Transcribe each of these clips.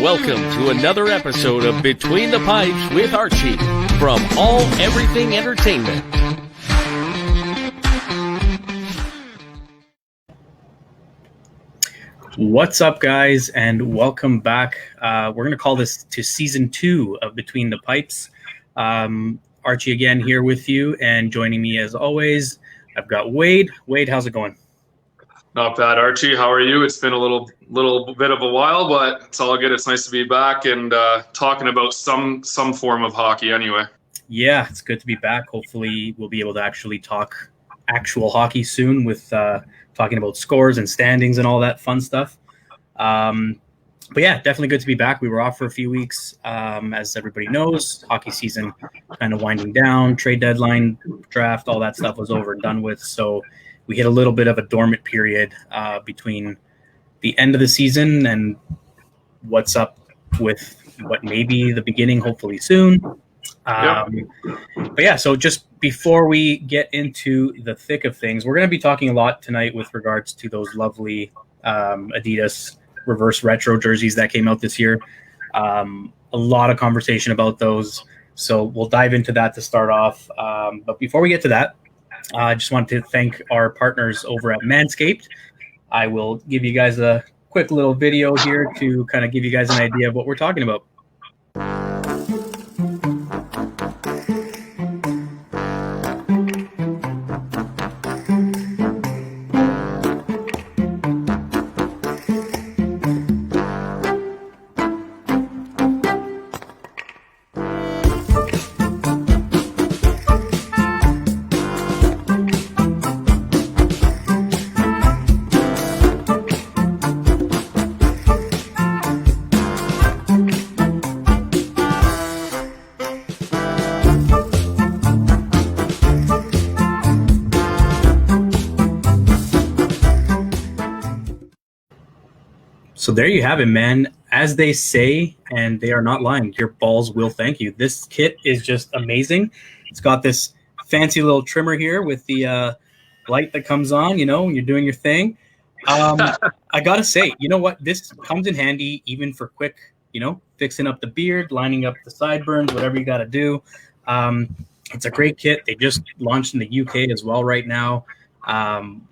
welcome to another episode of Between the Pipes with Archie from All Everything Entertainment. What's up, guys, and welcome back. We're going to call this to Season 2 of Between the Pipes. Archie again here with you, and joining me as always, I've got Wade. Wade, how's it going? Not bad, Archie. How are you? It's been a little bit of a while, but it's all good. It's nice to be back and talking about some form of hockey anyway. Yeah, it's good to be back. Hopefully we'll be able to actually talk actual hockey soon with talking about scores and standings and all that fun stuff. But yeah, definitely good to be back. We were off for a few weeks. As everybody knows, hockey season kind of winding down, trade deadline, draft, all that stuff was over and done with. So we hit a little bit of a dormant period between the end of the season and what's up with what may be the beginning, hopefully soon. But yeah, so just before we get into the thick of things, we're going to be talking a lot tonight with regards to those lovely Adidas reverse retro jerseys that came out this year. A lot of conversation about those. So we'll dive into that to start off. But before we get to that, I just wanted to thank our partners over at Manscaped. I will give you guys a quick little video here to kind of give you guys an idea of what we're talking about. So there you have it, man. As they say, and they are not lying, your balls will thank you. This kit is just amazing. It's got this fancy little trimmer here with the light that comes on, when you're doing your thing. I got to say, you know what? This comes in handy even for quick, fixing up the beard, lining up the sideburns, whatever you got to do. It's a great kit. They just launched in the UK as well right now.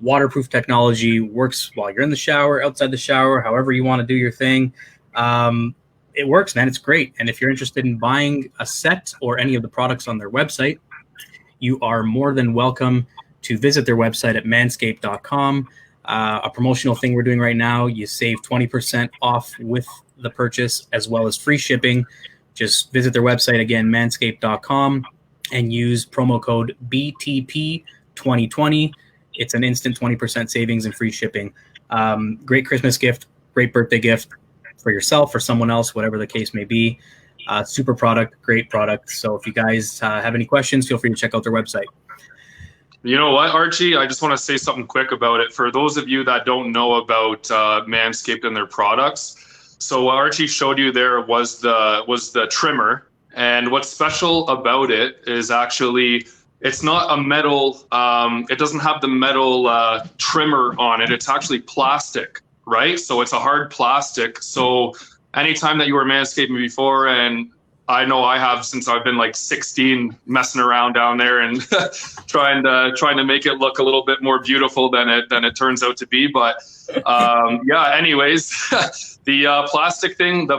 Waterproof technology, works while you're in the shower, outside the shower, however you want to do your thing. It works, man. It's great. And if you're interested in buying a set or any of the products on their website, you are more than welcome to visit their website at manscaped.com. A promotional thing we're doing right now, you save 20% off with the purchase as well as free shipping. Just visit their website again, manscaped.com, and use promo code BTP2020. It's an instant 20% savings and free shipping. Great Christmas gift, great birthday gift for yourself or someone else, whatever the case may be. Super product, great product. So if you guys have any questions, feel free to check out their website. You know what, Archie? I just want to say something quick about it. For those of you that don't know about Manscaped and their products, so what Archie showed you there was the trimmer. And what's special about it is actually it's not a metal, it doesn't have the metal trimmer on it. It's actually plastic, right? So it's a hard plastic. So anytime that you were manscaping before, and I know I have since I've been like 16, messing around down there and trying to make it look a little bit more beautiful than it turns out to be. But anyways, the plastic thing, the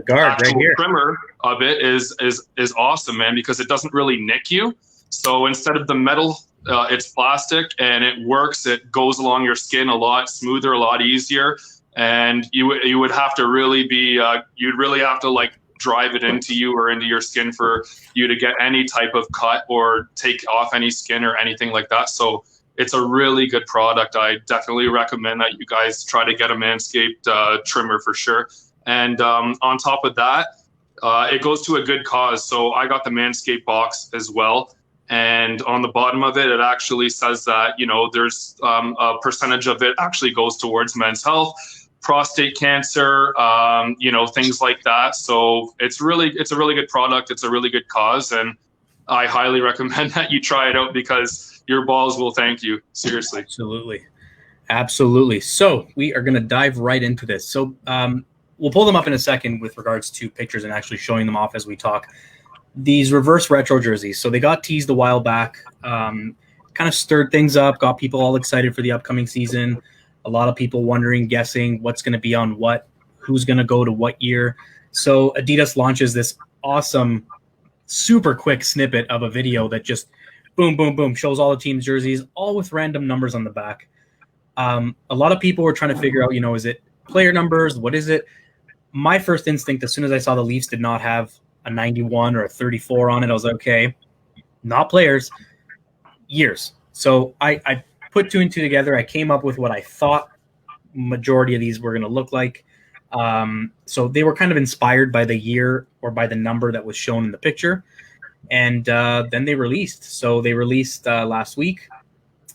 guard right here, trimmer of it is awesome, man, because it doesn't really nick you. So instead of the metal, it's plastic, and it works. It goes along your skin a lot smoother, a lot easier. And you would have to really be, you'd really have to like drive it into you or into your skin for you to get any type of cut or take off any skin or anything like that. So it's a really good product. I definitely recommend that you guys try to get a Manscaped trimmer for sure. And on top of that, it goes to a good cause. So I got the Manscaped box as well. And on the bottom of it, it actually says that, there's a percentage of it actually goes towards men's health, prostate cancer, things like that. So it's a really good product. It's a really good cause. And I highly recommend that you try it out because your balls will thank you. Seriously. Absolutely. So we are going to dive right into this. So we'll pull them up in a second with regards to pictures and actually showing them off as we talk. These reverse retro jerseys. So they got teased a while back, kind of stirred things up, got people all excited for the upcoming season. A lot of people wondering, guessing what's going to be on what, who's going to go to what year. So Adidas launches this awesome, super quick snippet of a video that just boom, boom, boom, shows all the team's jerseys, all with random numbers on the back. A lot of people were trying to figure out, is it player numbers? What is it? My first instinct, as soon as I saw the Leafs did not have a 91 or a 34 on it, I was like, okay, not players, years. So I put two and two together. I came up with what I thought majority of these were going to look like. So they were kind of inspired by the year or by the number that was shown in the picture. And then they released. So they released last week.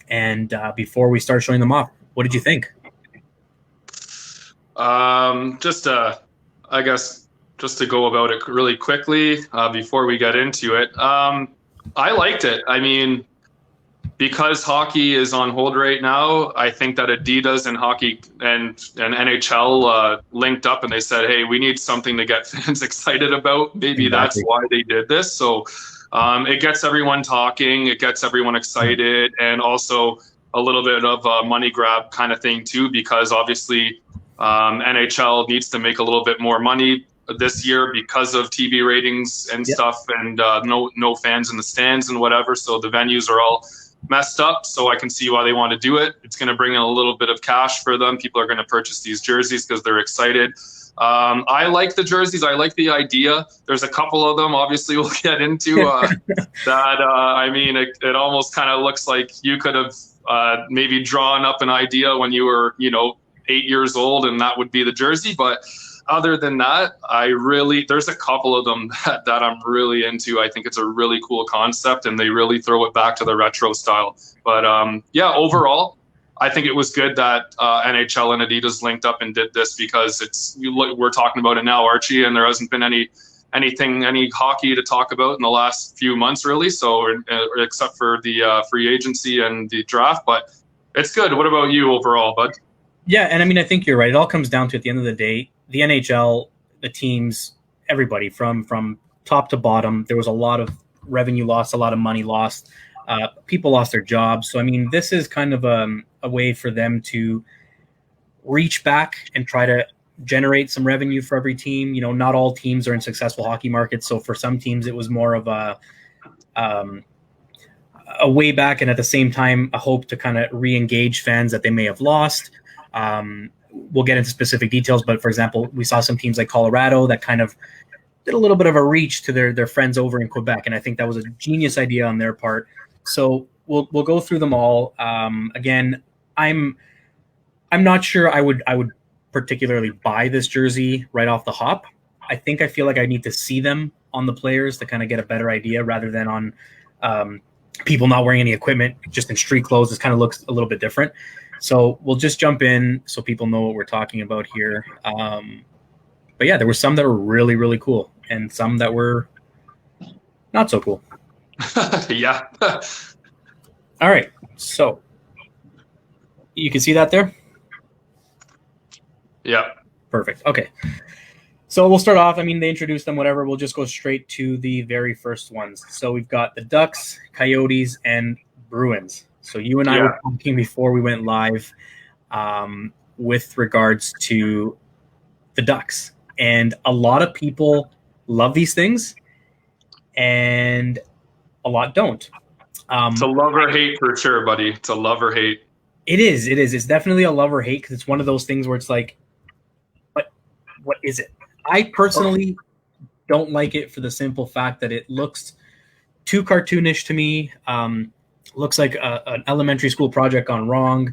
And before we start showing them off, what did you think? I guess just to go about it really quickly before we get into it, I liked it. I mean, because hockey is on hold right now, I think that Adidas and hockey and NHL linked up and they said, hey, we need something to get fans excited about. Maybe That's why they did this. So it gets everyone talking, it gets everyone excited, and also a little bit of a money grab kind of thing too, because obviously NHL needs to make a little bit more money this year because of TV ratings and stuff, and no fans in the stands and whatever. So the venues are all messed up. So I can see why they want to do it. It's going to bring in a little bit of cash for them. People are going to purchase these jerseys because they're excited. I like the jerseys. I like the idea. There's a couple of them, obviously, we'll get into that. I mean, it almost kind of looks like you could have maybe drawn up an idea when you were, 8 years old, and that would be the jersey. But other than that, there's a couple of them that I'm really into. I think it's a really cool concept, and they really throw it back to the retro style. But overall, I think it was good that NHL and Adidas linked up and did this, because we're talking about it now, Archie, and there hasn't been any hockey to talk about in the last few months, really. So except for the free agency and the draft, but it's good. What about you overall, bud? Yeah, and I mean, I think you're right. It all comes down to, at the end of the day, the NHL, the teams, everybody from top to bottom, there was a lot of revenue lost, a lot of money lost. People lost their jobs. So, I mean, this is kind of a way for them to reach back and try to generate some revenue for every team. Not all teams are in successful hockey markets. So for some teams, it was more of a way back, and at the same time, a hope to kind of re-engage fans that they may have lost. We'll get into specific details, but for example, we saw some teams like Colorado that kind of did a little bit of a reach to their friends over in Quebec, and I think that was a genius idea on their part. So we'll go through them all. Again, I'm not sure I would particularly buy this jersey right off the hop. I feel like I need to see them on the players to kind of get a better idea, rather than on people not wearing any equipment, just in street clothes. This kind of looks a little bit different. So we'll just jump in so people know what we're talking about here. But yeah, there were some that were really, really cool, and some that were not so cool. Yeah. All right. So you can see that there? Yeah. Perfect. Okay. So we'll start off. I mean, they introduced them, whatever. We'll just go straight to the very first ones. So we've got the Ducks, Coyotes, and Bruins. So you and I were talking before we went live with regards to the Ducks. And a lot of people love these things, and a lot don't. It's a love or hate for sure, buddy. It's a love or hate. It is. It's definitely a love or hate, because it's one of those things where it's like, what is it? I personally don't like it for the simple fact that it looks too cartoonish to me. Looks like an elementary school project gone wrong,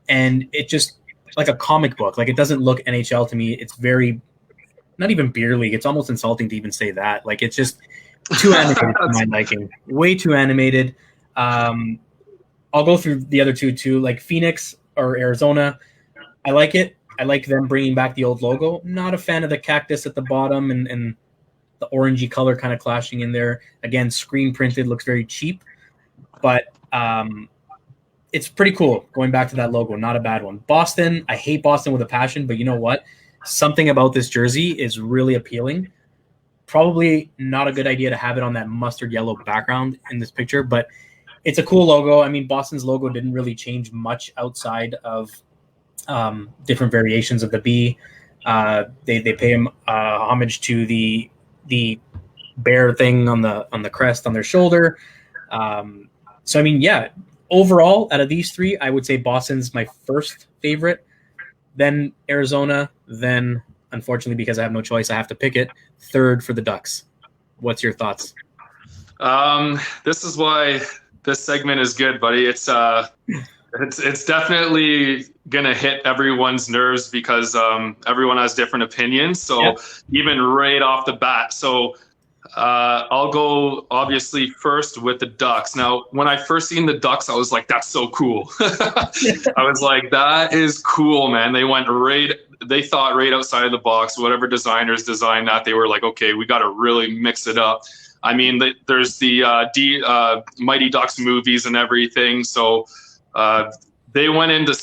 and it just like a comic book. Like, it doesn't look NHL to me. It's very, not even beer league. It's almost insulting to even say that. Like, it's just too animated for my liking. Way too animated. I'll go through the other two too. Like Phoenix or Arizona, I like it. I like them bringing back the old logo. Not a fan of the cactus at the bottom and the orangey color kind of clashing in there. Again, screen printed, looks very cheap, but it's pretty cool going back to that logo. Not a bad one. Boston, I hate Boston with a passion, but you know what? something about this jersey is really appealing. Probably not a good idea to have it on that mustard yellow background in this picture, but it's a cool logo. I mean, Boston's logo didn't really change much outside of different variations of the B. They pay him homage to the bear thing on the crest on their shoulder. So I mean, yeah, overall, out of these three, I would say Boston's my first favorite, then Arizona, then, unfortunately, because I have no choice, I have to pick it, third for the Ducks. What's your thoughts? This is why this segment is good, buddy. It's definitely gonna hit everyone's nerves because everyone has different opinions. So even right off the bat, I'll go obviously first with the Ducks. Now, when I first seen the Ducks, I was like, that's so cool. I was like, that is cool, man. They thought right outside of the box. Whatever designers designed that, they were like, okay, we got to really mix it up. I mean, there's the Mighty Ducks movies and everything. So they went into,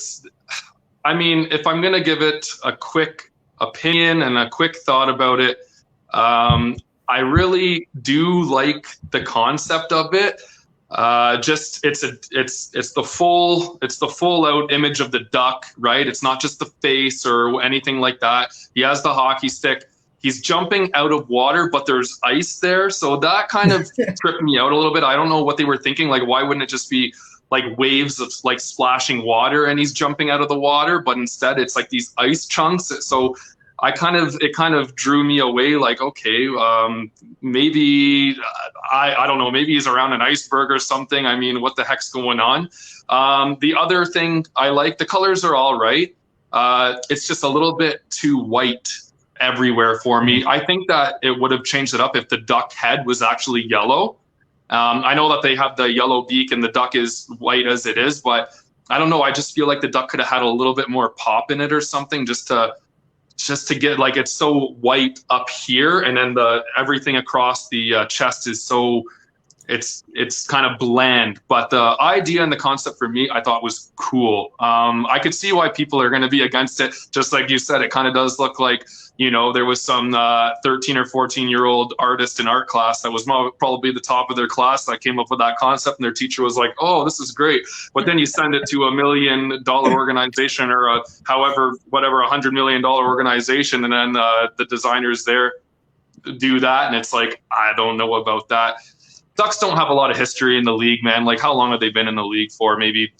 I mean, if I'm going to give it a quick opinion and a quick thought about it, I really do like the concept of it. Just it's the full out image of the duck, right? It's not just the face or anything like that. He has the hockey stick. He's jumping out of water, but there's ice there. So that kind of tripped me out a little bit. I don't know what they were thinking. Like, why wouldn't it just be like waves of like splashing water and he's jumping out of the water? But instead it's like these ice chunks. So it kind of drew me away. Like, okay, maybe I don't know. Maybe he's around an iceberg or something. I mean, what the heck's going on? The other thing I like, the colors are all right. It's just a little bit too white everywhere for me. I think that it would have changed it up if the duck head was actually yellow. I know that they have the yellow beak and the duck is white as it is, but I don't know. I just feel like the duck could have had a little bit more pop in it or something, just to get, like, it's so white up here, and then everything across the chest is so it's kind of bland. But the idea and the concept for me, I thought was cool. I could see why people are going to be against it. Just like you said, it kind of does look like, you know, there was some 13 or 14-year-old artist in art class that was probably the top of their class that came up with that concept, and their teacher was like, oh, this is great. But then you send it to $1 million organization or whatever $100 million organization, and then the designers there do that, and it's like, I don't know about that. Ducks don't have a lot of history in the league, man. Like, how long have they been in the league for? Maybe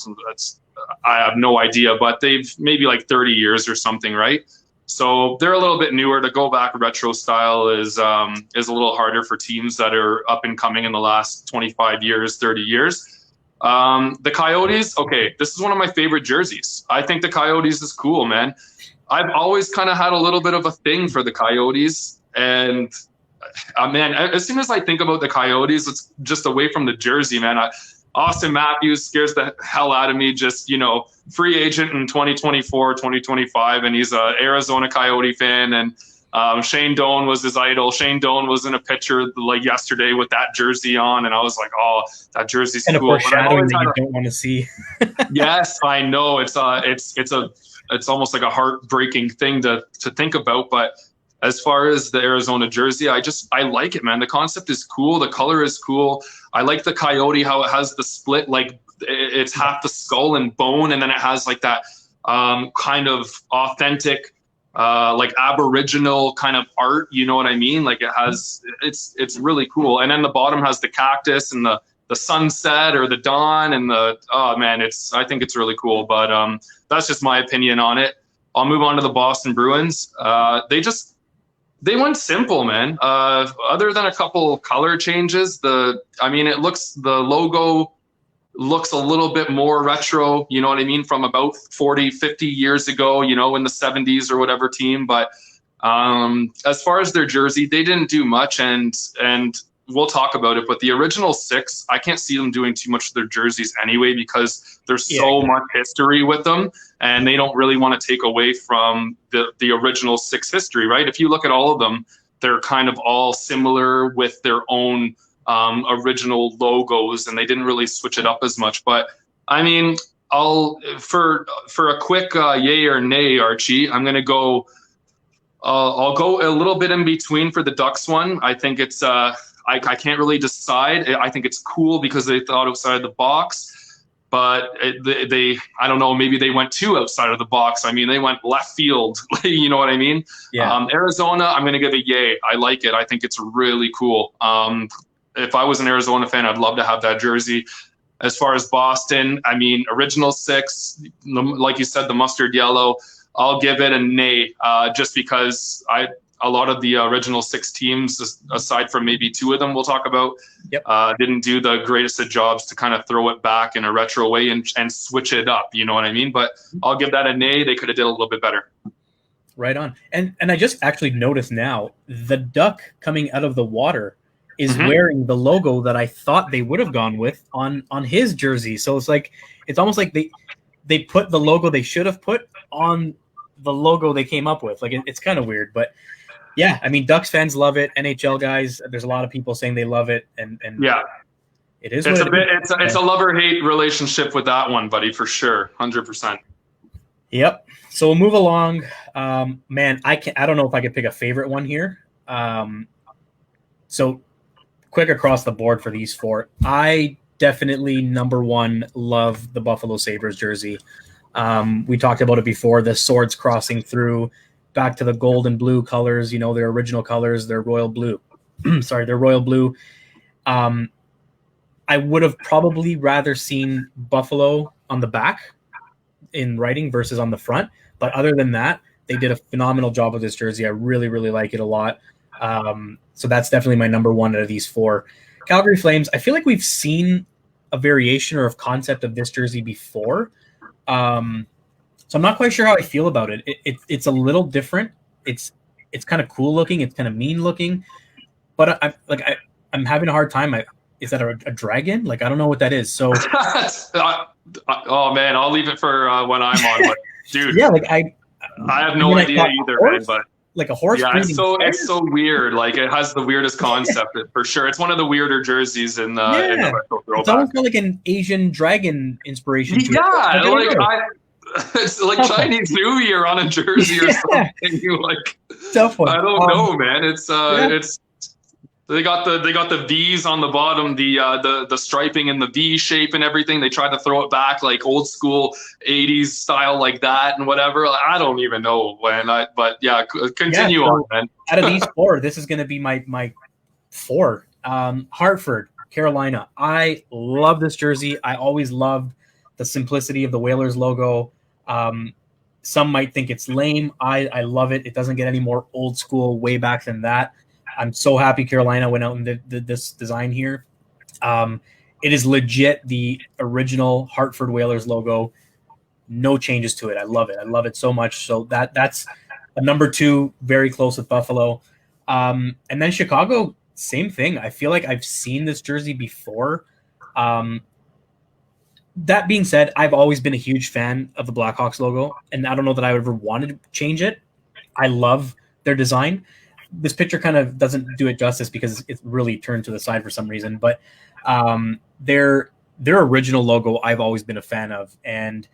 I have no idea, but they've maybe like 30 years or something, right? So they're a little bit newer. To go back retro style is a little harder for teams that are up and coming in the last 25 years, 30 years. The Coyotes, okay, this is one of my favorite jerseys. I think the Coyotes is cool, man. I've always kind of had a little bit of a thing for the Coyotes, and man, as soon as I think about the Coyotes, it's just away from the jersey, man. Austin Matthews scares the hell out of me. Just, you know, free agent in 2024, 2025, and he's a Arizona Coyote fan. And Shane Doan was his idol. Shane Doan was in a picture like yesterday with that jersey on, and I was like, oh, that jersey's and cool. And a foreshadowing that you don't want to see. Yes, I know. It's almost like a heartbreaking thing to think about, but as far as the Arizona jersey, I like it, man. The concept is cool. The color is cool. I like the Coyote, how it has the split, like it's half the skull and bone, and then it has like that kind of authentic, like Aboriginal kind of art. You know what I mean? Like it's really cool. And then the bottom has the cactus and the sunset or the dawn and oh man, I think it's really cool. But that's just my opinion on it. I'll move on to the Boston Bruins. They went simple, man. Other than a couple color changes, the logo looks a little bit more retro, you know what I mean, from about 40, 50 years ago, you know, in the 70s or whatever team. But as far as their jersey, they didn't do much, and we'll talk about it. But the original 6, I can't see them doing too much with their jerseys anyway, because there's so much history with them, and they don't really want to take away from the original 6 history, right? If you look at all of them, they're kind of all similar with their own original logos, and they didn't really switch it up as much. But I mean, for a quick yay or nay, Archie, I'm going to go I'll go a little bit in between for the Ducks one. I think it's I can't really decide. I think it's cool because they thought outside the box. But they I don't know, maybe they went too outside of the box. I mean, they went left field. You know what I mean? Yeah. Arizona, I'm going to give a yay. I like it. I think it's really cool. If I was an Arizona fan, I'd love to have that jersey. As far as Boston, I mean, original 6, like you said, the mustard yellow, I'll give it a nay, just because a lot of the original 6 teams, aside from maybe 2 of them we'll talk about, didn't do the greatest of jobs to kind of throw it back in a retro way and switch it up. You know what I mean? But I'll give that a nay. They could have did a little bit better. Right on. And I just actually noticed now, the duck coming out of the water is wearing the logo that I thought they would have gone with on his jersey. So it's almost like they put the logo they should have put on the logo they came up with. Like it's kind of weird, but yeah, I mean, Ducks fans love it. NHL guys, there's a lot of people saying they love it, and yeah, it is. It's a love-or-hate relationship with that one, buddy, for sure, 100%. Yep. So we'll move along. Man, I don't know if I could pick a favorite one here. So quick across the board for these 4. I definitely number 1 love the Buffalo Sabres jersey. We talked about it before. The swords crossing through. Back to the gold and blue colors, their original colors, their royal blue. Sorry, their royal blue. I would have probably rather seen Buffalo on the back in writing versus on the front. But other than that, they did a phenomenal job with this jersey. I really, really like it a lot. So that's definitely my number 1 out of these 4. Calgary Flames, I feel like we've seen a variation or a concept of this jersey before. So I'm not quite sure how I feel about it. It's a little different. It's kind of cool looking. It's kind of mean looking, but I'm having a hard time. Is that a dragon? Like, I don't know what that is. So, oh man, I'll leave it for when I'm on. But, dude, yeah, I have no idea either, man. But like a horse. Yeah, it's so weird. Like it has the weirdest concept for sure. It's one of the weirder jerseys in the retro throwback. It's almost like an Asian dragon inspiration. Yeah, it's like Chinese New Year on a jersey or something. Like tough one. I don't know, man. It's they got the V's on the bottom, the striping in the V shape and everything. They tried to throw it back like old school 80s style like that and whatever. I don't even know but continue on, man. Out of these 4, this is going to be my 4. Hartford, Carolina. I love this jersey. I always loved the simplicity of the Whalers logo. Some might think it's lame. I love it. It doesn't get any more old school way back than that. I'm so happy Carolina went out and did this design here. It is legit the original Hartford Whalers logo. No changes to it. I love it. I love it so much. So that's a number 2, very close with Buffalo. And then Chicago, same thing. I feel like I've seen this jersey before. That being said, I've always been a huge fan of the Blackhawks logo, and I don't know that I ever wanted to change it. I love their design. This picture kind of doesn't do it justice because it's really turned to the side for some reason, but their original logo I've always been a fan of, and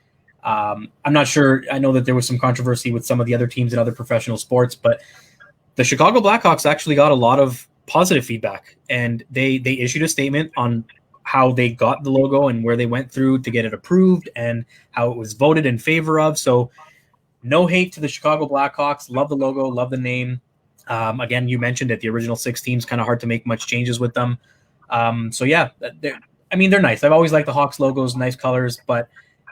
I'm not sure. I know that there was some controversy with some of the other teams in other professional sports, but the Chicago Blackhawks actually got a lot of positive feedback, and they issued a statement on how they got the logo and where they went through to get it approved and how it was voted in favor of. So no hate to the Chicago Blackhawks. Love the logo, love the name. Again, you mentioned it, the original 6 teams, kind of hard to make much changes with them. So yeah, they're nice. I've always liked the Hawks logos, nice colors, but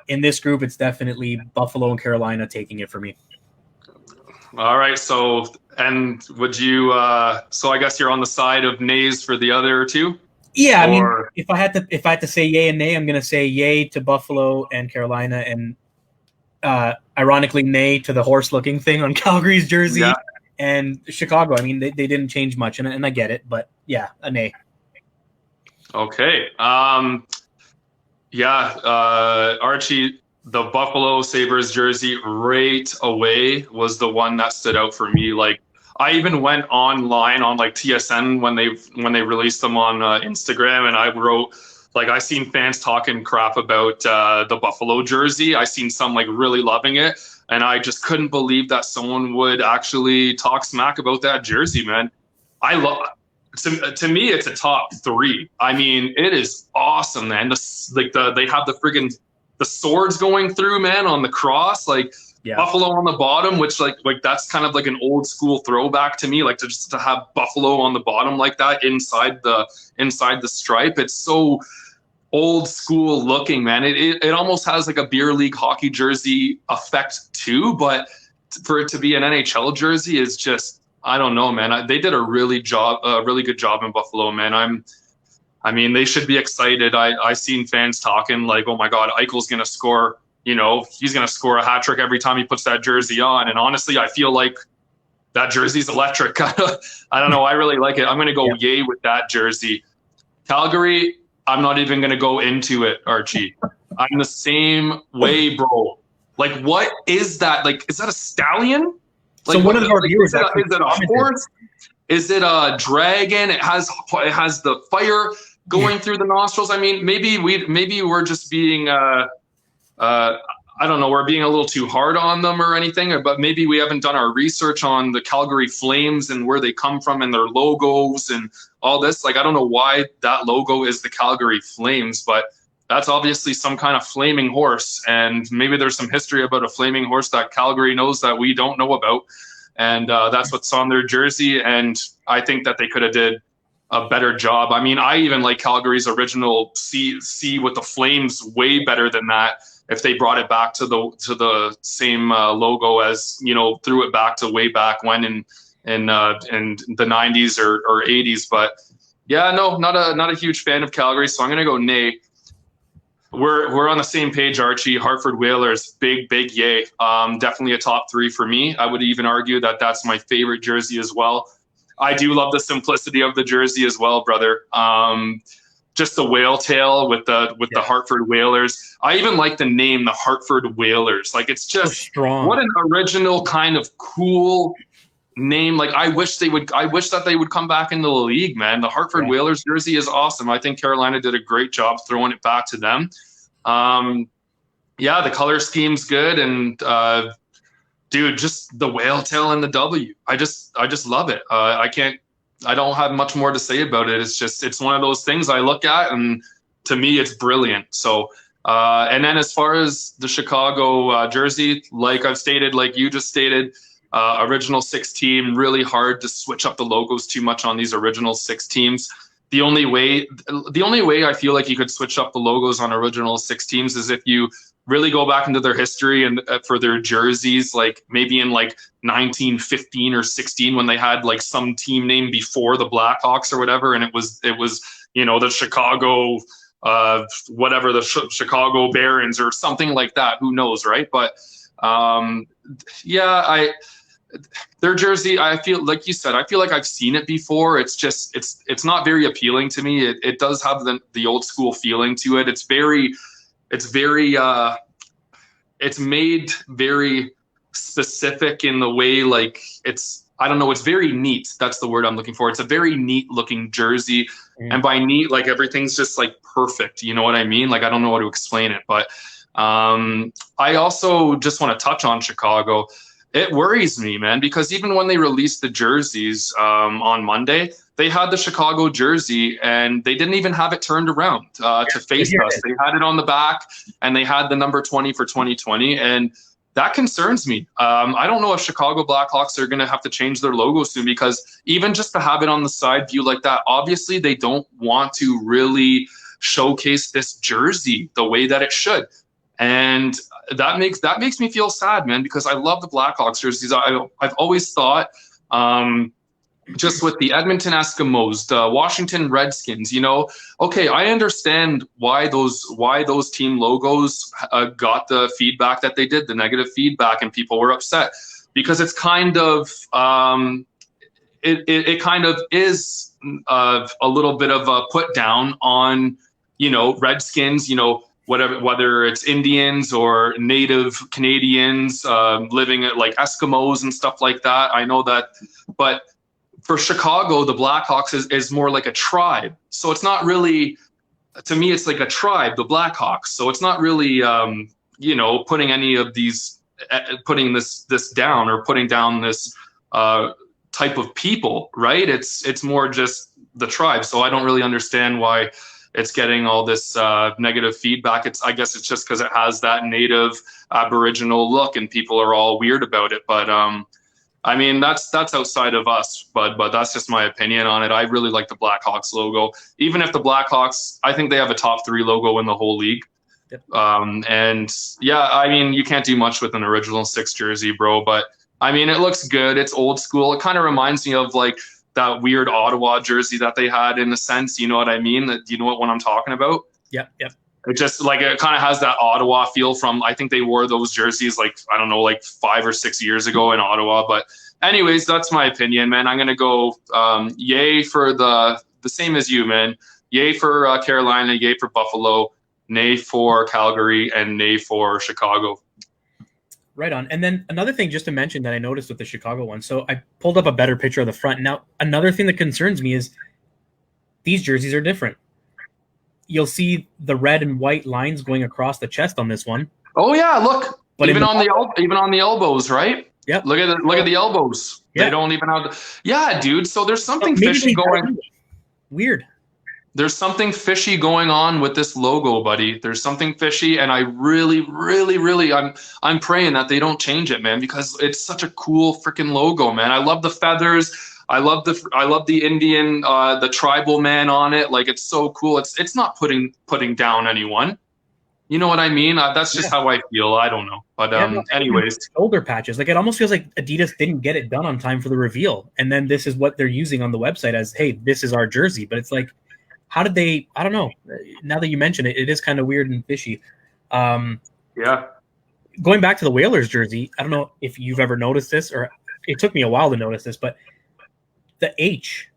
in this group, it's definitely Buffalo and Carolina taking it for me. All right. So, and would you, so I guess you're on the side of nays for the other 2? Yeah, I mean, if I had to say yay and nay, I'm going to say yay to Buffalo and Carolina, and ironically, nay to the horse-looking thing on Calgary's jersey. Yeah. And Chicago, I mean, they didn't change much, and I get it, but yeah, a nay. Okay. Archie, the Buffalo Sabres jersey right away was the one that stood out for me. Like, I even went online on like TSN when they released them on Instagram, and I wrote, like, I seen fans talking crap about the Buffalo jersey. I seen some like really loving it. and I just couldn't believe that someone would actually talk smack about that jersey, man. I love. To me, it's a top 3. I mean, it is awesome, man. They have the friggin' the swords going through, man, on the cross, like buffalo on the bottom, which like that's kind of like an old school throwback to me, like to have buffalo on the bottom like that inside the stripe. It's so old school looking, man. It almost has like a beer league hockey jersey effect too, but for it to be an NHL jersey is just, I don't know, man. They did a really good job in Buffalo, man. I mean, they should be excited. I seen fans talking like, oh my God, Eichel's gonna score. You know, he's gonna score a hat trick every time he puts that jersey on. And honestly, I feel like that jersey's electric. I don't know. I really like it. I'm gonna go yay with that jersey. Calgary, I'm not even gonna go into it, Archie. I'm the same way, bro. Like, what is that? Like, is that a stallion? Like, so one of our viewers, is it a horse? Is it a dragon? It has the fire going through the nostrils. I mean, maybe we're just being I don't know, we're being a little too hard on them or anything, but maybe we haven't done our research on the Calgary Flames and where they come from and their logos and all this. Like, I don't know why that logo is the Calgary Flames, but that's obviously some kind of flaming horse, and maybe there's some history about a flaming horse that Calgary knows that we don't know about, and that's what's on their jersey. And I think that they could have did a better job. I mean, I even like Calgary's original C with the flames way better than that. If they brought it back to the same logo as, you know, threw it back to way back when in the 90s or 80s. But yeah, no, not a huge fan of Calgary, so I'm gonna go nay. We're on the same page, Archie. Hartford Whalers, big yay. Definitely a top 3 for me. I would even argue that that's my favorite jersey as well. I do love the simplicity of the jersey as well, brother. Just the whale tail with the Hartford Whalers. I even like the name, the Hartford Whalers. Like, it's just so strong. What an original kind of cool name. Like, I wish that they would come back into the league, man. The Hartford Whalers jersey is awesome. I think Carolina did a great job throwing it back to them. The color scheme's good, and dude, just the whale tail and the W. I just love it. I don't have much more to say about it. It's one of those things I look at, and to me, it's brilliant. So, and then as far as the Chicago jersey, like I've stated, like you just stated, original 6 team, really hard to switch up the logos too much on these original 6 teams. The only way I feel like you could switch up the logos on original 6 teams is if you really go back into their history and for their jerseys, like maybe in like 1915 or 16 when they had like some team name before the Blackhawks or whatever, and it was you know, the Chicago whatever, the Chicago Barons or something like that. Who knows, right? But their jersey, I feel like you said, I feel like I've seen it before. It's just it's not very appealing to me. It does have the old school feeling to it. It's made very specific in the way, like, it's very neat. That's the word I'm looking for. It's a very neat looking jersey. And by neat, like, everything's just like perfect. You know what I mean? Like, I don't know how to explain it, but I also just want to touch on Chicago. It worries me, man, because even when they released the jerseys on Monday, they had the Chicago jersey and they didn't even have it turned around to face us. They had it on the back and they had the number 20 for 2020. And that concerns me. I don't know if Chicago Blackhawks are going to have to change their logo soon, because even just to have it on the side view like that, obviously they don't want to really showcase this jersey the way that it should. And that makes me feel sad, man, because I love the Blackhawks jerseys. I've always thought, just with the Edmonton Eskimos, the Washington Redskins, you know, okay, I understand why those team logos got the feedback that they did, the negative feedback, and people were upset, because it's kind of it kind of is a little bit of a put down on, you know, Redskins, you know, whether it's Indians or Native Canadians living at like Eskimos and stuff like that. I know that, but for Chicago, the Blackhawks is more like a tribe. So it's not really, to me, it's like a tribe, the Blackhawks. So it's not really, you know, putting any of these putting this down or putting down this type of people, right? It's more just the tribe. So I don't really understand why it's getting all this negative feedback. I guess it's just because it has that native Aboriginal look and people are all weird about it. But I mean, that's outside of us, but that's just my opinion on it. I really like the Blackhawks logo. Even if the Blackhawks, I think they have a top 3 logo in the whole league. Yep. And yeah, I mean, you can't do much with an original 6 jersey, bro. But I mean, it looks good. It's old school. It kind of reminds me of like that weird Ottawa jersey that they had in a sense. You know what I mean? You know what I'm talking about? Yep. It just like it kind of has that Ottawa feel from, I think they wore those jerseys like, I don't know, like 5 or 6 years ago in Ottawa. But anyways, that's my opinion, man. I'm going to go yay for the same as you, man. Yay for Carolina, yay for Buffalo, nay for Calgary, and nay for Chicago. Right on. And then another thing just to mention that I noticed with the Chicago one. So I pulled up a better picture of the front. Now, another thing that concerns me is these jerseys are different. You'll see the red and white lines going across the chest on this one. Oh yeah, look. But even on the elbows, right? Yep. Look at the elbows. Yeah. They don't even have yeah, dude. So there's something fishy going. Weird. There's something fishy going on with this logo, buddy. There's something fishy, and I really, really, really, I'm praying that they don't change it, man, because it's such a cool freaking logo, man. I love the feathers. I love the Indian, the tribal man on it. Like, it's so cool. It's not putting down anyone. You know what I mean? That's just how I feel. I don't know. But anyways. Shoulder patches. Like, it almost feels like Adidas didn't get it done on time for the reveal. And then this is what they're using on the website as, hey, this is our jersey. But it's like, how did they – I don't know. Now that you mention it, it is kind of weird and fishy. Yeah. Going back to the Whalers jersey, I don't know if you've ever noticed this, or it took me a while to notice this, but the H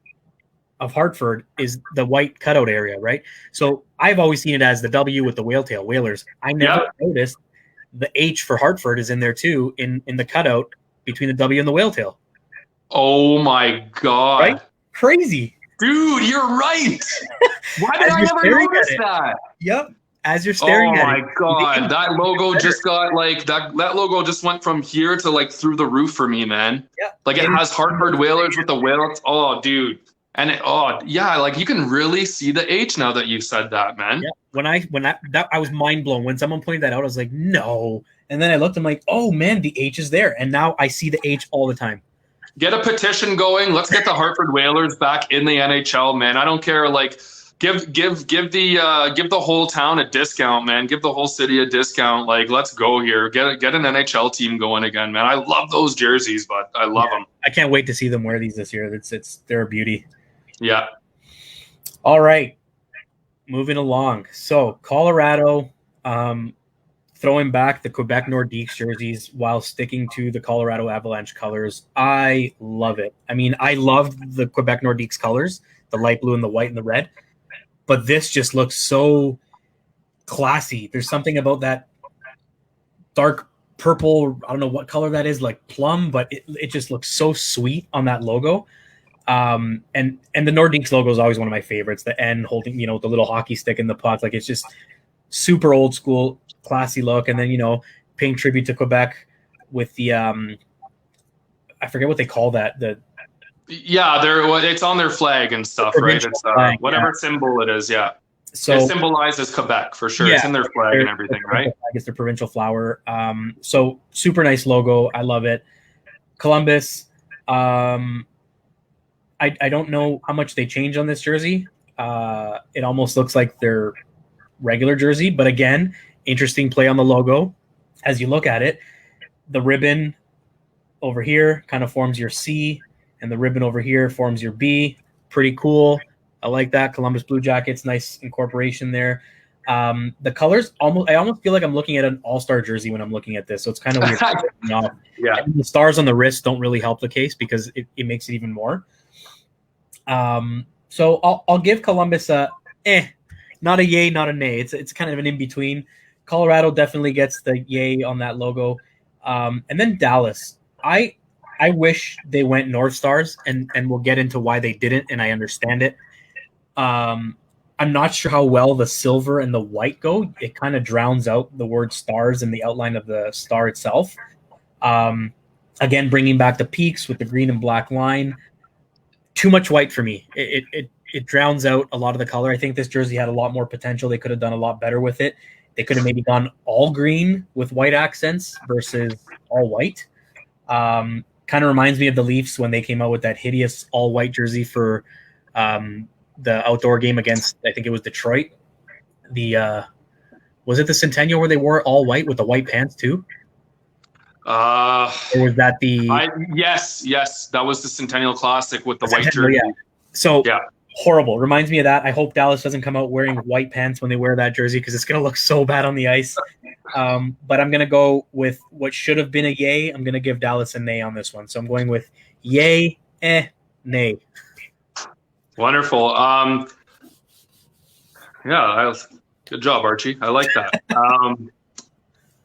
of Hartford is the white cutout area, right? So I've always seen it as the W with the whale tail, Whalers. I never noticed the H for Hartford is in there too, in the cutout between the W and the whale tail. Oh my God. Right? Crazy. Dude, you're right. Why did I never notice that? Yep. As you're staring at it. Oh my God. That logo just got like that logo just went from here to like through the roof for me, man. Yeah. Like it has Hartford Whalers with the whale. Oh, dude. And like you can really see the H now that you said that, man. Yeah. I was mind blown when someone pointed that out. I was like, no. And then I looked, I'm like, oh man, the H is there. And now I see the H all the time. Get a petition going. Let's get the Hartford Whalers back in the NHL, man. I don't care. Like, give the whole town a discount, man. Give the whole city a discount. Like, let's go here. Get an NHL team going again, man. I love those jerseys, but I love them. I can't wait to see them wear these this year. They're a beauty. Yeah. All right. Moving along. So Colorado, throwing back the Quebec Nordiques jerseys while sticking to the Colorado Avalanche colors. I love it. I mean, I loved the Quebec Nordiques colors, the light blue and the white and the red, but this just looks so classy. There's something about that dark purple, I don't know what color that is, like plum, but it just looks so sweet on that logo. And the Nordiques logo is always one of my favorites. The N holding, the little hockey stick in the puck. Like, it's just super old school, classy look. And then, paying tribute to Quebec with the, I forget what they call that. It's on their flag and stuff, right? It's flag, whatever symbol it is. Yeah. So it symbolizes Quebec for sure. Yeah, it's in their flag and everything, right? I guess their provincial flower. So super nice logo. I love it. Columbus. I don't know how much they change on this jersey. It almost looks like their regular jersey, but again, interesting play on the logo. As you look at it, the ribbon over here kind of forms your C, and the ribbon over here forms your B. Pretty cool. I like that. Columbus Blue Jackets, nice incorporation there. The colors, I almost feel like I'm looking at an all-star jersey when I'm looking at this, so it's kind of weird. Yeah. And the stars on the wrist don't really help the case because it makes it even more. So I'll give Columbus a not a yay, not a nay. It's kind of an in-between. Colorado definitely gets the yay on that logo. And then Dallas. I wish they went North Stars, and we'll get into why they didn't, and I understand it. I I'm not sure how well the silver and the white go. It kind of drowns out the word stars and the outline of the star itself. Again, bringing back the peaks with the green and black line. Too much white for me. It drowns out a lot of the color. I think this jersey had a lot more potential. They could have done a lot better with it. They could have maybe gone all green with white accents versus all white. Kind of reminds me of the Leafs when they came out with that hideous all white jersey for the outdoor game against, I think it was Detroit. Was it the Centennial where they wore all white with the white pants too? Or was that yes, that was the Centennial Classic with the white jersey. Yeah. So horrible. Reminds me of that. I hope Dallas doesn't come out wearing white pants when they wear that jersey because it's going to look so bad on the ice. But I'm going to go with what should have been a yay. I'm going to give Dallas a nay on this one. So I'm going with yay, nay. Wonderful. Good job, Archie. I like that.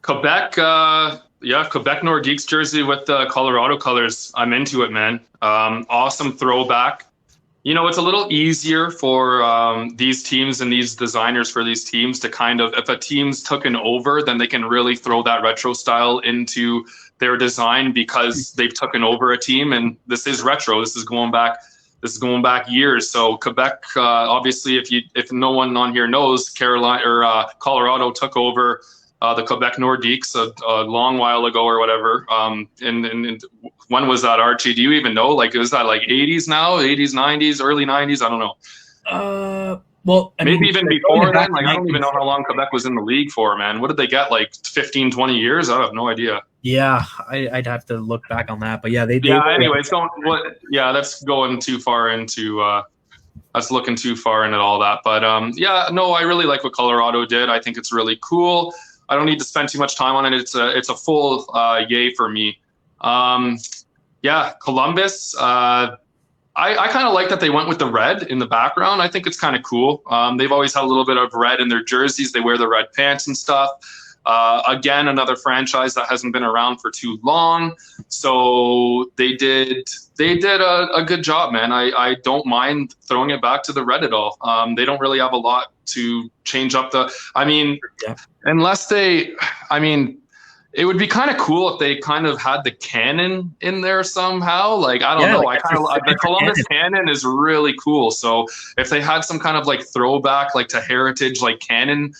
Quebec, Quebec Nordiques jersey with the Colorado colors. I'm into it, man. Awesome throwback. You know, it's a little easier for these teams and these designers for these teams to kind of, if a team's taken over, then they can really throw that retro style into their design because they've taken over a team. And this is retro. This is going back years. So Quebec, obviously, if no one on here knows, Colorado took over the Quebec Nordiques a long while ago or whatever. And when was that, Archie? Do you even know? Like, is that like 80s now? 80s, 90s, early 90s? I don't know. Well, maybe even before then. Like, I don't even know how long Quebec was in the league for, man. What did they get? Like 15, 20 years? I have no idea. Yeah, I'd have to look back on that. But yeah, they did. Yeah, anyways, that's going too far into that's looking too far into all that. But I really like what Colorado did. I think it's really cool. I don't need to spend too much time on it. It's a full yay for me. Columbus. I kind of like that they went with the red in the background. I think it's kind of cool. They've always had a little bit of red in their jerseys. They wear the red pants and stuff. Again, another franchise that hasn't been around for too long. So they did a good job, man. I don't mind throwing it back to the red at all. They don't really have a lot to change up it would be kind of cool if they kind of had the cannon in there somehow. Like, I don't know. Like the Columbus cannon is really cool. So if they had some kind of like throwback, like to heritage, like cannon,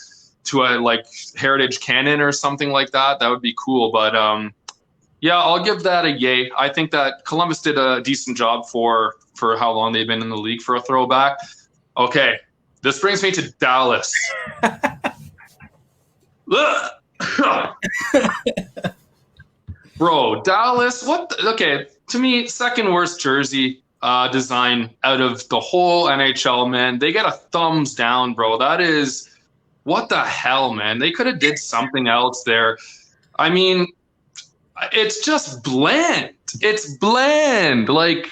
to a like heritage cannon or something like that, that would be cool. But I'll give that a yay. I think that Columbus did a decent job for how long they've been in the league for a throwback. Okay, this brings me to Dallas. Bro, Dallas, to me, second worst jersey design out of the whole NHL, man. They get a thumbs down, bro. That is, what the hell, man? They could have did something else there. I mean, it's just bland. It's bland. Like,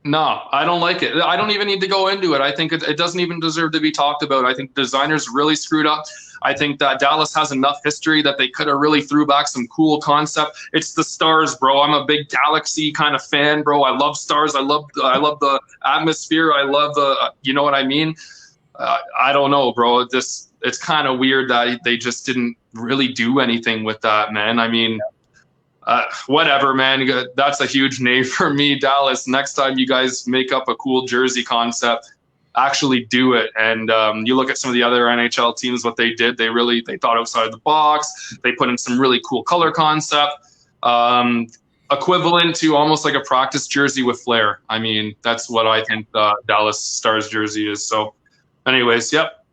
no, I don't like it. I don't even need to go into it. I think it doesn't even deserve to be talked about. I think designers really screwed up. I think that Dallas has enough history that they could have really threw back some cool concept. It's the stars, bro. I'm a big Galaxy kind of fan, bro. I love stars. I love the atmosphere. I love the, you know what I mean? I don't know, bro. It's kind of weird that they just didn't really do anything with that, man. I mean, whatever, man. That's a huge nay for me, Dallas. Next time you guys make up a cool jersey concept, actually do it. And you look at some of the other NHL teams, what they did, they thought outside the box. They put in some really cool color concept, equivalent to almost like a practice jersey with flair. I mean, that's what I think the Dallas Stars jersey is. So anyways, yep.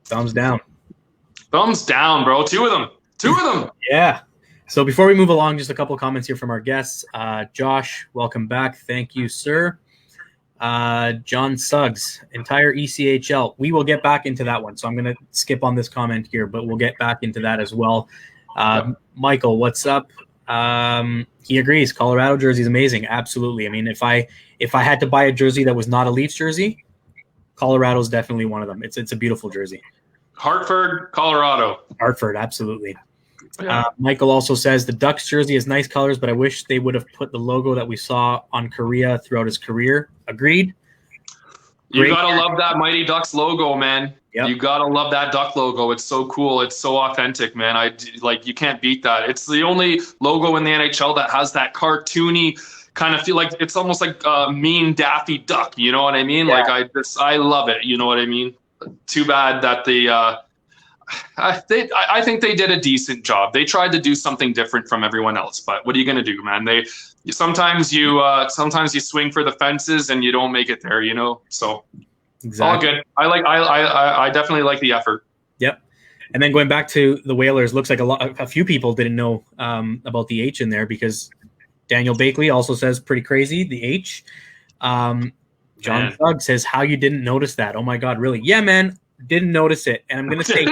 Thumbs down. Thumbs down, bro. Two of them. Yeah. So before we move along, just a couple of comments here from our guests. Josh, welcome back. Thank you, sir. John Suggs, entire ECHL. We will get back into that one. So I'm going to skip on this comment here, but we'll get back into that as well. Michael, what's up? He agrees. Colorado jersey is amazing. Absolutely. I mean, if I had to buy a jersey that was not a Leafs jersey, Colorado's definitely one of them. It's a beautiful jersey. Hartford, Colorado. Hartford, absolutely. Yeah. Michael also says the Ducks jersey has nice colors, but I wish they would have put the logo that we saw on Korea throughout his career. Agreed. You gotta love that Mighty Ducks logo, man. Yep. You gotta love that duck logo. It's so cool. It's so authentic, man. You can't beat that. It's the only logo in the NHL that has that cartoony kind of feel. Like it's almost like a mean Daffy Duck. You know what I mean? Yeah. Like I love it. You know what I mean? Too bad that I think they did a decent job. They tried to do something different from everyone else, but what are you gonna do, man? Sometimes you swing for the fences and you don't make it there, you know. So exactly. All good. I definitely like the effort. Yep. And then going back to the Whalers, looks like a few people didn't know about the H in there, because Daniel Bakley also says pretty crazy, the H. John Thug says, how you didn't notice that? Oh my God, really? Yeah, man. Didn't notice it. And I'm going to say,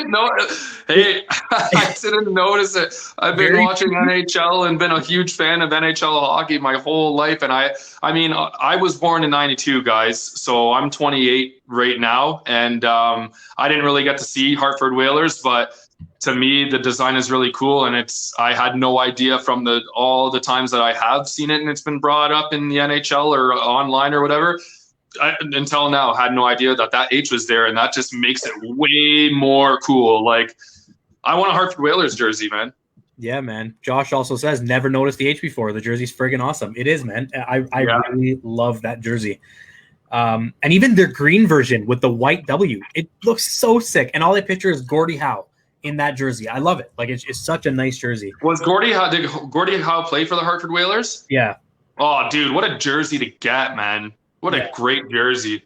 hey, I didn't notice it. I've been watching NHL and been a huge fan of NHL hockey my whole life. And I mean, I was born in 92, guys. So I'm 28 right now. And I didn't really get to see Hartford Whalers, but to me, the design is really cool. And I had no idea from all the times that I have seen it and it's been brought up in the NHL or online or whatever. Until now, had no idea that H was there, and that just makes it way more cool. Like, I want a Hartford Whalers jersey, man. Yeah, man. Josh also says, never noticed the H before. The jersey's friggin' awesome. It is, man. I really love that jersey. And even their green version with the white W, it looks so sick. And all I picture is Gordie Howe in that jersey. I love it. Like, it's such a nice jersey. Did Gordie Howe play for the Hartford Whalers? Yeah. Oh, dude, what a jersey to get, man. What a great jersey.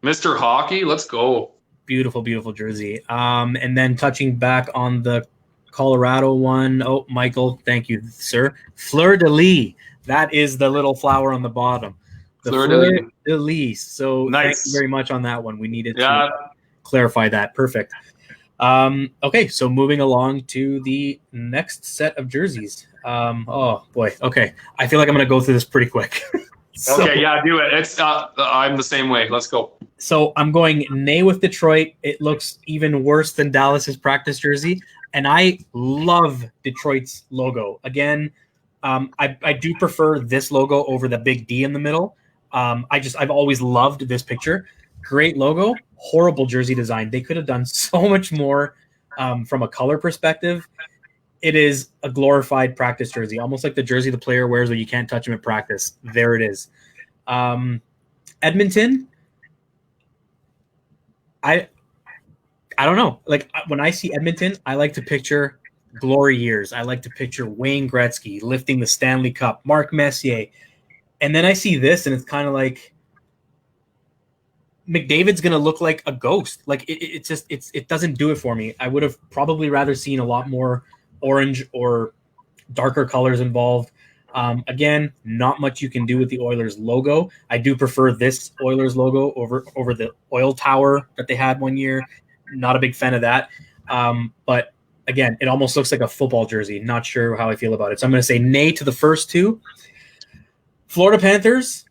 Mr. Hockey, let's go. Beautiful, beautiful jersey. And then touching back on the Colorado one. Oh, Michael, thank you, sir. Fleur de lis. That is the little flower on the bottom. The Fleur de lis. So nice. Thank you very much on that one. We needed to clarify that. Perfect. Okay, so moving along to the next set of jerseys. Oh, boy. Okay. I feel like I'm going to go through this pretty quick. Okay, yeah, do it. It's I'm the same way. Let's go. So I'm going nay with Detroit. It looks even worse than Dallas's practice jersey, and I love Detroit's logo. Again, I do prefer this logo over the big D in the middle. I've always loved this picture. Great logo, horrible jersey design. They could have done so much more from a color perspective. It is a glorified practice jersey, almost like the jersey the player wears where you can't touch him at practice. There it is. Edmonton, I don't know. Like, when I see Edmonton, I like to picture glory years. I like to picture Wayne Gretzky lifting the Stanley Cup, Mark Messier. And then I see this, and it's kind of like McDavid's going to look like a ghost. Like, it doesn't do it for me. I would have probably rather seen a lot more orange or darker colors involved. Again, not much you can do with the Oilers logo. I do prefer this Oilers logo over the oil tower that they had one year. Not a big fan of that. But again, it almost looks like a football jersey. Not sure how I feel about it. So I'm going to say nay to the first two. Florida Panthers.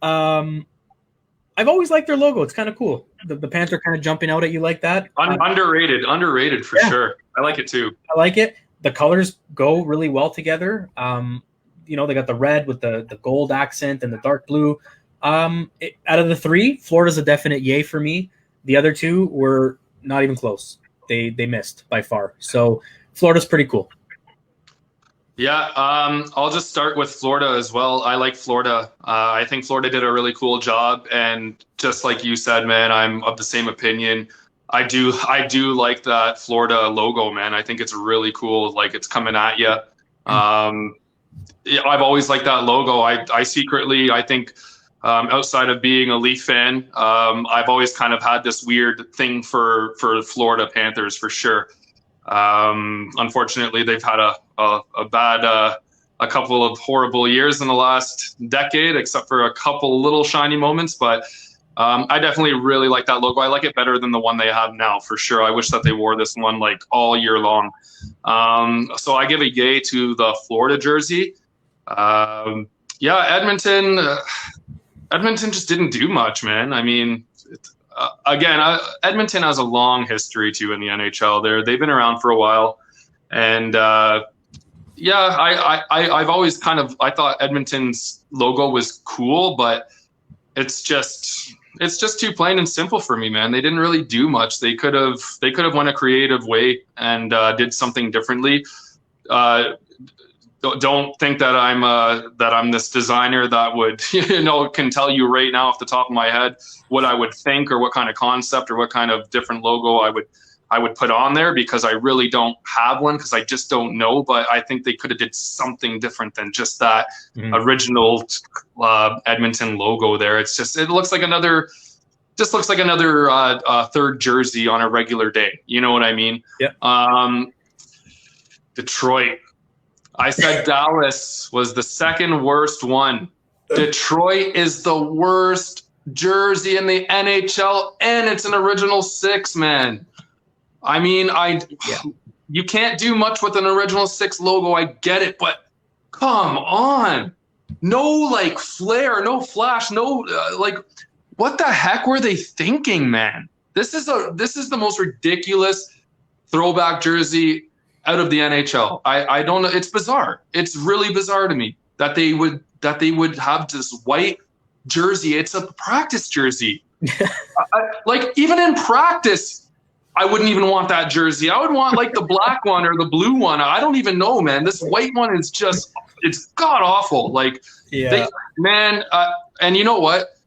I've always liked their logo. It's kind of cool. The Panther kind of jumping out at you like that. Underrated for sure. I like it too. I like it. The colors go really well together. They got the red with the gold accent and the dark blue. Out of the three, Florida's a definite yay for me. The other two were not even close. They missed by far. So Florida's pretty cool. Yeah, I'll just start with Florida as well. I like Florida. I think Florida did a really cool job, and just like you said, man, I'm of the same opinion. I do like that Florida logo, man. I think it's really cool. Like, it's coming at you. I've always liked that logo. I secretly, I think, outside of being a Leaf fan, I've always kind of had this weird thing for Florida Panthers for sure. Unfortunately, they've had a bad a couple of horrible years in the last decade, except for a couple little shiny moments. But I definitely really like that logo. I like it better than the one they have now, for sure. I wish that they wore this one like all year long. So I give a yay to the Florida jersey. Edmonton just didn't do much, man. I mean, Edmonton has a long history too in the NHL. They've been around for a while, and I've always I thought Edmonton's logo was cool, but it's It's just too plain and simple for me, man. They didn't really do much. They could have went a creative way and did something differently. Don't think that I'm this designer that would can tell you right now off the top of my head what I would think or what kind of concept or what kind of different logo I would put on there, because I really don't have one, because I just don't know. But I think they could have did something different than just that original Edmonton logo there. It looks like another third jersey on a regular day. You know what I mean? Yeah. Detroit. I said Dallas was the second worst one. Detroit is the worst jersey in the NHL, and it's an original 6, man. I mean, you can't do much with an original 6 logo. I get it, but come on. No, like, flair, no flash, no, what the heck were they thinking, man? This is the most ridiculous throwback jersey out of the NHL. I don't know. It's bizarre. It's really bizarre to me that they would have this white jersey. It's a practice jersey. Even in practice, I wouldn't even want that jersey. I would want like the black one or the blue one. I don't even know, man. This white one is just, it's god awful. And you know what?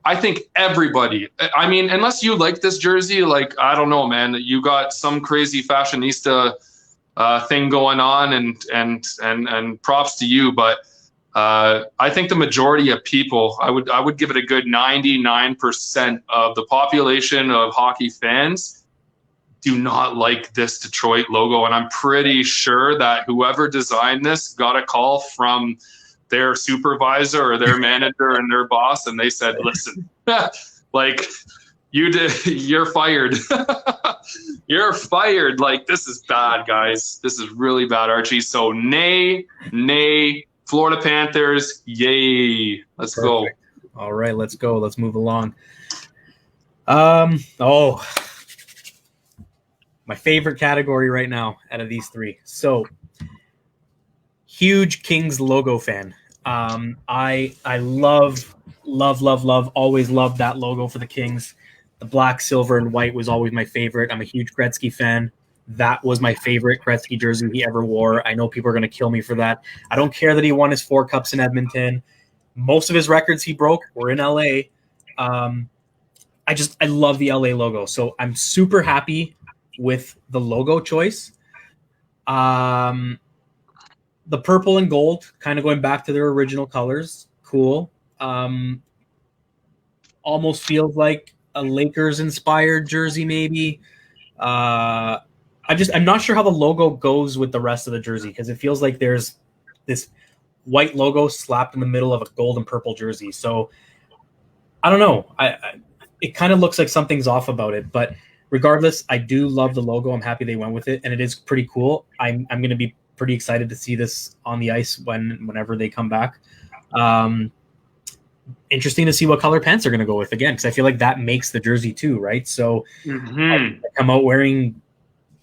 I think everybody, I mean, unless you like this jersey, I don't know, man, you got some crazy fashionista thing going on, and props to you. But I think the majority of people, I would give it a good 99% of the population of hockey fans do not like this Detroit logo. And I'm pretty sure that whoever designed this got a call from their supervisor or their manager and their boss, and they said, listen, you're fired. You're fired. This is bad, guys. This is really bad, Archie. So nay, Florida Panthers, yay. Let's go. All right, let's go. Let's move along. My favorite category right now out of these three. So, huge Kings logo fan. I love, always loved that logo for the Kings. The black, silver, and white was always my favorite. I'm a huge Gretzky fan. That was my favorite Gretzky jersey he ever wore. I know people are going to kill me for that. I don't care that he won his 4 cups in Edmonton. Most of his records he broke were in LA. I love the LA logo. So I'm super happy with the logo choice. The purple and gold, kind of going back to their original colors. Cool. Almost feels like a Lakers inspired jersey, maybe. I'm not sure how the logo goes with the rest of the jersey, because it feels like there's this white logo slapped in the middle of a gold and purple jersey. So I don't know. It kind of looks like something's off about it, but regardless, I do love the logo. I'm happy they went with it, and it is pretty cool. I'm going to be pretty excited to see this on the ice whenever they come back. Interesting to see what color pants they're going to go with again, because I feel like that makes the jersey too, right? So I come out wearing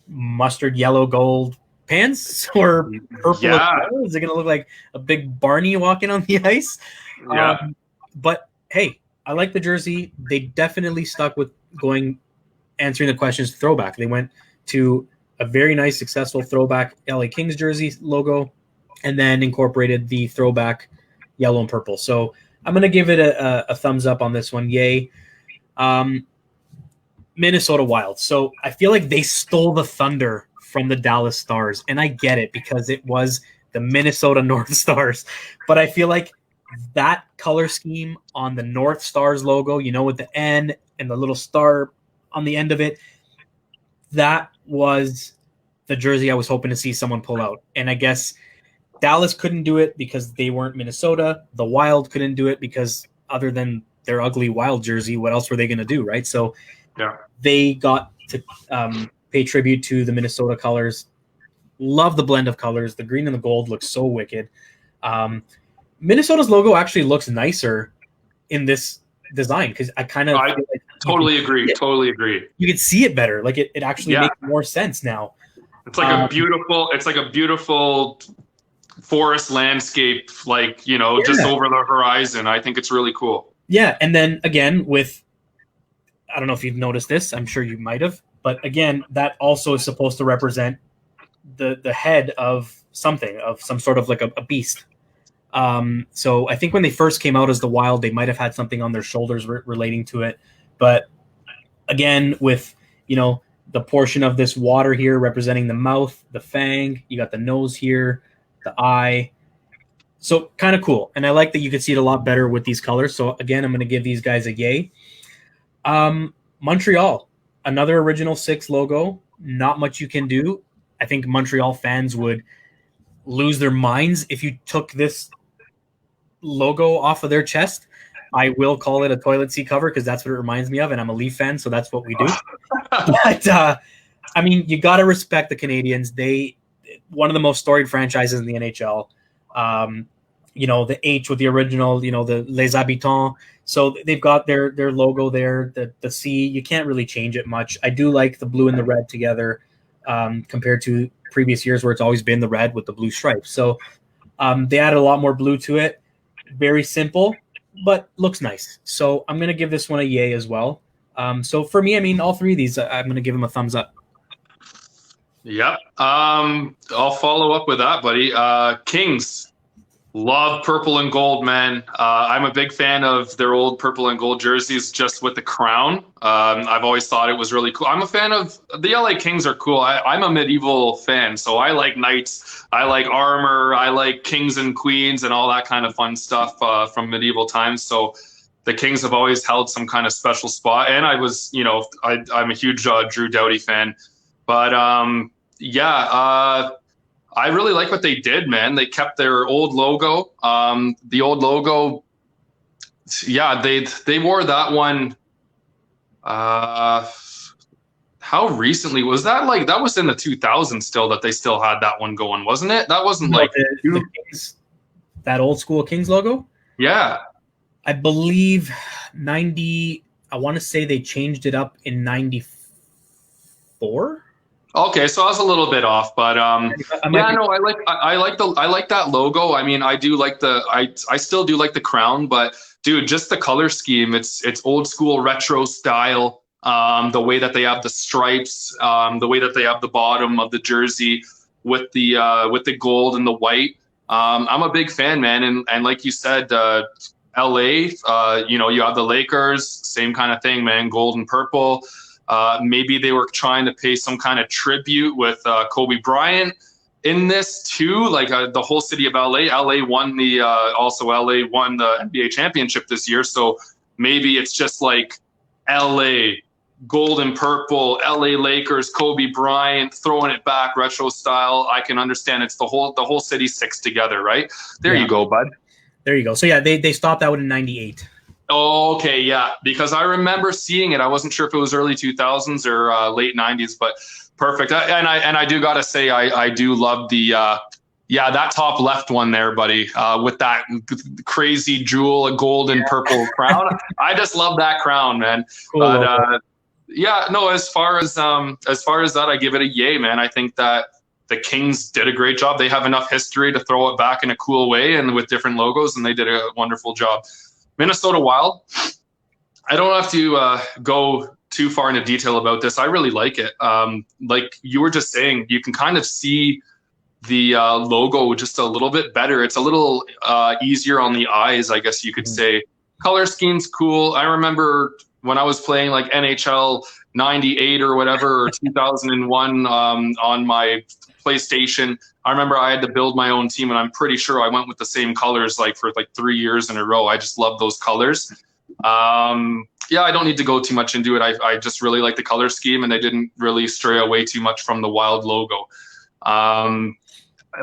mustard yellow gold pants or purple. Yeah. Is it going to look like a big Barney walking on the ice? Yeah. But hey, I like the jersey. They definitely stuck with answering the questions throwback. They went to a very nice, successful throwback LA Kings jersey logo, and then incorporated the throwback yellow and purple. So I'm going to give it a thumbs up on this one. Yay. Minnesota Wild. So I feel like they stole the thunder from the Dallas Stars, and I get it because it was the Minnesota North Stars. But I feel like that color scheme on the North Stars logo, with the N and the little star on the end of it, that was the jersey I was hoping to see someone pull out. And I guess Dallas couldn't do it because they weren't Minnesota. The Wild couldn't do it because other than their ugly Wild jersey, what else were they going to do, right? So they got to pay tribute to the Minnesota colors. Love the blend of colors. The green and the gold looks so wicked. Minnesota's logo actually looks nicer in this design, because I totally agree. Totally agree. You can see it better. Like it actually makes more sense now. It's like a beautiful forest landscape, just over the horizon. I think it's really cool. Yeah, and then again with, I don't know if you've noticed this, I'm sure you might have, but again, that also is supposed to represent the head of something, of some sort of like a beast. So I think when they first came out as the Wild, they might have had something on their shoulders relating to it. But again, with, you know, the portion of this water here representing the mouth, the fang, you got the nose here, the eye. So kind of cool. And I like that you can see it a lot better with these colors. So again, I'm going to give these guys a yay. Montreal, another Original Six logo. Not much you can do. I think Montreal fans would lose their minds if you took this logo off of their chest. I will call it a toilet seat cover because that's what it reminds me of, and I'm a Leaf fan, so that's what we do. But I mean, you got to respect the Canadians. They one of the most storied franchises in the NHL. You know, the H with the original, you know, the Les Habitants. So they've got their logo there. The C, you can't really change it much. I do like the blue and the red together compared to previous years where it's always been the red with the blue stripes. So they added a lot more blue to it. Very simple, but looks nice. So I'm going to give this one a yay as well. So for me, I mean, all three of these, I'm going to give them a thumbs up. Yep. I'll follow up with that, buddy. Kings. Love purple and gold, man. I'm a big fan of their old purple and gold jerseys just with the crown. I've always thought it was really cool. I'm a fan of the LA Kings are cool. I'm a medieval fan, so I like knights. I like armor. I like kings and queens and all that kind of fun stuff from medieval times. So the Kings have always held some kind of special spot. And I was, you know, I'm a huge Drew Doughty fan. But I really like what they did, man. They kept their old logo. The old logo, yeah, they wore that one. How recently was that? Like that was in the 2000s still that they still had that one going, wasn't it? That wasn't like the Kings, that old school Kings logo. Yeah, I believe 90. I want to say they changed it up in 94. Okay, so I was a little bit off, but I like that logo. I mean, I still do like the crown, but dude, just the color scheme, it's old school retro style. The way that they have the stripes, the way that they have the bottom of the jersey with the gold and the white. I'm a big fan, man, and like you said, LA, you know, you have the Lakers, same kind of thing, man, gold and purple. Maybe they were trying to pay some kind of tribute with Kobe Bryant in this too. Like the whole city of LA. LA won the NBA championship this year. So maybe it's just like LA, gold and purple, LA Lakers, Kobe Bryant, throwing it back retro style. I can understand it's the whole city six together, right? There you go, bud. There you go. So yeah, they stopped that one in 98. Oh, okay, yeah, because I remember seeing it. I wasn't sure if it was early 2000s or late 90s, but perfect. And I do gotta say, I do love the that top left one there, buddy, with that crazy jewel, gold and purple crown. I just love that crown, man. Cool. But as far as that, I give it a yay, man. I think that the Kings did a great job. They have enough history to throw it back in a cool way and with different logos, and they did a wonderful job. Minnesota Wild, I don't have to go too far into detail about this. I really like it. Like you were just saying, you can kind of see the logo just a little bit better. It's a little easier on the eyes, I guess you could say. Color scheme's cool. I remember when I was playing like NHL 98 or whatever, or 2001 on my PlayStation, I remember I had to build my own team, and I'm pretty sure I went with the same colors for 3 years in a row. I just love those colors. I don't need to go too much into it. I just really like the color scheme, and they didn't really stray away too much from the Wild logo.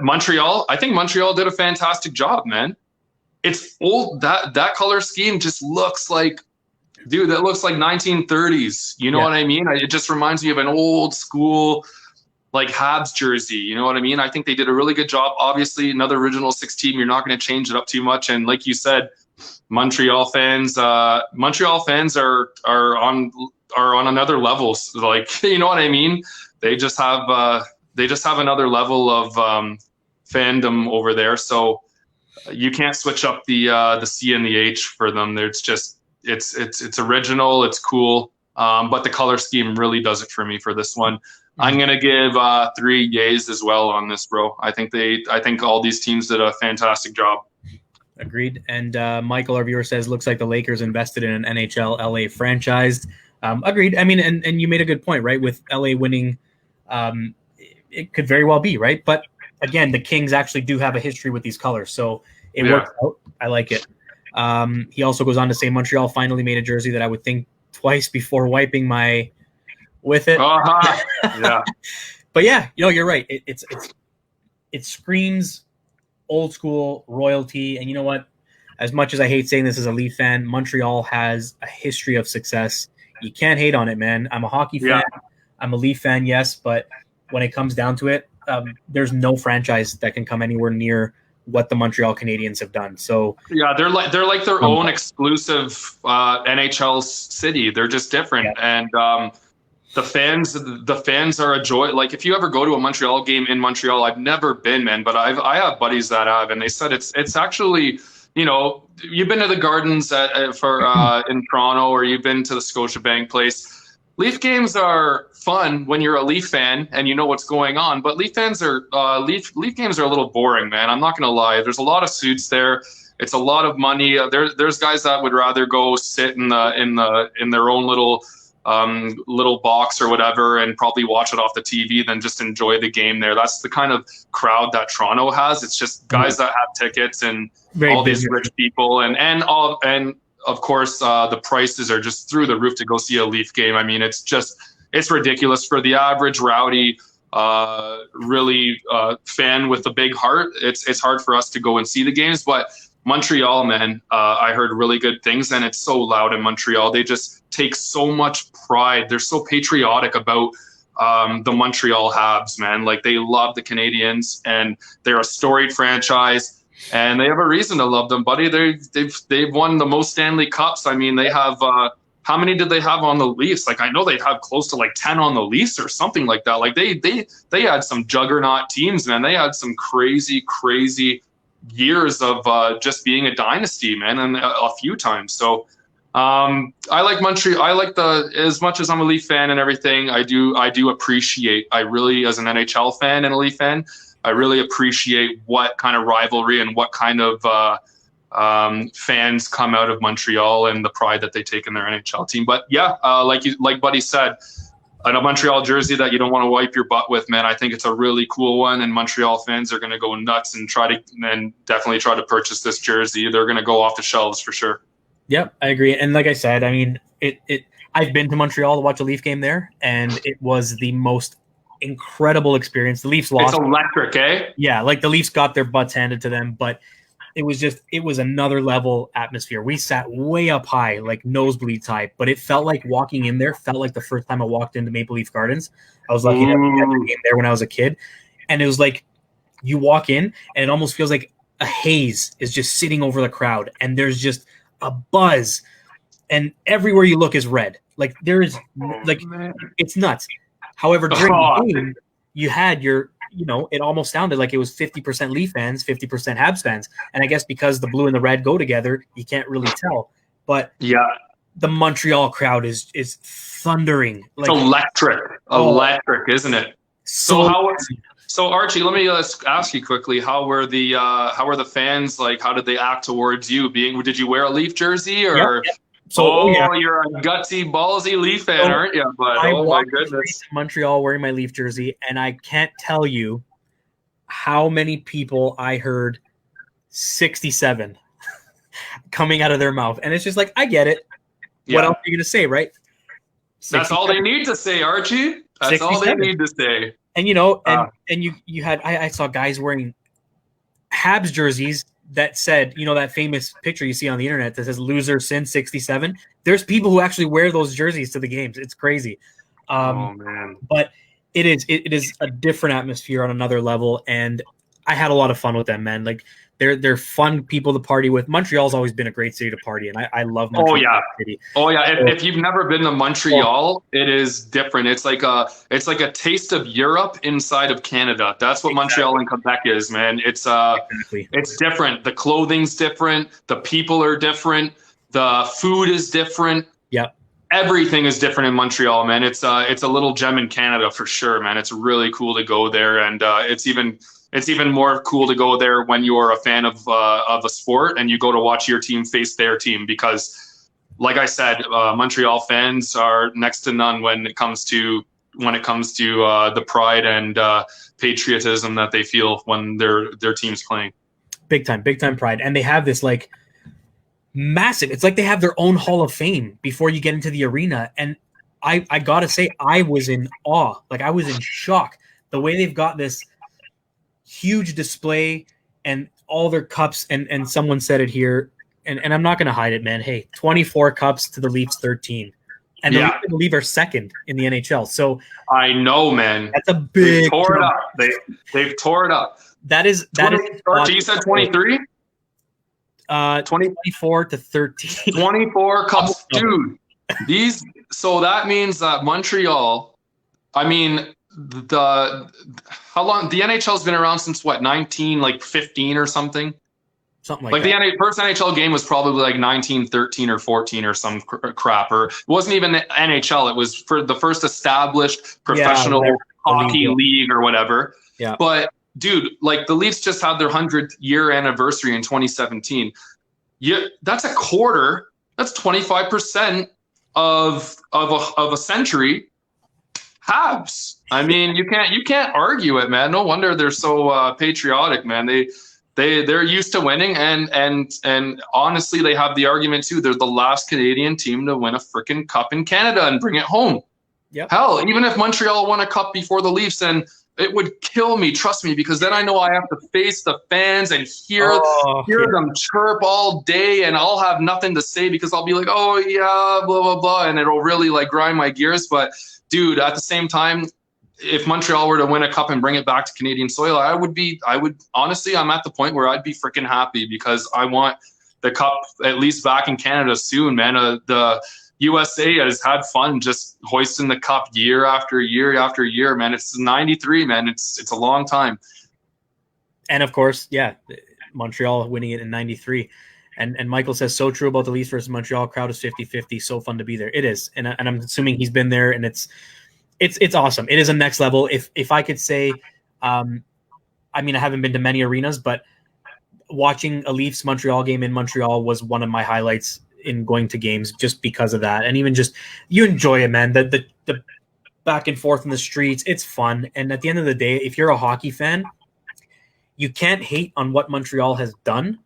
Montreal, I think Montreal did a fantastic job, man. It's old. That color scheme just looks like, dude, that looks like 1930s. You know what I mean? It just reminds me of an old school, like Habs jersey, you know what I mean? I think they did a really good job. Obviously, another Original Six team. You're not going to change it up too much. And like you said, Montreal fans are on another level. Like, you know what I mean? They just have another level of fandom over there. So you can't switch up the C and the H for them. It's just it's original, it's cool, but the color scheme really does it for me for this one. I'm gonna give 3 yays as well on this, bro. I think all these teams did a fantastic job. Agreed. And Michael, our viewer, says looks like the Lakers invested in an NHL LA franchise. Agreed. I mean, and you made a good point, right? With LA winning, it could very well be, right? But again, the Kings actually do have a history with these colors, so it works out. I like it. He also goes on to say Montreal finally made a jersey that I would think twice before wiping my with it. Yeah. But yeah, you're right. It screams old school royalty. And you know what? As much as I hate saying this as a Leaf fan, Montreal has a history of success. You can't hate on it, man. I'm a hockey fan. I'm a Leaf fan, yes, but when it comes down to it, there's no franchise that can come anywhere near what the Montreal Canadiens have done. So yeah, they're like their own exclusive NHL city. They're just different, and the fans are a joy. Like if you ever go to a Montreal game in Montreal, I've never been, man, but I have buddies that have, and they said it's actually, you've been to the Gardens in Toronto, or you've been to the Scotiabank place. Leaf games are fun when you're a Leaf fan and you know what's going on, but Leaf games are a little boring, man. I'm not gonna lie. There's a lot of suits there. It's a lot of money. There's guys that would rather go sit in their own little box or whatever and probably watch it off the TV than just enjoy the game there. That's the kind of crowd that Toronto has. It's just guys that have tickets and all these rich people and of course the prices are just through the roof to go see a Leaf game. I mean, it's ridiculous for the average rowdy really fan with a big heart. It's hard for us to go and see the games, but Montreal, man, I heard really good things, and it's so loud in Montreal. They just take so much pride. They're so patriotic about the Montreal Habs, man. Like they love the Canadiens, and they're a storied franchise, and they have a reason to love them, buddy. They've won the most Stanley Cups. I mean, they have how many did they have on the Leafs? Like I know they have close to like 10 on the Leafs or something like that. Like they had some juggernaut teams, man. They had some crazy years of just being a dynasty, man, and a few times. So I like Montreal. I like as much as I'm a Leaf fan and everything, I do appreciate, I really, as an NHL fan and a Leaf fan, I really appreciate what kind of rivalry and what kind of fans come out of Montreal and the pride that they take in their NHL team. But yeah, like Buddy said, a Montreal jersey that you don't want to wipe your butt with, man. I think it's a really cool one, and Montreal fans are going to go nuts and definitely try to purchase this jersey. They're going to go off the shelves for sure. Yep, I agree. And like I said, I mean, I've been to Montreal to watch a Leaf game there, and it was the most incredible experience. The Leafs lost. It's electric, eh? Yeah, like the Leafs got their butts handed to them, but it was another level atmosphere. We sat way up high, like nosebleed type, but it felt like walking in there felt like the first time I walked into Maple Leaf Gardens. I was lucky to have a game there when I was a kid. And it was like you walk in and it almost feels like a haze is just sitting over the crowd, and there's just a buzz, and everywhere you look is red. Like there is it's nuts. However, during the game, you had it almost sounded like it was 50% Leaf fans, 50% Habs fans. And I guess because the blue and the red go together, you can't really tell. But yeah, the Montreal crowd is thundering. Like, it's electric, isn't it? So Archie, let me ask you quickly, how were the fans, like, how did they act towards you? Did you wear a Leaf jersey or? Yep. So, you're a gutsy, ballsy Leaf fan, aren't you? But my goodness, to Montreal wearing my Leaf jersey, and I can't tell you how many people I heard 67 coming out of their mouth, and it's just like, I get it. Yeah. What else are you gonna say, right? 67. That's all they need to say, Archie. That's 67. All they need to say. And and you had I saw guys wearing Habs jerseys that said, that famous picture you see on the internet that says "loser since '67." There's people who actually wear those jerseys to the games. It's crazy. Oh man! But it is a different atmosphere on another level, and I had a lot of fun with them, man. Like they're fun people to party with. Montreal's always been a great city to party, and I love Montreal. City. Oh yeah. If you've never been to Montreal, it is different. It's like a taste of Europe inside of Canada. That's what Montreal and Quebec is, man. It's it's different. The clothing's different. The people are different. The food is different. Yep. Everything is different in Montreal, man. It's a little gem in Canada for sure, man. It's really cool to go there, and it's even more cool to go there when you're a fan of a sport and you go to watch your team face their team, because, like I said, Montreal fans are next to none when it comes to the pride and patriotism that they feel when their team's playing. Big time pride, and they have this like massive. It's like they have their own Hall of Fame before you get into the arena, and I gotta say I was in awe. Like I was in shock the way they've got this huge display and all their cups, and someone said it here, and I'm not going to hide it, man. Hey, 24 cups to the Leafs 13, and the Leafs, I believe, are second in the NHL. So I know, man, that's a big. They tore it up. They've tore it up. That is. You said 23. 24 to 13. 24 cups, dude. So that means that Montreal. I mean, how long the NHL's been around since what, 1915 or something like that. The first NHL game was probably like 1913 or 14 or some crap, or it wasn't even the NHL. It was for the first established professional hockey league or whatever. Yeah. But dude, like the Leafs just had their 100th year anniversary in 2017. That's a quarter. That's 25% of a century. Habs. I mean, you can't argue it, man. No wonder they're so patriotic, man. They're used to winning, and honestly, they have the argument too. They're the last Canadian team to win a freaking cup in Canada and bring it home. Yep. Hell, even if Montreal won a cup before the Leafs, and it would kill me, trust me, because then I know I have to face the fans and hear them chirp all day, and I'll have nothing to say because I'll be like, oh yeah, blah blah blah, and it'll really like grind my gears. But dude, at the same time, if Montreal were to win a cup and bring it back to Canadian soil, I would honestly, I'm at the point where I'd be freaking happy, because I want the cup at least back in Canada soon, man. The USA has had fun just hoisting the cup year after year after year, man. It's 93, man. It's a long time. And of course, Montreal winning it in 93. And Michael says, so true about the Leafs versus Montreal. Crowd is 50-50. So fun to be there. It is. And I'm assuming he's been there, and it's awesome. It is a next level. If I could say, I mean, I haven't been to many arenas, but watching a Leafs Montreal game in Montreal was one of my highlights in going to games, just because of that. And even just, you enjoy it, man. The back and forth in the streets, it's fun. And at the end of the day, if you're a hockey fan, you can't hate on what Montreal has done.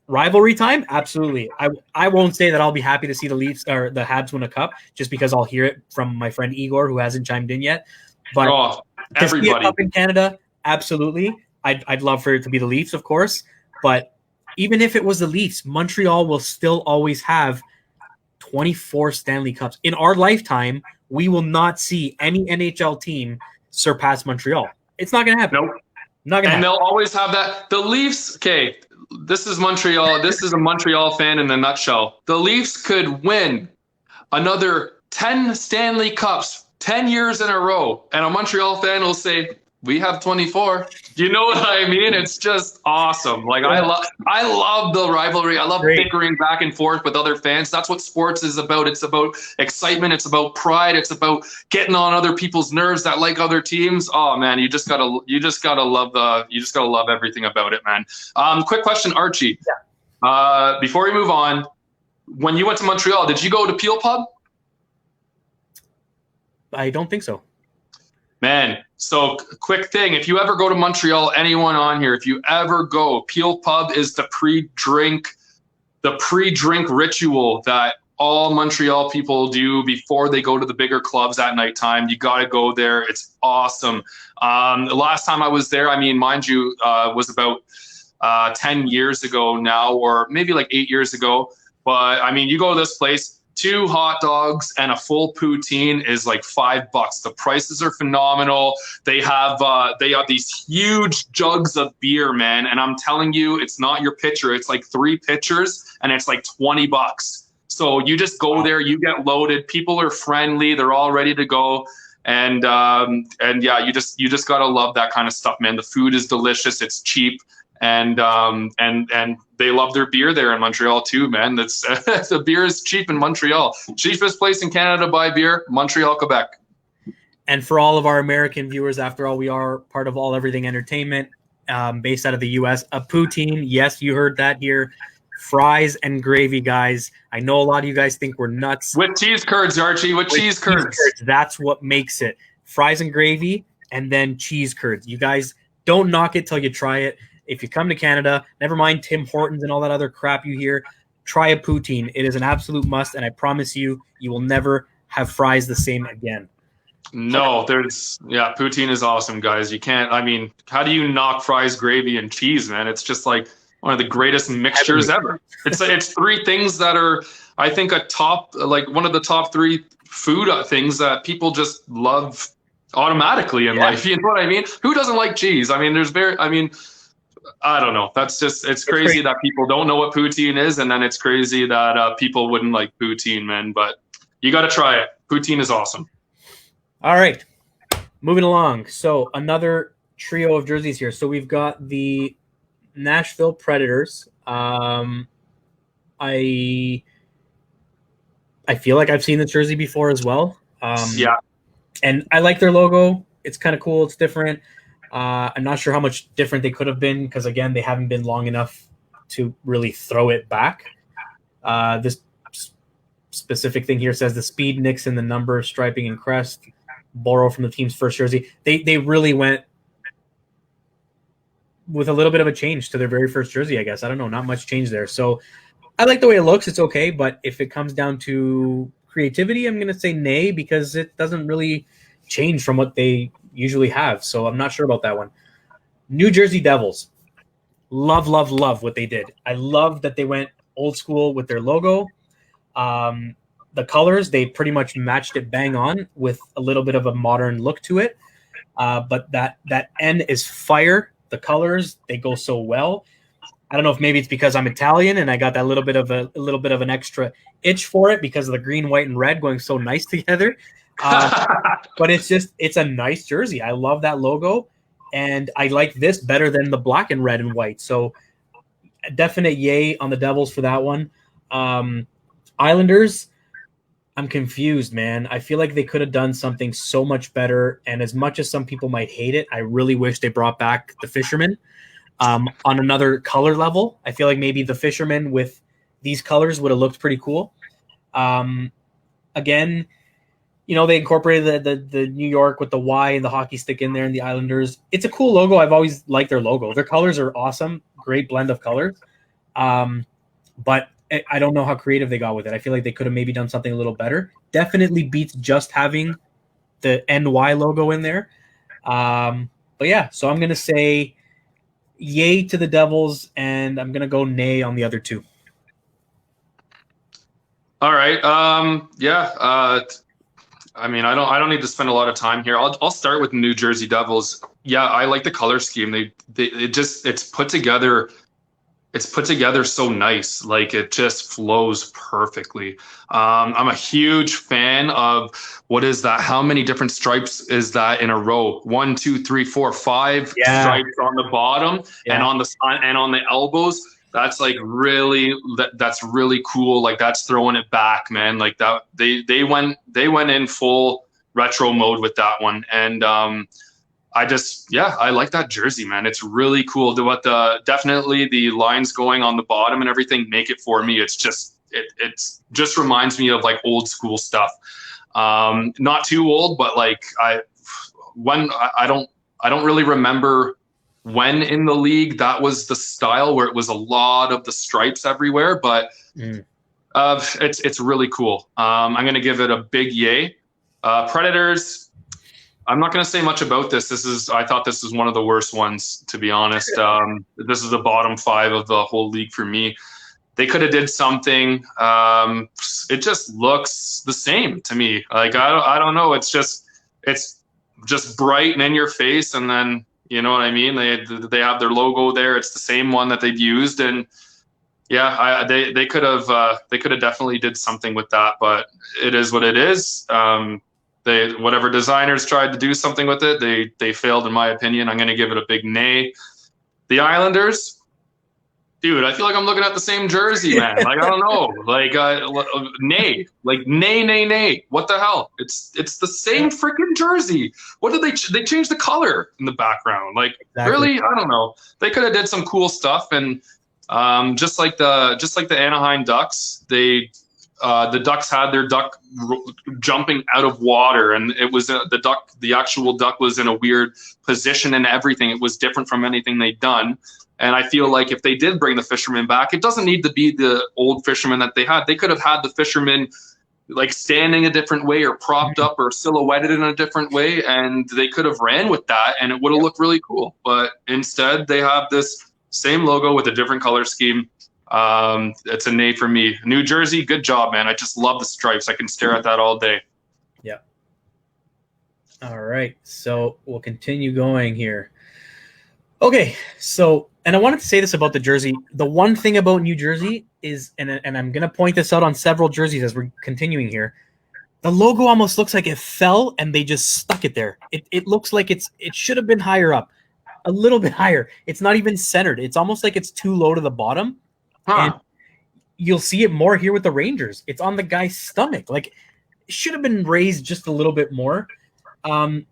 Rivalry time? Absolutely. I won't say that I'll be happy to see the Leafs or the Habs win a cup, just because I'll hear it from my friend Igor, who hasn't chimed in yet. But everybody. To see a cup in Canada, absolutely. I'd love for it to be the Leafs, of course. But even if it was the Leafs, Montreal will still always have 24 Stanley Cups. In our lifetime, we will not see any NHL team surpass Montreal. It's not going to happen. Nope. Not gonna happen. They'll always have that. The Leafs, okay, this is Montreal. This is a Montreal fan in a nutshell. The Leafs could win another 10 Stanley Cups 10 years in a row, and a Montreal fan will say, we have 24. You know what I mean? It's just awesome. Like, I love the rivalry. I love bickering back and forth with other fans. That's what sports is about. It's about excitement. It's about pride. It's about getting on other people's nerves that like other teams. Oh man, you just gotta love everything about it, man. Quick question, Archie. Yeah. Before we move on, when you went to Montreal, did you go to Peel Pub? I don't think so. Man, so quick thing. If you ever go to Montreal, anyone on here, if you ever go, Peel Pub is the pre-drink ritual that all Montreal people do before they go to the bigger clubs at nighttime. You got to go there. It's awesome. The last time I was there, I mean, mind you, was about 10 years ago now, or maybe like 8 years ago. But I mean, you go to this place, 2 hot dogs and a full poutine is like $5. The prices are phenomenal. They have these huge jugs of beer, man. And I'm telling you, it's not your pitcher. It's like 3 pitchers and it's like $20. So you just go there, you get loaded. People are friendly. They're all ready to go. And yeah, you just gotta love that kind of stuff, man. The food is delicious. It's cheap. And they love their beer there in Montreal too, man. That's the beer is cheap in Montreal. Cheapest place in Canada to buy beer, Montreal, Quebec. And for all of our American viewers, after all, we are part of All Everything Entertainment, based out of the U.S. A poutine, yes, you heard that here. Fries and gravy, guys. I know a lot of you guys think we're nuts. With cheese curds, Archie. With cheese curds. That's what makes it. Fries and gravy, and then cheese curds. You guys don't knock it till you try it. If you come to Canada, never mind Tim Hortons and all that other crap you hear, try a poutine. It is an absolute must, and I promise you, you will never have fries the same again. No, poutine is awesome, guys. You can't, I mean, how do you knock fries, gravy, and cheese, man? It's just like one of the greatest mixtures ever. It's 3 things that are, I think, one of the top 3 food things that people just love automatically in life. You know what I mean? Who doesn't like cheese? I mean, I don't know. It's crazy that people don't know what poutine is, and then it's crazy that people wouldn't like poutine, man. But you got to try it. Poutine is awesome. All right, moving along. So another trio of jerseys here. So we've got the Nashville Predators. I feel like I've seen the jersey before as well. Yeah, and I like their logo. It's kind of cool. It's different. I'm not sure how much different they could have been because, again, they haven't been long enough to really throw it back. This specific thing here says the speed, nicks, and the number, striping, and crest borrow from the team's first jersey. They really went with a little bit of a change to their very first jersey, I guess. I don't know. Not much change there. So I like the way it looks. It's okay. But if it comes down to creativity, I'm going to say nay because it doesn't really change from what they usually have. So I'm not sure about that one. New Jersey Devils. Love what they did. I love that they went old school with their logo. The colors, they pretty much matched it bang on with a little bit of a modern look to it. But that N is fire. The colors, they go so well. I don't know if maybe it's because I'm Italian and I got that little bit of an extra itch for it because of the green, white, and red going so nice together. But it's a nice jersey. I love that logo, and I like this better than the black and red and white. So a definite yay on the Devils for that one. Islanders, I'm confused, man. I feel like they could have done something so much better, and as much as some people might hate it, I really wish they brought back the Fisherman on another color level. I feel like maybe the Fisherman with these colors would have looked pretty cool. Again, they incorporated the New York with the Y and the hockey stick in there, and the Islanders. It's a cool logo. I've always liked their logo. Their colors are awesome. Great blend of colors. But I don't know how creative they got with it. I feel like they could have maybe done something a little better. Definitely beats just having the NY logo in there. But yeah, so I'm going to say yay to the Devils, and I'm going to go nay on the other 2. All right. I mean, I don't need to spend a lot of time here. I'll start with New Jersey Devils. Yeah, I like the color scheme. It's put together. It's put together so nice. Like it just flows perfectly. I'm a huge fan of what is that? How many different stripes is that in a row? 1, 2, 3, 4, 5 stripes on the bottom and on the elbows. That's like that's really cool. Like that's throwing it back, man. Like that they went in full retro mode with that one. And I like that jersey, man. It's really cool. Definitely the lines going on the bottom and everything make it for me. It's just just reminds me of like old school stuff. Not too old, but like I don't really remember when in the league that was the style where it was a lot of the stripes everywhere, but it's really cool. I'm going to give it a big yay. Predators, I'm not going to say much about this. I thought this was one of the worst ones, to be honest. This is the bottom 5 of the whole league for me. they could have did something. It just looks the same to me. Like I don't know. It's just bright and in your face, and then you know what I mean. They have their logo there. It's the same one that they've used, and yeah, they could have definitely did something with that, but it is what it is. Whatever designers tried to do something with it, they failed in my opinion. I'm going to give it a big nay. The Islanders, dude, I feel like I'm looking at the same jersey, man. Like I don't know, like nay, like nay. What the hell? It's the same freaking jersey. What did they changed the color in the background? Like exactly. Really, I don't know. They could have did some cool stuff, and just like the Anaheim Ducks, the Ducks had their duck jumping out of water, and it was the actual duck was in a weird position and everything. It was different from anything they'd done. And I feel like if they did bring the fishermen back, it doesn't need to be the old fishermen that they had. They could have had the fishermen like standing a different way or propped up or silhouetted in a different way, and they could have ran with that, and it would have looked really cool. But instead, they have this same logo with a different color scheme. It's a nay for me. New Jersey, good job, man. I just love the stripes. I can stare at that all day. Yeah. All right. So we'll continue going here. Okay. So, and I wanted to say this about the jersey. The one thing about New Jersey is, and I'm going to point this out on several jerseys as we're continuing here, the logo almost looks like it fell and they just stuck it there. It looks like it should have been higher up, a little bit higher. It's not even centered. It's almost like it's too low to the bottom. And you'll see it more here with the Rangers. It's on the guy's stomach. Like, it should have been raised just a little bit more. The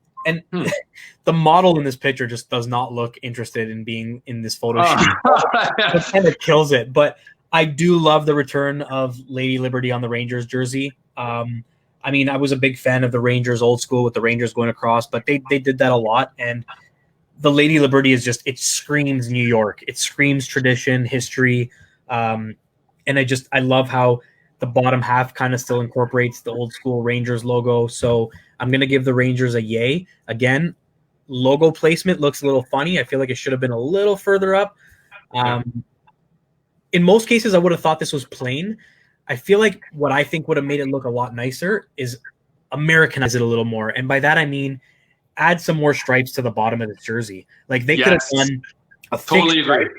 model in this picture just does not look interested in being in this photo shoot. It kind of kills it. But I do love the return of Lady Liberty on the Rangers jersey. I mean, I was a big fan of the Rangers old school with the Rangers going across, but they did that a lot. And the Lady Liberty is just, it screams New York. It screams tradition, history. And I love how the bottom half kind of still incorporates the old school Rangers logo. So I'm going to give the Rangers a yay. Again, logo placement looks a little funny. I feel like it should have been a little further up. In most cases, I would have thought this was plain. I feel like what I think would have made it look a lot nicer is Americanize it a little more. And by that, I mean, add some more stripes to the bottom of the jersey. Like they could have done a thick stripe,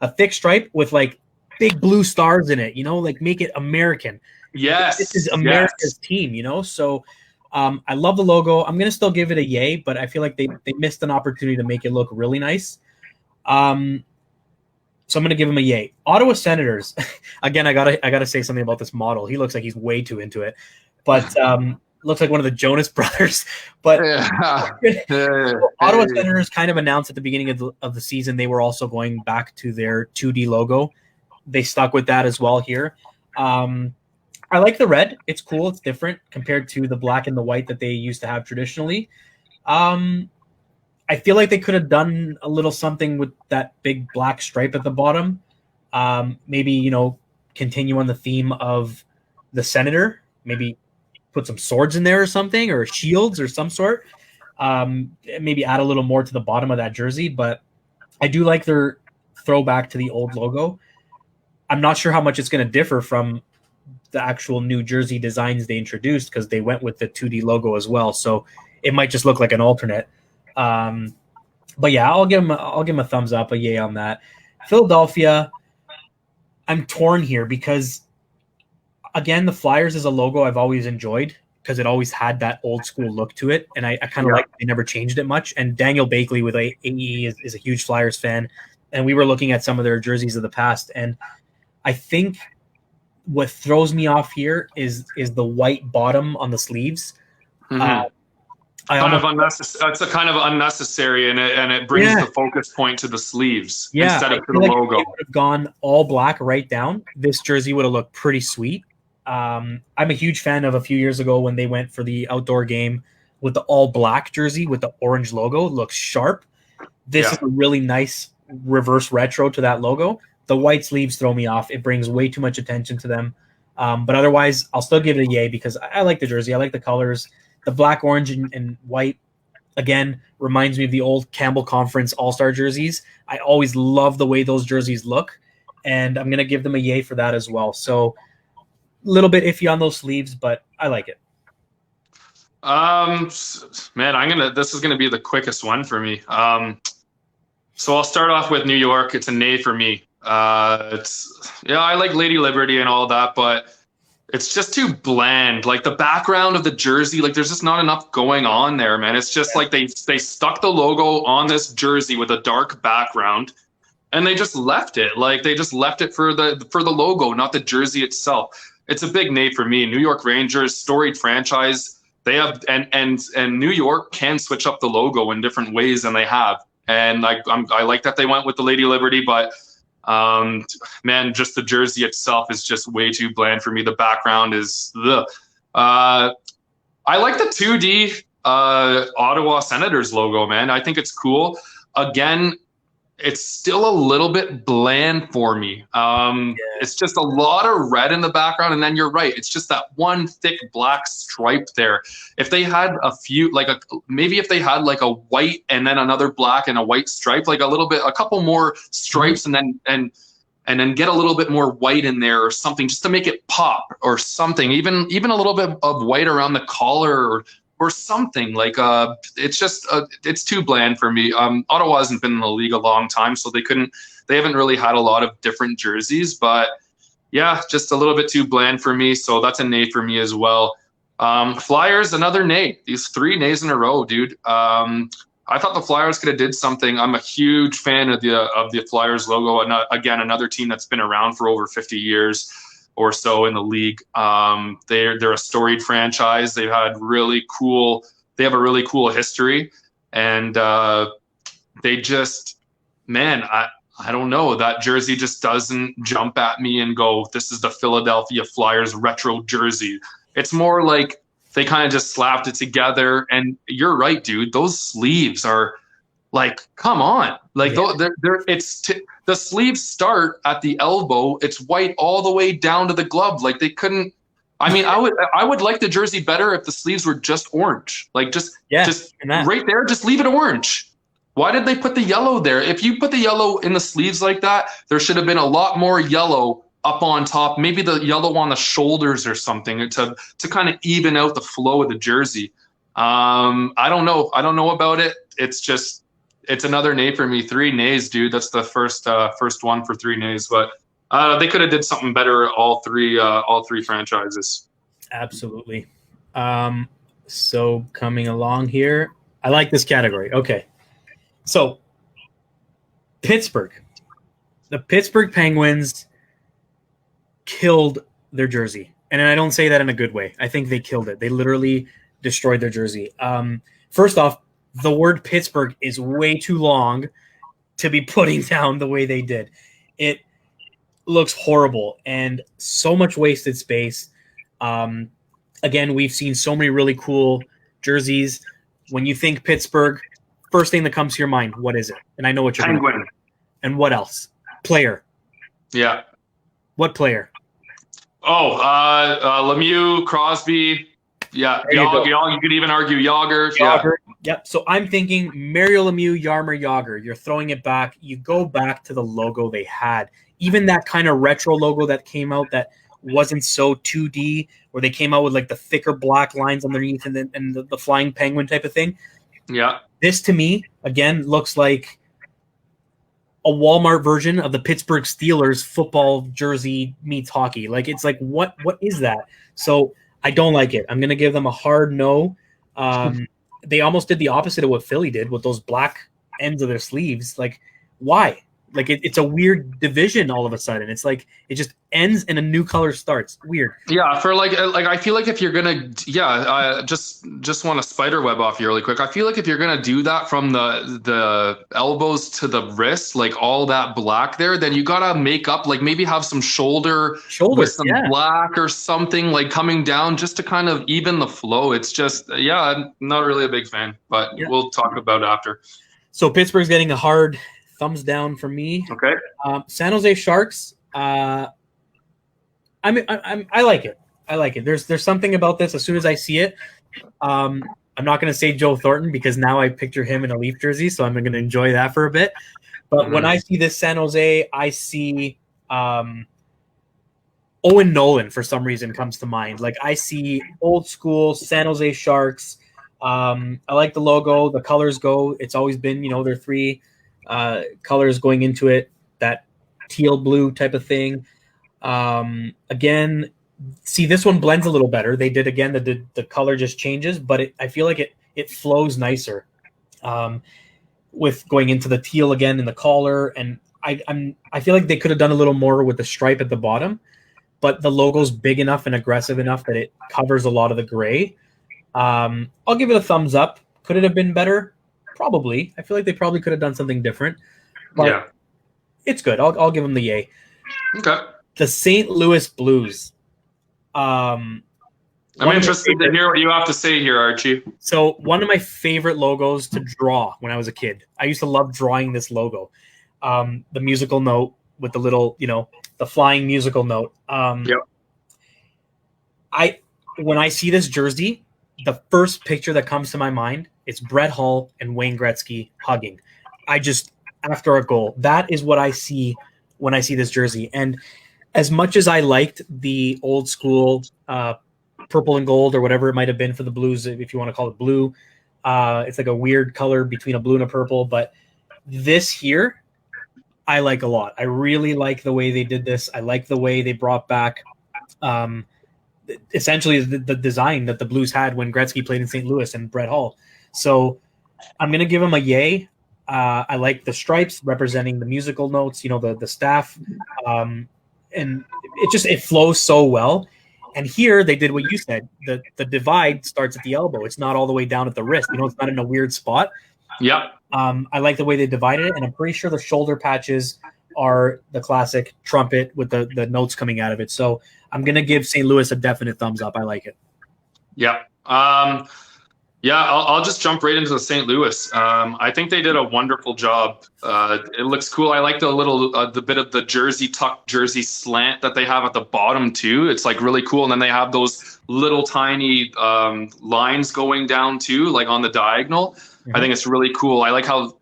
a thick stripe with like big blue stars in it, like make it American. Yes. This is America's team, So I love the logo. I'm going to still give it a yay, but I feel like they missed an opportunity to make it look really nice. So I'm going to give him a yay. Ottawa Senators. Again, I gotta say something about this model. He looks like he's way too into it, but looks like one of the Jonas Brothers. But Ottawa Senators kind of announced at the beginning of the season they were also going back to their 2D logo. They stuck with that as well here. I like the red. It's cool. It's different compared to the black and the white that they used to have traditionally. I feel like they could have done a little something with that big black stripe at the bottom. Maybe, continue on the theme of the Senator. Maybe put some swords in there or something, or shields or some sort. Maybe add a little more to the bottom of that jersey. But I do like their throwback to the old logo. I'm not sure how much it's going to differ from the actual New Jersey designs they introduced because they went with the 2D logo as well. So it might just look like an alternate. But yeah, I'll give him a thumbs up, a yay on that. Philadelphia, I'm torn here because, again, the Flyers is a logo I've always enjoyed because it always had that old school look to it, and I kind of like they never changed it much. And Daniel Bakley with AE is a huge Flyers fan, and we were looking at some of their jerseys of the past, and I think what throws me off here is the white bottom on the sleeves. Mm-hmm. It's a kind of unnecessary, and it brings the focus point to the sleeves instead of to the logo. If it would have gone all black right down, this jersey would have looked pretty sweet. I'm a huge fan of a few years ago when they went for the outdoor game with the all black jersey with the orange logo. It looks sharp. This is a really nice reverse retro to that logo. The white sleeves throw me off. It brings way too much attention to them. But otherwise, I'll still give it a yay because I like the jersey. I like the colors. The black, orange, and white, again, reminds me of the old Campbell Conference All-Star jerseys. I always love the way those jerseys look. and I'm gonna give them a yay for that as well. So a little bit iffy on those sleeves, but I like it. Man, this is gonna be the quickest one for me. So I'll start off with New York. It's a nay for me. I like Lady Liberty and all that, but it's just too bland. Like the background of the jersey, like there's just not enough going on there, man. It's just like they stuck the logo on this jersey with a dark background, and they just left it. Like they just left it for the logo, not the jersey itself. It's a big nay for me. New York Rangers, storied franchise. They have and New York can switch up the logo in different ways, and they have. And I like that they went with the Lady Liberty, but man, just the jersey itself is just way too bland for me. The background is I like the 2D Ottawa Senators logo, man. I think it's cool. Again, it's still a little bit bland for me. It's just a lot of red in the background, and then you're right. It's just that one thick black stripe there. If they had a few, maybe if they had like a white and then another black and a white stripe, like a couple more stripes, and then get a little bit more white in there or something, just to make it pop or something. Even a little bit of white around the collar or something. Like it's just it's too bland for me. Ottawa hasn't been in the league a long time, so they haven't really had a lot of different jerseys, but yeah, just a little bit too bland for me. So that's a nay for me as well. Flyers, another nay. These 3 nays in a row, dude. I thought the Flyers could have did something. I'm a huge fan of the Flyers logo. And again, another team that's been around for over 50 years or so in the league. They're a storied franchise. They have a really cool history, and they just, man, I don't know, that jersey just doesn't jump at me and go, this is the Philadelphia Flyers retro jersey. It's more like they kind of just slapped it together. And you're right, dude. Those sleeves are like, come on. Like the sleeves start at the elbow. It's white all the way down to the glove. Like they couldn't. I mean, I would like the jersey better if the sleeves were just orange. Like just right there, just leave it orange. Why did they put the yellow there? If you put the yellow in the sleeves like that, there should have been a lot more yellow up on top, maybe the yellow on the shoulders or something to kind of even out the flow of the jersey. I don't know about it. It's another nay for me. 3 nays, dude. That's the first one for 3 nays. But they could have did something better. All three franchises. Absolutely. So coming along here, I like this category. Okay, so Pittsburgh, the Pittsburgh Penguins killed their jersey, and I don't say that in a good way. I think they killed it. They literally destroyed their jersey. First off, the word Pittsburgh is way too long to be putting down the way they did. It looks horrible and so much wasted space. Again, we've seen so many really cool jerseys. When you think Pittsburgh, first thing that comes to your mind, what is it? And I know what you're going to say. And what else? Player. Yeah. What player? Oh, Lemieux, Crosby. Yeah, you could even argue Yager. Yeah. Yep. So I'm thinking Mario Lemieux, Jaromir Jagr. You're throwing it back. You go back to the logo they had. Even that kind of retro logo that came out that wasn't so 2D, where they came out with like the thicker black lines underneath and the flying penguin type of thing. Yeah. This to me, again, looks like a Walmart version of the Pittsburgh Steelers football jersey meets hockey. Like, it's like, what is that? So I don't like it. I'm going to give them a hard no. They almost did the opposite of what Philly did with those black ends of their sleeves. Like, why? Like, it's a weird division all of a sudden. It's like it just ends and a new color starts. Weird. Yeah, for like I feel like if you're gonna just want to spider web off you really quick. I feel like if you're gonna do that from the elbows to the wrist, like all that black there, then you gotta make up, like maybe have some shoulder with some black or something like coming down just to kind of even the flow. It's just I'm not really a big fan, but we'll talk about it after. So Pittsburgh's getting a hard thumbs down for me. Okay. San Jose Sharks. I like it. I like it. There's something about this. As soon as I see it, I'm not going to say Joe Thornton because now I picture him in a Leaf jersey, so I'm going to enjoy that for a bit. But when I see this San Jose, I see Owen Nolan, for some reason, comes to mind. Like, I see old school San Jose Sharks. I like the logo. The colors go. It's always been, there are three colors going into it, that teal blue type of thing. Again, see, this one blends a little better. They did, again, the color just changes, but I feel like it flows nicer with going into the teal again in the collar. And I feel like they could have done a little more with the stripe at the bottom, but the logo's big enough and aggressive enough that it covers a lot of the gray. I'll give it a thumbs up. Could it have been better? Probably. I feel like they probably could have done something different. But it's good. I'll give them the yay. Okay. The St. Louis Blues. I'm interested to hear what you have to say here, Archie. So one of my favorite logos to draw when I was a kid. I used to love drawing this logo. The musical note with the little, the flying musical note. Yep. When I see this jersey, the first picture that comes to my mind is Brett Hull and Wayne Gretzky hugging. After a goal, that is what I see when I see this jersey. And as much as I liked the old school purple and gold, or whatever it might have been for the Blues, if you want to call it blue, it's like a weird color between a blue and a purple. But this here, I like a lot. I really like the way they did this. I like the way they brought back essentially the design that the Blues had when Gretzky played in St. Louis and Brett Hull. So I'm going to give them a yay. I like the stripes representing the musical notes, the staff. And it flows so well. And here they did what you said. The divide starts at the elbow. It's not all the way down at the wrist. It's not in a weird spot. Yep. I like the way they divided it, and I'm pretty sure the shoulder patches are the classic trumpet with the notes coming out of it. So I'm going to give St. Louis a definite thumbs up. I like it. Yeah. I'll just jump right into the St. Louis. I think they did a wonderful job. It looks cool. I like the bit of the jersey slant that they have at the bottom too. It's like really cool. And then they have those little tiny lines going down too, like on the diagonal. Mm-hmm. I think it's really cool. I like how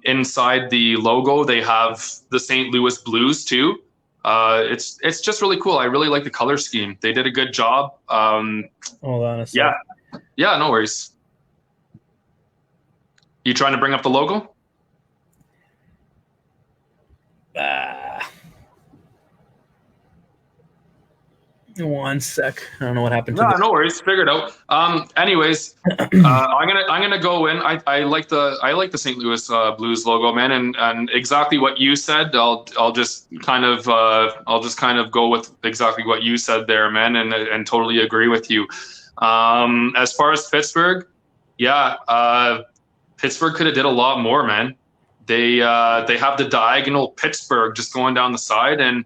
inside the logo they have the St. Louis Blues too. It's just really cool. I really like the color scheme. They did a good job. Hold on a second. Yeah, no worries. You trying to bring up the logo? One sec. I don't know what happened to No, no worries. Figure it out. Anyways, I'm gonna go in. I like the St. Louis Blues logo, man, and exactly what you said. I'll just kind of go with exactly what you said there, man, and totally agree with you. As far as Pittsburgh, Pittsburgh could have did a lot more, man. They have the diagonal Pittsburgh just going down the side, and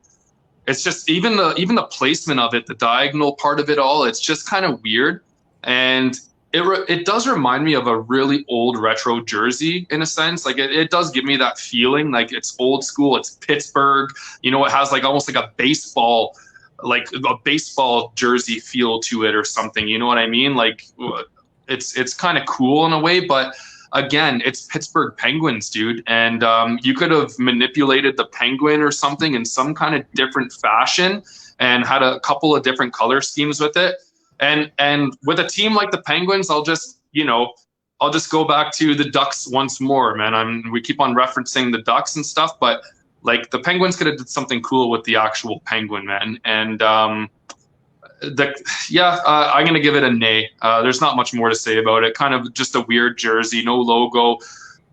it's just even the placement of it, the diagonal part of it all, it's just kind of weird. And it does remind me of a really old retro jersey in a sense. Like it does give me that feeling, like it's old school, it's Pittsburgh. It has like almost like a baseball jersey feel to it or something. You know what I mean? Like it's kind of cool in a way, but again, it's Pittsburgh Penguins, dude. And you could have manipulated the penguin or something in some kind of different fashion and had a couple of different color schemes with it. And with a team like the Penguins, I'll just go back to the Ducks once more, man. We keep on referencing the Ducks and stuff, but like the Penguins could have did something cool with the actual penguin, man. And I'm going to give it a nay. There's not much more to say about it. Kind of just a weird jersey, no logo.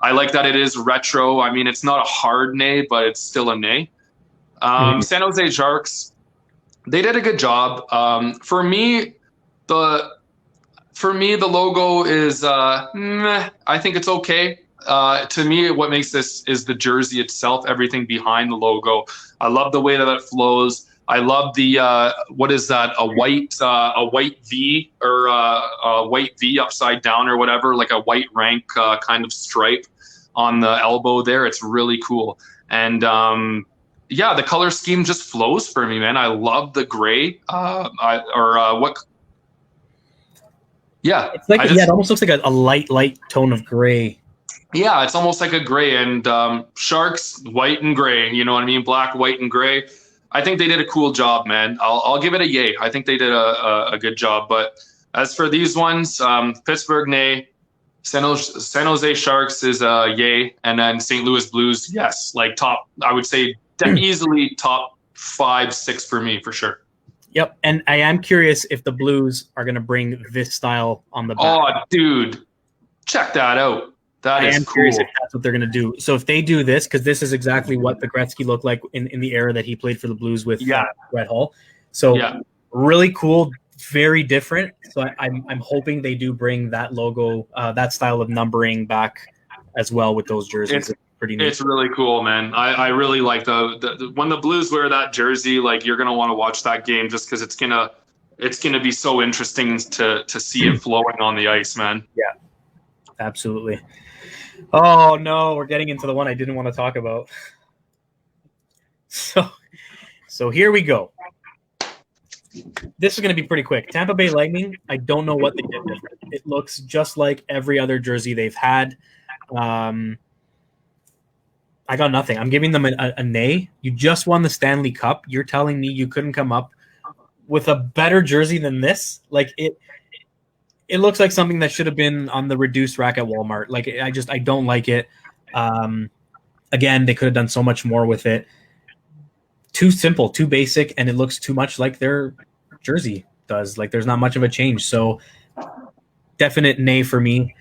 I like that it is retro. I mean, it's not a hard nay, but it's still a nay. San Jose Sharks, they did a good job. For me, the logo is meh. I think it's okay. To me, what makes this is the jersey itself, everything behind the logo. I love the way that it flows. I love the what is that? A white V or a white V upside down or whatever, like a white rank kind of stripe on the elbow there. It's really cool. And the color scheme just flows for me, man. I love the gray. It's like it almost looks like a light tone of gray. Yeah, it's almost like a gray, and Sharks white and gray. You know what I mean? Black, white, and gray. I think they did a cool job, man. I'll give it a yay. I think they did a good job. But as for these ones, Pittsburgh nay, San Jose Sharks is a yay, and then St. Louis Blues, yes, like top. I would say easily top 5, 6 for me for sure. Yep, and I am curious if the Blues are going to bring this style on the back. Oh, dude, check that out. That is cool. Curious if that's what they're going to do. So if they do this, because this is exactly what the Gretzky looked like in the era that he played for the Blues with Brett Hull. So really cool, very different. So I'm hoping they do bring that logo, that style of numbering back as well with those jerseys. It's pretty neat. It's really cool, man. I really like the when the Blues wear that jersey, like you're gonna want to watch that game just because it's gonna be so interesting to see it flowing on the ice, man. Yeah, absolutely. Oh no, we're getting into the one I didn't want to talk about. So here we go. This is going to be pretty quick. Tampa Bay Lightning, I don't know what they did different. It looks just like every other jersey they've had. I got nothing. I'm giving them a nay. You just won the Stanley Cup. You're telling me you couldn't come up with a better jersey than this? Like it looks like something that should have been on the reduced rack at Walmart. Like I don't like it. Again, they could have done so much more with it. Too simple, too basic, and it looks too much like their jersey does. Like there's not much of a change. So definite nay for me.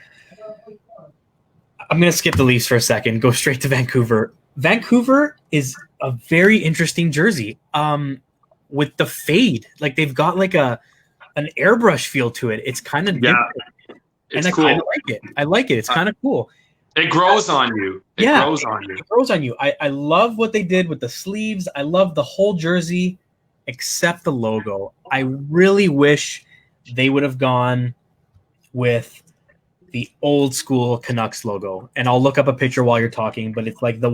I'm going to skip the Leafs for a second, go straight to Vancouver. Vancouver is a very interesting jersey with the fade. Like they've got like an airbrush feel to it. It's kind of different. It's and cool. I like it. It's kind of cool. It grows on you. It grows on you. I love what they did with the sleeves. I love the whole jersey except the logo. I really wish they would have gone with the old school Canucks logo. And I'll look up a picture while you're talking, but it's like the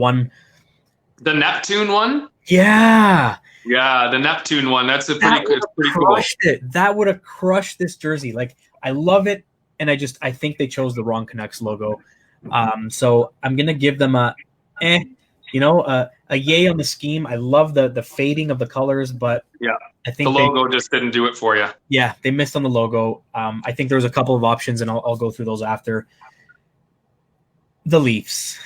Neptune one? Yeah. Yeah, the Neptune one. That's pretty cool. That would have crushed this jersey. Like I love it, and I think they chose the wrong Canucks logo. So I'm gonna give them a yay on the scheme. I love the fading of the colors, but I think the logo just didn't do it for you. Yeah, they missed on the logo. I think there was a couple of options, and I'll go through those after. The Leafs.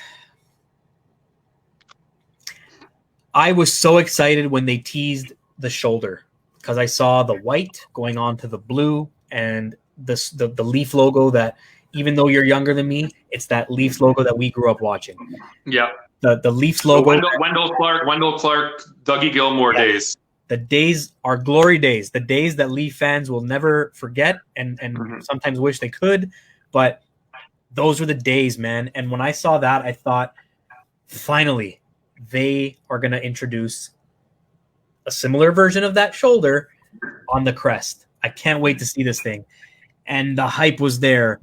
I was so excited when they teased the shoulder because I saw the white going on to the blue and the Leaf logo that, even though you're younger than me, it's that Leafs logo that we grew up watching. Yeah. The Leafs logo. Wendell Clark, Dougie Gilmore days. The days are glory days. The days that Leaf fans will never forget and sometimes wish they could. But those were the days, man. And when I saw that, I thought, finally, they are going to introduce a similar version of that shoulder on the crest. I can't wait to see this thing. And the hype was there.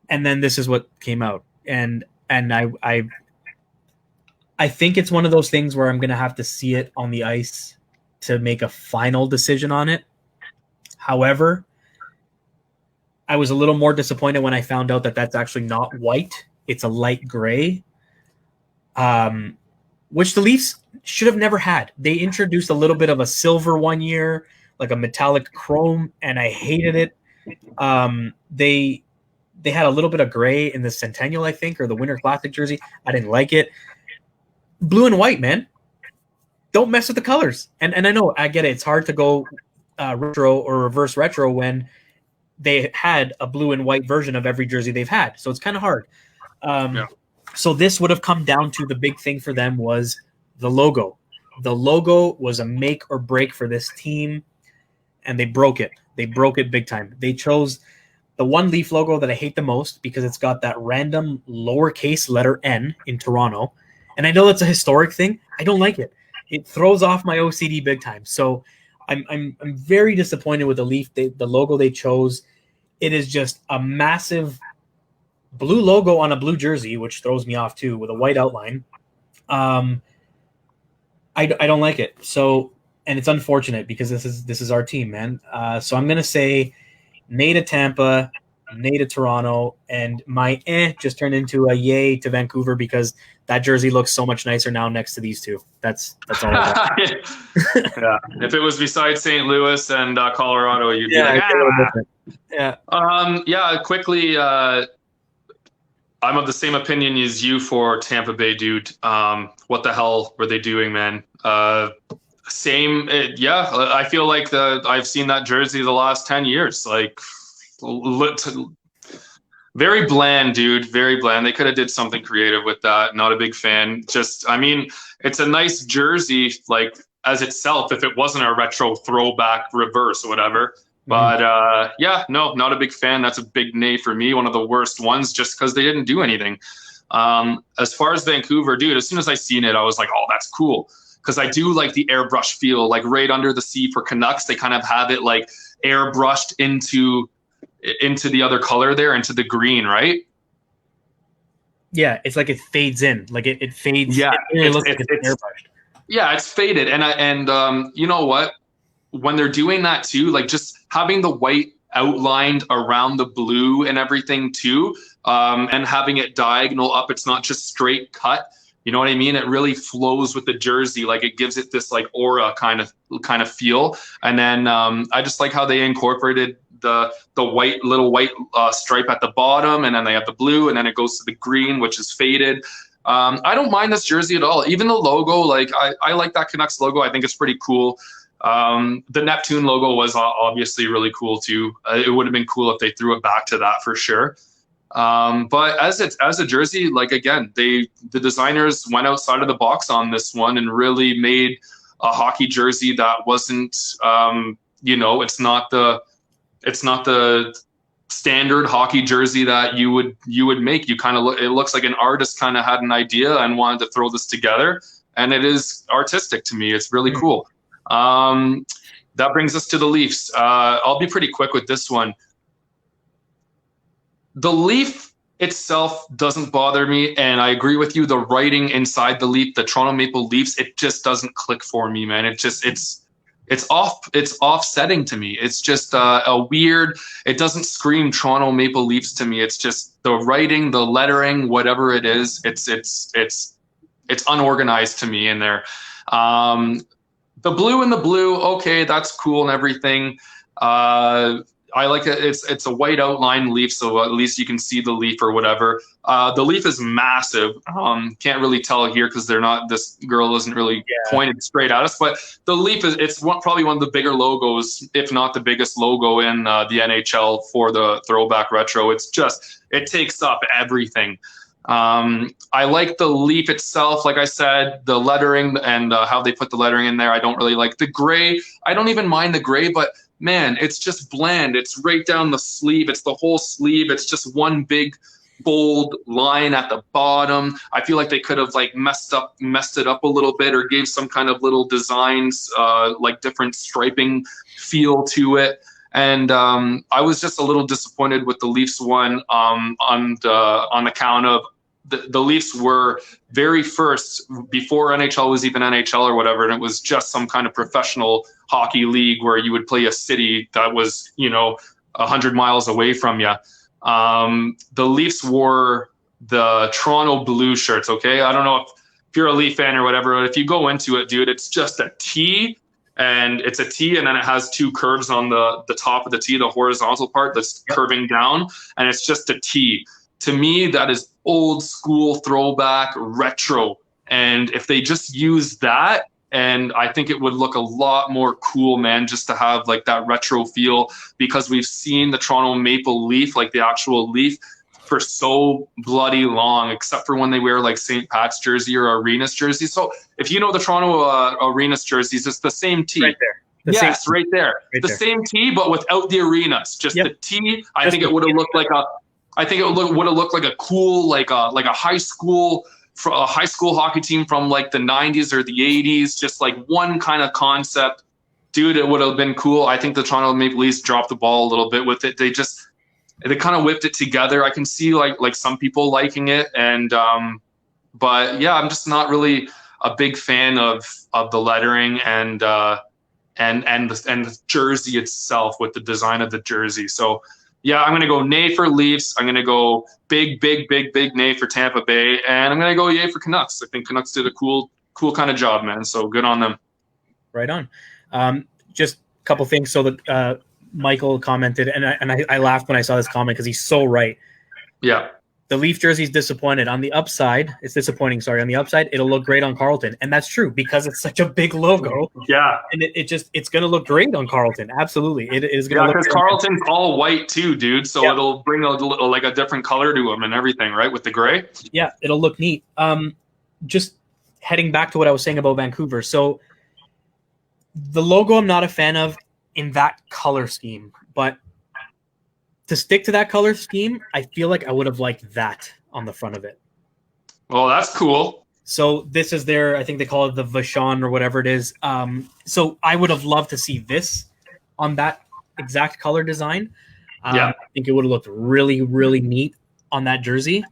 And then this is what came out. And I think it's one of those things where I'm going to have to see it on the ice to make a final decision on it. However, I was a little more disappointed when I found out that that's actually not white. It's a light gray, which the Leafs should have never had. They introduced a little bit of a silver one year, like a metallic chrome, and I hated it. They had a little bit of gray in the Centennial, I think, or the Winter Classic jersey. I didn't like it. Blue and white, man. Don't mess with the colors. And I know, I get it. It's hard to go retro or reverse retro when they had a blue and white version of every jersey they've had. So it's kind of hard. So this would have come down to the big thing for them was the logo. The logo was a make or break for this team, and they broke it. They broke it big time. They chose the one Leaf logo that I hate the most because it's got that random lowercase letter N in Toronto. And I know it's a historic thing. I don't like it. It throws off my OCD big time. So I'm very disappointed with the Leaf. The logo they chose. It is just a massive blue logo on a blue jersey, which throws me off too, with a white outline. I don't like it. So, and it's unfortunate because this is our team, man. So I'm gonna say nay to Tampa, nay to Toronto, and my just turned into a yay to Vancouver because that jersey looks so much nicer now next to these two. That's all I got. Yeah. If it was beside St. Louis and Colorado, you'd be like, it's a little different. Yeah. Quickly, I'm of the same opinion as you for Tampa Bay, dude. What the hell were they doing, man? I feel like I've seen that jersey the last 10 years. Like, very bland, dude. Very bland. They could have did something creative with that. Not a big fan. It's a nice jersey, like as itself, if it wasn't a retro throwback reverse or whatever. But not a big fan. That's a big nay for me. One of the worst ones, just because they didn't do anything. As far as Vancouver, dude, as soon as I seen it, I was like, oh, that's cool. Because I do like the airbrush feel, like right under the sea for Canucks. They kind of have it like airbrushed into the other color there, into the green, right? Yeah, it's like it fades in, like it fades. Yeah, it really looks like it's airbrushed. Yeah, it's faded, and you know what? When they're doing that too, like just having the white outlined around the blue and everything too, and having it diagonal up, it's not just straight cut. You know what I mean? It really flows with the jersey, like it gives it this like aura kind of feel. And then I just like how they incorporated the little white stripe at the bottom, and then they have the blue, and then it goes to the green, which is faded. I don't mind this jersey at all. Even the logo, like I like that Canucks logo. I think it's pretty cool. The Neptune logo was obviously really cool too. It would have been cool if they threw it back to that for sure. But as a jersey, like again, the designers went outside of the box on this one and really made a hockey jersey that wasn't, it's not the standard hockey jersey that you would make. It looks like an artist kind of had an idea and wanted to throw this together, and it is artistic to me. It's really cool. That brings us to the Leafs. I'll be pretty quick with this one. The leaf itself doesn't bother me, and I agree with you. The writing inside the leaf, the Toronto Maple Leafs, it just doesn't click for me, man. It's offsetting to me. It's just a weird. It doesn't scream Toronto Maple Leafs to me. It's just the writing, the lettering, whatever it is. It's unorganized to me in there. The blue and the blue, okay, that's cool and everything. I like it. It's a white outline leaf, so at least you can see the leaf or whatever. The leaf is massive. Can't really tell here because this girl isn't really pointed straight at us, but the leaf probably one of the bigger logos, if not the biggest logo in the NHL for the throwback retro. It takes up everything. I like the leaf itself. Like I said, the lettering and how they put the lettering in there, I don't really like. The gray, I don't even mind the gray, but man, it's just bland. It's right down the sleeve. It's the whole sleeve. It's just one big bold line at the bottom. I feel like they could have like messed it up a little bit, or gave some kind of little designs, like different striping feel to it. And I was just a little disappointed with the Leafs one on account of the Leafs were very first, before NHL was even NHL or whatever, and it was just some kind of professional hockey league where you would play a city that was, 100 miles away from you. The Leafs wore the Toronto blue shirts, okay? I don't know if you're a Leaf fan or whatever, but if you go into it, dude, it's just a T, and it's a T, and then it has two curves on the top of the T, the horizontal part that's curving down, and it's just a T. To me, that is old school throwback retro. And if they just use that, and I think it would look a lot more cool, man, just to have like that retro feel, because we've seen the Toronto Maple Leaf, like the actual leaf, for so bloody long, except for when they wear like St. Pat's jersey or Arenas jersey. So if you know the Toronto Arenas jerseys, it's the same T. Right there. Right there. The same T, but without the Arenas. Just the T. I think it would have looked like a cool, like a high school hockey team from like the 90s or the 80s, just like one kind of concept. Dude, it would have been cool. I think the Toronto Maple Leafs dropped the ball a little bit with it. They kind of whipped it together. I can see like some people liking it, and but yeah, I'm just not really a big fan of the lettering and the jersey itself with the design of the jersey. So Yeah, I'm going to go nay for Leafs. I'm going to go big nay for Tampa Bay. And I'm going to go yay for Canucks. I think Canucks did a cool kind of job, man. So good on them. Right on. Just a couple things. So that Michael commented, and I laughed when I saw this comment because he's so right. Yeah. The Leaf jersey's disappointed. On the upside, it's disappointing. Sorry, on the upside, it'll look great on Carlton, and that's true because it's such a big logo. Yeah, and it's going to look great on Carlton. Absolutely, it is going to. Yeah, because Carlton's all white too, dude. So it'll bring a different color to them and everything, right? With the gray. Yeah, it'll look neat. Just heading back to what I was saying about Vancouver. So the logo, I'm not a fan of in that color scheme, but to stick to that color scheme, I feel like I would have liked that on the front of it. Well, that's cool. So this is their, I think they call it the Vachon or whatever it is. So I would have loved to see this on that exact color design. I think it would have looked really, really neat on that jersey.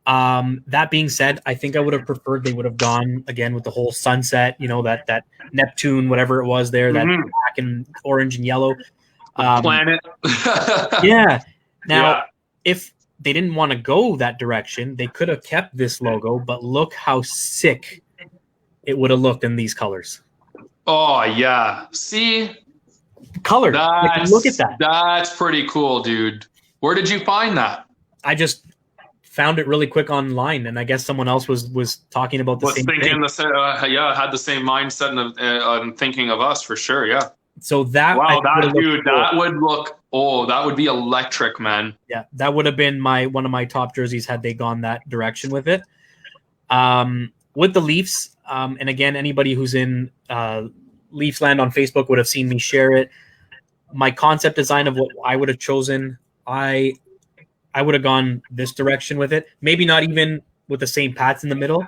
That being said, I think I would have preferred they would have gone again with the whole sunset, that Neptune, whatever it was there, that black and orange and yellow. Planet. Yeah. Now, if they didn't want to go that direction, they could have kept this logo, but look how sick it would have looked in these colors. Oh, yeah. See? Color. Look at that. That's pretty cool, dude. Where did you find that? I just found it really quick online, and I guess someone else was talking about the same thing. Had the same mindset and thinking of us for sure, yeah. So that that would be electric, man. Yeah, that would have been one of my top jerseys had they gone that direction with it. With the Leafs, and again, anybody who's in Leafs land on Facebook would have seen me share it. My concept design of what I would have chosen, I would have gone this direction with it. Maybe not even with the same Pats in the middle,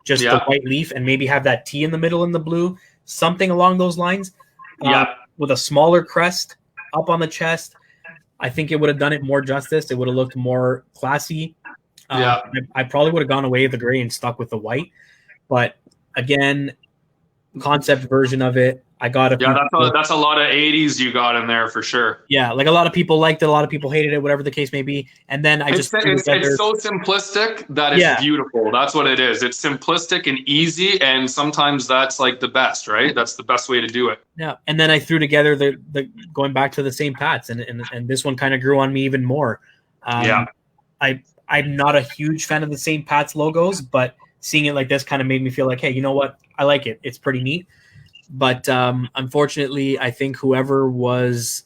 just the white leaf, and maybe have that T in the middle in the blue, something along those lines. With a smaller crest up on the chest, I think it would have done it more justice. It would have looked more classy. I probably would have gone away with the gray and stuck with the white. But again, concept version of it, I got it. That's a lot of 80s you got in there for sure. Yeah, like a lot of people liked it, a lot of people hated it, whatever the case may be. And then it's so simplistic that it's beautiful. That's what it is. It's simplistic and easy, and sometimes that's like the best, right? That's the best way to do it. Yeah, and then I threw together the going back to the same Pats, and this one kind of grew on me even more. I'm not a huge fan of the same Pats logos, but seeing it like this kind of made me feel like, hey, you know what? I like it. It's pretty neat. But unfortunately, I think whoever was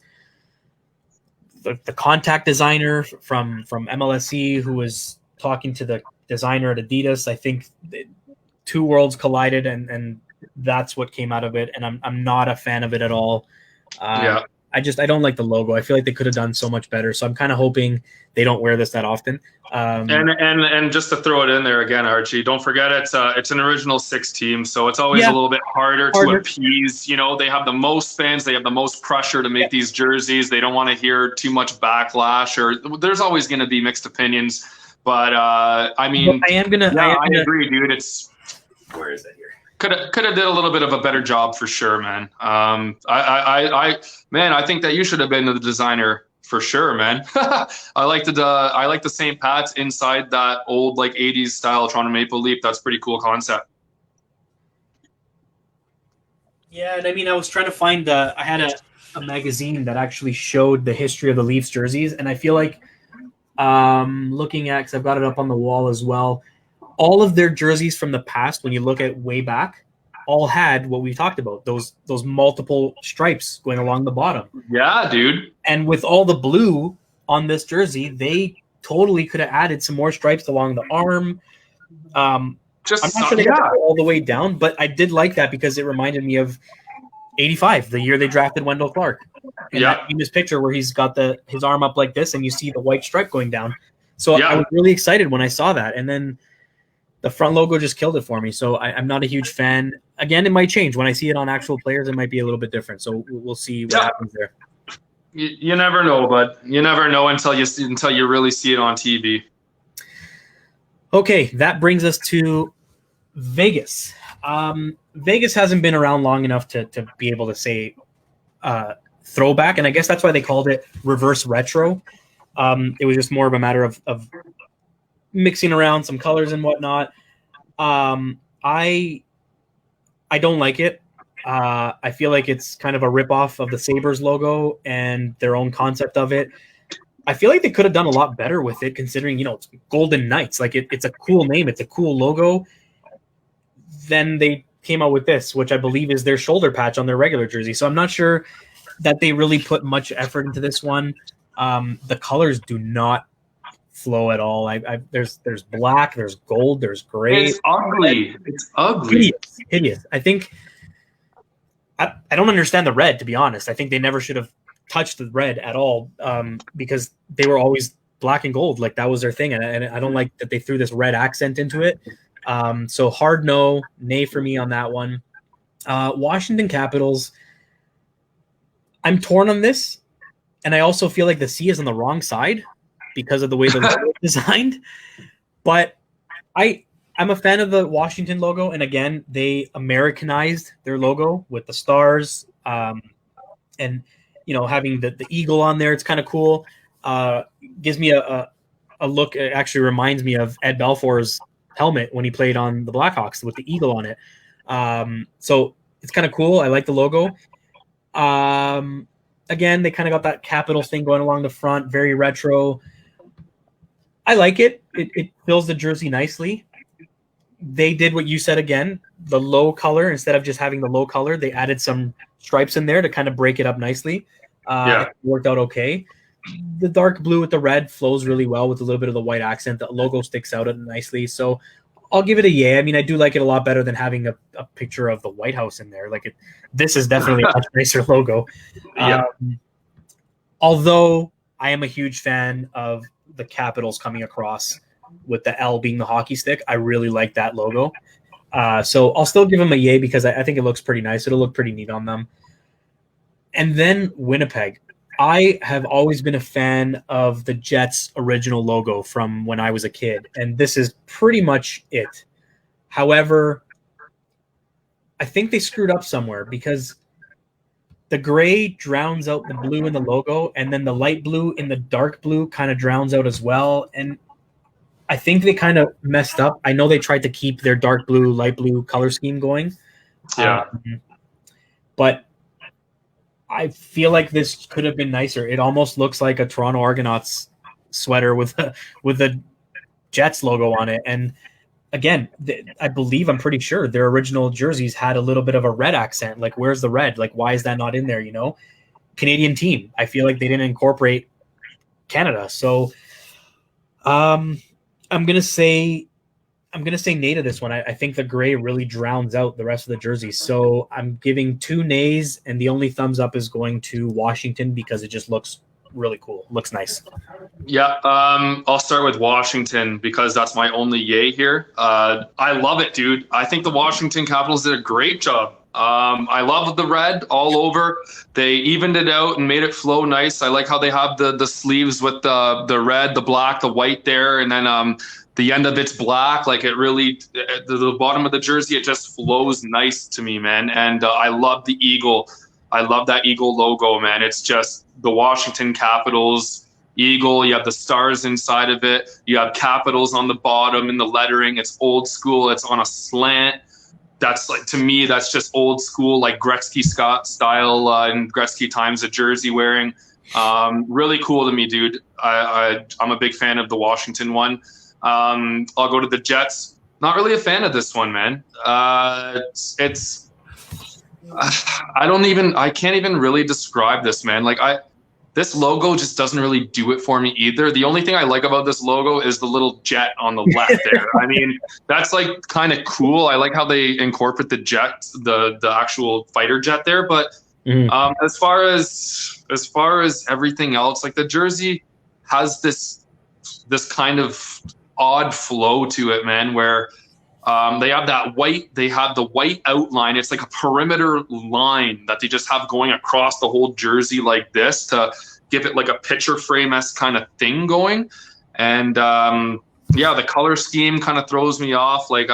the contact designer from MLSE who was talking to the designer at Adidas, I think two worlds collided, and that's what came out of it. And I'm not a fan of it at all. I don't like the logo. I feel like they could have done so much better. So I'm kind of hoping they don't wear this that often. And just to throw it in there again, Archie, don't forget it's an original 6 team, so it's always a little bit harder to appease. They have the most fans, they have the most pressure to make these jerseys. They don't want to hear too much backlash, or there's always going to be mixed opinions. But I agree, dude. Where is it here? Could have did a little bit of a better job for sure, man. I think that you should have been the designer for sure, man. I like the St. Pat's inside that old 80s style Toronto Maple Leaf. That's pretty cool concept. Yeah, and I was trying to find I had a magazine that actually showed the history of the Leafs jerseys, and I feel like looking at, because I've got it up on the wall as well, all of their jerseys from the past, when you look at way back, all had what we talked about, those multiple stripes going along the bottom. Yeah, dude. And with all the blue on this jersey, they totally could have added some more stripes along the arm. I'm not sure they got all the way down, but I did like that because it reminded me of 85, the year they drafted Wendell Clark. And that famous picture where he's got his arm up like this and you see the white stripe going down. So I was really excited when I saw that. And then the front logo just killed it for me. So I'm not a huge fan. Again, it might change. When I see it on actual players, it might be a little bit different. So we'll see what happens there. You never know, bud. You never know until you really see it on TV. Okay, that brings us to Vegas. Vegas hasn't been around long enough to be able to say throwback, and I guess that's why they called it reverse retro. It was just more of a matter of mixing around some colors and whatnot. I don't like it. I feel like it's kind of a ripoff of the Sabres logo and their own concept of it. I feel like they could have done a lot better with it, considering, it's Golden Knights. Like, it's a cool name. It's a cool logo. Then they came out with this, which I believe is their shoulder patch on their regular jersey. So I'm not sure that they really put much effort into this one. The colors do not flow at all. There's black, there's gold, there's gray. It's ugly. It's ugly. Hideous. I think I don't understand the red, to be honest. I think they never should have touched the red at all, because they were always black and gold. Like, that was their thing. And I don't like that they threw this red accent into it. So hard nay for me on that one. Washington Capitals, I'm torn on this. And I also feel like the C is on the wrong side because of the way the logo is designed. But I'm a fan of the Washington logo. And again, they Americanized their logo with the stars, and, having the eagle on there. It's kind of cool. Gives me a look. It actually reminds me of Ed Belfour's helmet when he played on the Blackhawks with the eagle on it. So it's kind of cool. I like the logo. Again, they kind of got that Capitals thing going along the front, very retro. I like it. It fills the jersey nicely. They did what you said again, the low color. Instead of just having the low color, they added some stripes in there to kind of break it up nicely. It worked out okay. The dark blue with the red flows really well with a little bit of the white accent. The logo sticks out nicely. So I'll give it a yay. I mean, I do like it a lot better than having a picture of the White House in there. Like, this is definitely a much nicer logo. Although I am a huge fan of the Capitals coming across with the L being the hockey stick. I really like that logo. So I'll still give them a yay because I think it looks pretty nice. It'll look pretty neat on them. And then Winnipeg. I have always been a fan of the Jets' original logo from when I was a kid, and this is pretty much it. However, I think they screwed up somewhere because the gray drowns out the blue in the logo, and then the light blue in the dark blue kind of drowns out as well. And I think they kind of messed up. I know they tried to keep their dark blue, light blue color scheme going. But I feel like this could have been nicer. It almost looks like a Toronto Argonauts sweater with the Jets logo on it. And again, I'm pretty sure their original jerseys had a little bit of a red accent. Like, where's the red? Like, why is that not in there? Canadian team. I feel like they didn't incorporate Canada. So I'm gonna say nay to this one. I think the gray really drowns out the rest of the jerseys. So I'm giving 2 nays, and the only thumbs up is going to Washington because it just looks really cool. Looks nice. Yeah, I'll start with Washington because that's my only yay here. I love it, dude. I think the Washington Capitals did a great job. I love the red all over. They evened it out and made it flow nice. I like how they have the sleeves with the red, the black, the white there, and then the end of it's black. Like, it really, the bottom of the jersey, it just flows nice to me, man. And I love the eagle. I love that eagle logo, man. It's just the Washington Capitals eagle. You have the stars inside of it. You have Capitals on the bottom in the lettering. It's old school. It's on a slant. That's, like, to me, that's just old school, like Gretzky Scott style in Gretzky times of jersey wearing. Really cool to me, dude. I'm a big fan of the Washington one. I'll go to the Jets. Not really a fan of this one, man. I can't even really describe this, man. Like, this logo just doesn't really do it for me either. The only thing I like about this logo is the little jet on the left there. I mean, that's, like, kind of cool. I like how they incorporate the jet, the actual fighter jet there. But as far as everything else, like, the jersey has this kind of odd flow to it, man, where they have the white outline. It's like a perimeter line that they just have going across the whole jersey like this to give it like a picture frame-esque kind of thing going. And the color scheme kind of throws me off. Like,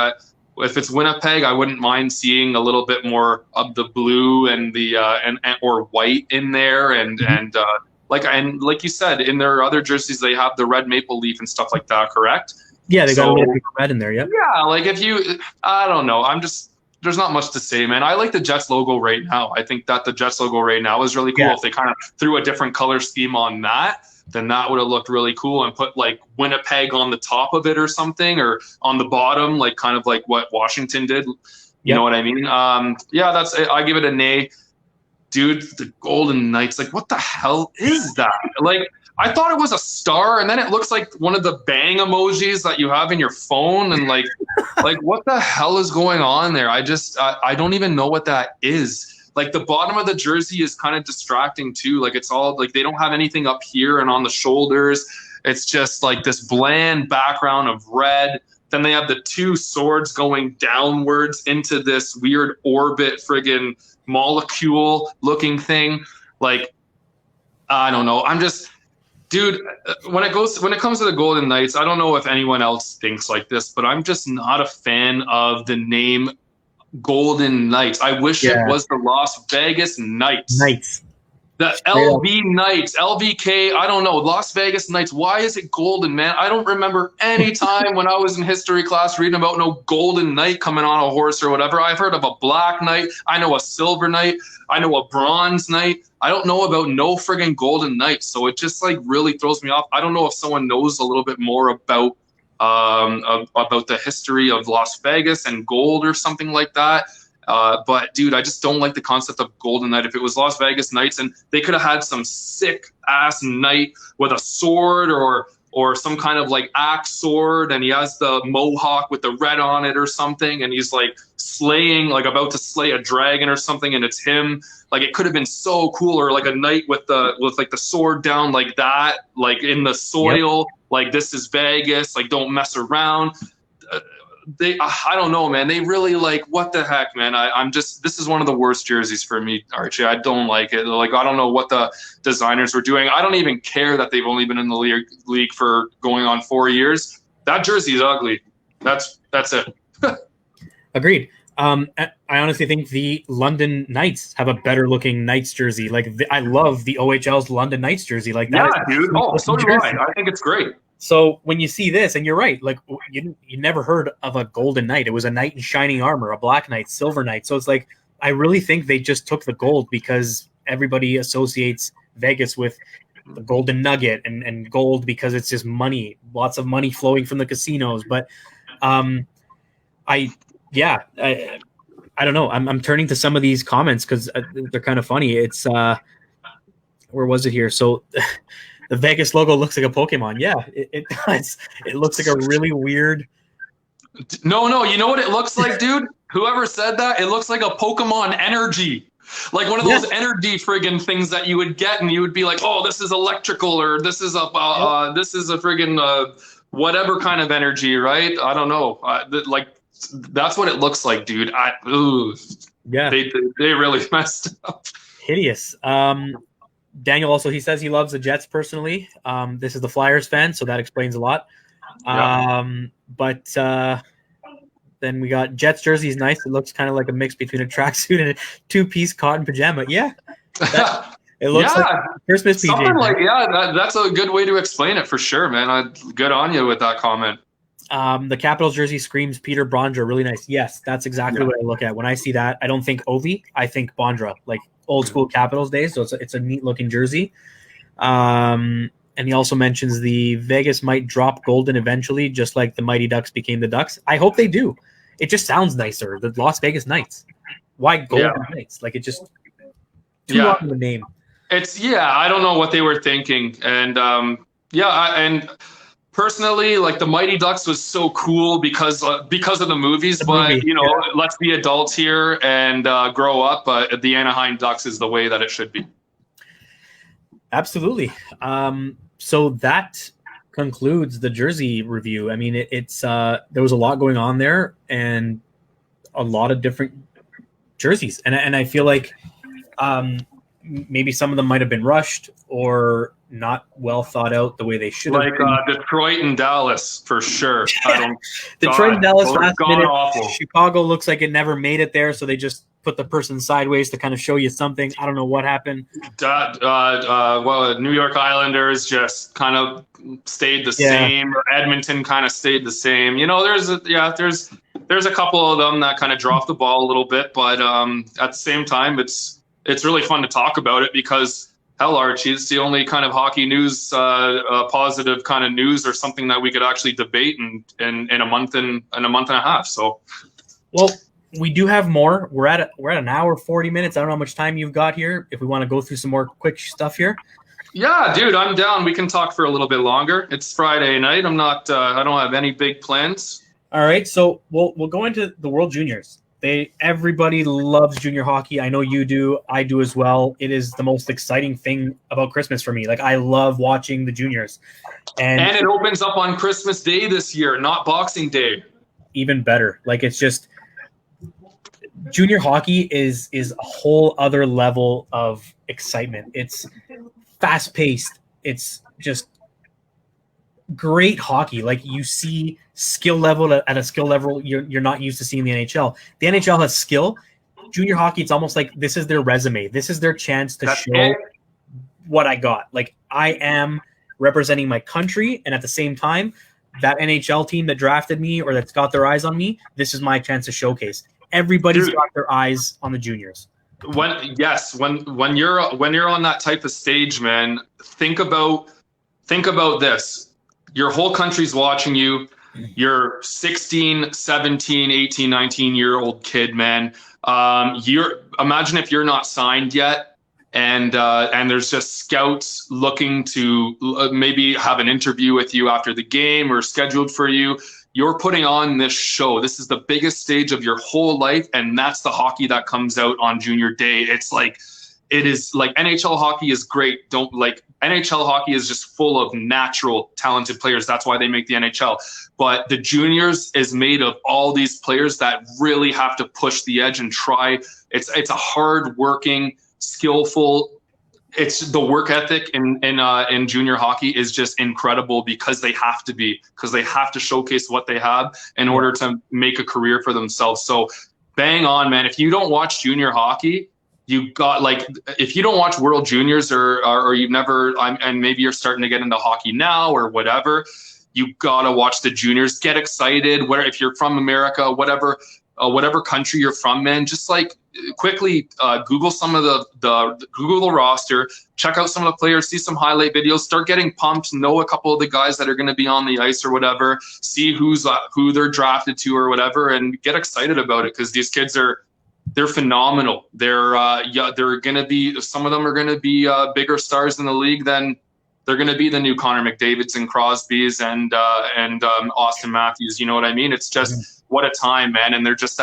if it's Winnipeg, I wouldn't mind seeing a little bit more of the blue and the and or white in there, and like you said, in their other jerseys they have the red maple leaf and stuff like that. Correct? Yeah, they got a little bit of red in there. Yep. Yeah, like I don't know. There's not much to say, man. I like the Jets logo right now. I think that the Jets logo right now is really cool. Yeah. If they kind of threw a different color scheme on that, then that would have looked really cool, and put like Winnipeg on the top of it or something, or on the bottom, like kind of like what Washington did. You know what I mean? Yeah, that's it. I give it a nay. Dude, the Golden Knights, like what the hell is that? Like, I thought it was a star, and then it looks like one of the bang emojis that you have in your phone, and like what the hell is going on there? I don't even know what that is. Like the bottom of the jersey is kind of distracting too. Like it's all like they don't have anything up here and on the shoulders. It's just like this bland background of red. Then they have the two swords going downwards into this weird orbit friggin' molecule looking thing. Like, I don't know. Dude, when it comes to the Golden Knights, I don't know if anyone else thinks like this, but I'm just not a fan of the name Golden Knights. I wish it was the Las Vegas Knights. The LV Knights, LVK, I don't know, Las Vegas Knights. Why is it golden, man? I don't remember any time when I was in history class reading about no golden knight coming on a horse or whatever. I've heard of a black knight. I know a silver knight. I know a bronze knight. I don't know about no friggin' golden knight. So it just like really throws me off. I don't know if someone knows a little bit more about the history of Las Vegas and gold or something like that. But dude, I just don't like the concept of Golden Knight. If it was Las Vegas Knights, and they could have had some sick ass knight with a sword or some kind of like axe sword, and he has the mohawk with the red on it or something, and he's like slaying, like about to slay a dragon or something, and it's him. Like it could have been so cool, or like a knight with like the sword down like that, like in the soil. Like this is Vegas. Like don't mess around. I don't know, man. They really like, what the heck, man. This is one of the worst jerseys for me, Archie. I don't like it. Like, I don't know what the designers were doing. I don't even care that they've only been in the league for going on 4 years. That jersey is ugly. That's it. Agreed. I honestly think the London Knights have a better looking Knights jersey. Like I love the OHL's London Knights jersey. Like that. Yeah, dude. Oh, so do I. I think it's great. So when you see this, and you're right, like you never heard of a golden knight. It was a knight in shining armor, a black knight, silver knight. So it's like, I really think they just took the gold because everybody associates Vegas with the golden nugget and gold because it's just money, lots of money flowing from the casinos. But I don't know. I'm turning to some of these comments because they're kind of funny. It's where was it here? So the Vegas logo looks like a Pokemon. Yeah, it does. It looks like a really weird. No. You know what it looks like, dude? Whoever said that, it looks like a Pokemon energy. Like one of those energy friggin' things that you would get, and you would be like, "Oh, this is electrical," or "This is a friggin' whatever kind of energy," right? I don't know. Like that's what it looks like, dude. They really messed up. Hideous. Daniel also, he says he loves the Jets personally. This is the Flyers fan, so that explains a lot. But then we got Jets jersey is nice. It looks kind of like a mix between a tracksuit and a two-piece cotton pajama. Yeah, it looks like Christmas PJ. Something like that's a good way to explain it for sure, man. Good on you with that comment. The Capitals jersey screams Peter Bondra, really nice. Yes, that's exactly what I look at when I see that. I don't think Ovi, I think Bondra, like old school Capitals days. So it's a neat looking jersey. And he also mentions the Vegas might drop golden eventually, just like the Mighty Ducks became the Ducks. I hope they do. It just sounds nicer. The Las Vegas Knights. Why Golden Knights? Like it just too long of a name. I don't know what they were thinking. And and personally, like the Mighty Ducks was so cool because of the movies. Let's be adults here and grow up. But the Anaheim Ducks is the way that it should be. Absolutely. So that concludes the jersey review. I mean, it's there was a lot going on there and a lot of different jerseys, and I feel like maybe some of them might have been rushed or not well thought out the way they should have. Like Detroit and Dallas for sure. Detroit and Dallas last minute. Awful. Chicago looks like it never made it there, so they just put the person sideways to kind of show you something. I don't know what happened. New York Islanders just kind of stayed the same. Edmonton kind of stayed the same. There's a couple of them that kind of dropped the ball a little bit, but at the same time, it's really fun to talk about it because, hell, Archie, it's the only kind of hockey news, positive kind of news or something that we could actually debate in a month and a half. So, well, we do have more. We're at an hour 40 minutes. I don't know how much time you've got here. If we want to go through some more quick stuff here. Yeah, dude, I'm down. We can talk for a little bit longer. It's Friday night. I'm not. I don't have any big plans. All right, so we'll go into the World Juniors. Everybody loves junior hockey. I know you do. I do as well. It is the most exciting thing about Christmas for me. Like, I love watching the juniors. And it opens up on Christmas Day this year, not Boxing Day. Even better. Like, it's just junior hockey is a whole other level of excitement. It's fast-paced. It's just great hockey. Like, you see skill level at a skill level you're not used to seeing in the NHL. The NHL has skill. Junior hockey, it's almost like this is their resume. This is their chance to show what I got. Like, I am representing my country, and at the same time, that NHL team that drafted me or that's got their eyes on me, this is my chance to showcase. Everybody's got their eyes on the juniors. When you're on that type of stage, man, think about this. Your whole country's watching you. You're 16, 17, 18, 19-year-old kid, man. Imagine if you're not signed yet and there's just scouts looking to maybe have an interview with you after the game or scheduled for you. You're putting on this show. This is the biggest stage of your whole life, and that's the hockey that comes out on junior day. It is like NHL hockey is great. NHL hockey is just full of natural, talented players. That's why they make the NHL. But the juniors is made of all these players that really have to push the edge and try. It's a hard-working, skillful. It's the work ethic in junior hockey is just incredible because they have to showcase what they have in order to make a career for themselves. So bang on, man. If you don't watch junior hockey, if you don't watch World Juniors or you've never, and maybe you're starting to get into hockey now or whatever, you gotta watch the juniors. Get excited. If you're from America, whatever country you're from, man, just like quickly Google some of Google the roster, check out some of the players, see some highlight videos, start getting pumped, know a couple of the guys that are going to be on the ice or whatever, see who they're drafted to or whatever, and get excited about it because these kids they're phenomenal. They're going to be, some of them are going to be bigger stars in the league than they're going to be the new Connor McDavids and Crosbys and Austin Matthews. You know what I mean? It's just what a time, man. And they're just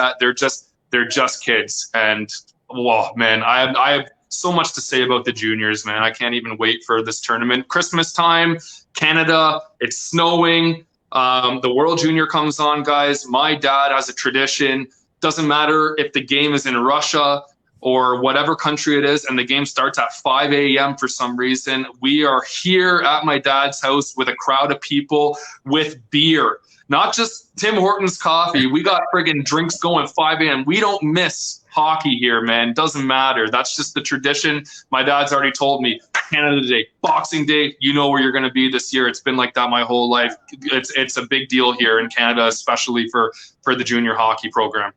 kids. And wow, man, I have so much to say about the juniors, man. I can't even wait for this tournament. Christmas time, Canada, it's snowing. The World Junior comes on, guys. My dad has a tradition. Doesn't matter if the game is in Russia or whatever country it is, and the game starts at 5 a.m. for some reason. We are here at my dad's house with a crowd of people with beer. Not just Tim Hortons coffee. We got friggin' drinks going 5 a.m. We don't miss hockey here, man. Doesn't matter. That's just the tradition. My dad's already told me, Canada Day, Boxing Day, you know where you're going to be this year. It's been like that my whole life. It's a big deal here in Canada, especially for the junior hockey program.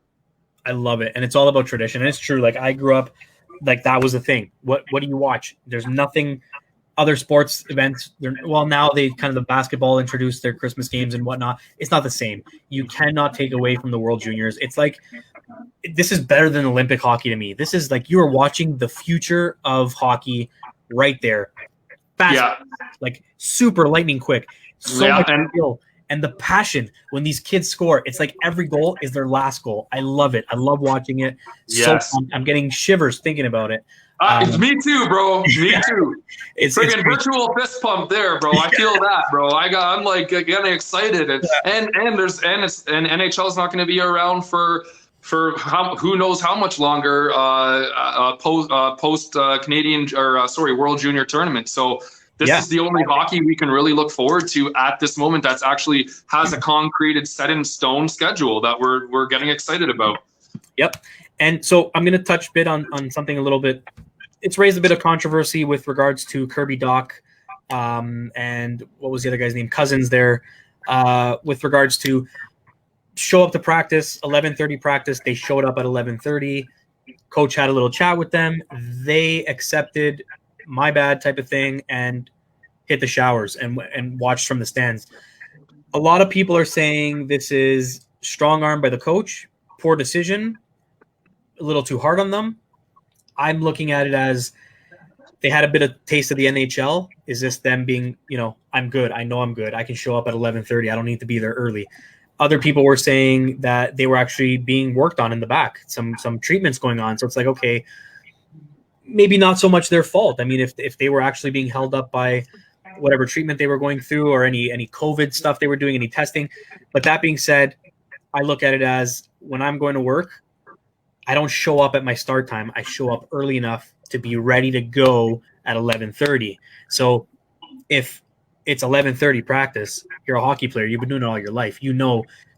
I love it. And it's all about tradition. And it's true. Like, I grew up, like, that was the thing. What do you watch? There's nothing, other sports events. Now they kind of, the basketball introduced their Christmas games and whatnot. It's not the same. You cannot take away from the World Juniors. It's like, this is better than Olympic hockey to me. This is like, you are watching the future of hockey right there. Fast, like super lightning quick. So much skill. And the passion when these kids score, it's like every goal is their last goal. I love it. I love watching it. Yes. So I'm getting shivers thinking about it. Me too, bro. Me too. It's friggin' virtual fist pump there, bro. I feel that, bro. I'm like getting excited, and NHL is not going to be around for for who knows how much longer post Canadian World Junior Tournament. So this is the only hockey we can really look forward to at this moment that's actually has a concreted, set in stone schedule that we're getting excited about. Yep. And so I'm going to touch a bit on something a little bit. It's raised a bit of controversy with regards to Kirby Doc and what was the other guy's name? Cousins there, with regards to show up to practice, 11:30 practice. They showed up at 11:30. Coach had a little chat with them. They accepted my bad type of thing and hit the showers and watched from the stands. A lot of people are saying this is strong arm by the coach, poor decision, a little too hard on them. I'm looking at it as they had a bit of taste of the NHL. Is this them being, I'm good. I know I'm good. I can show up at 11:30. I don't need to be there early. Other people were saying that they were actually being worked on in the back, some treatments going on. So it's like, okay, maybe not so much their fault. I mean, if they were actually being held up by whatever treatment they were going through or any COVID stuff they were doing, any testing. But that being said, I look at it as when I'm going to work, I don't show up at my start time. I show up early enough to be ready to go at 11:30. So if it's 11:30 practice, you're a hockey player. You've been doing it all your life.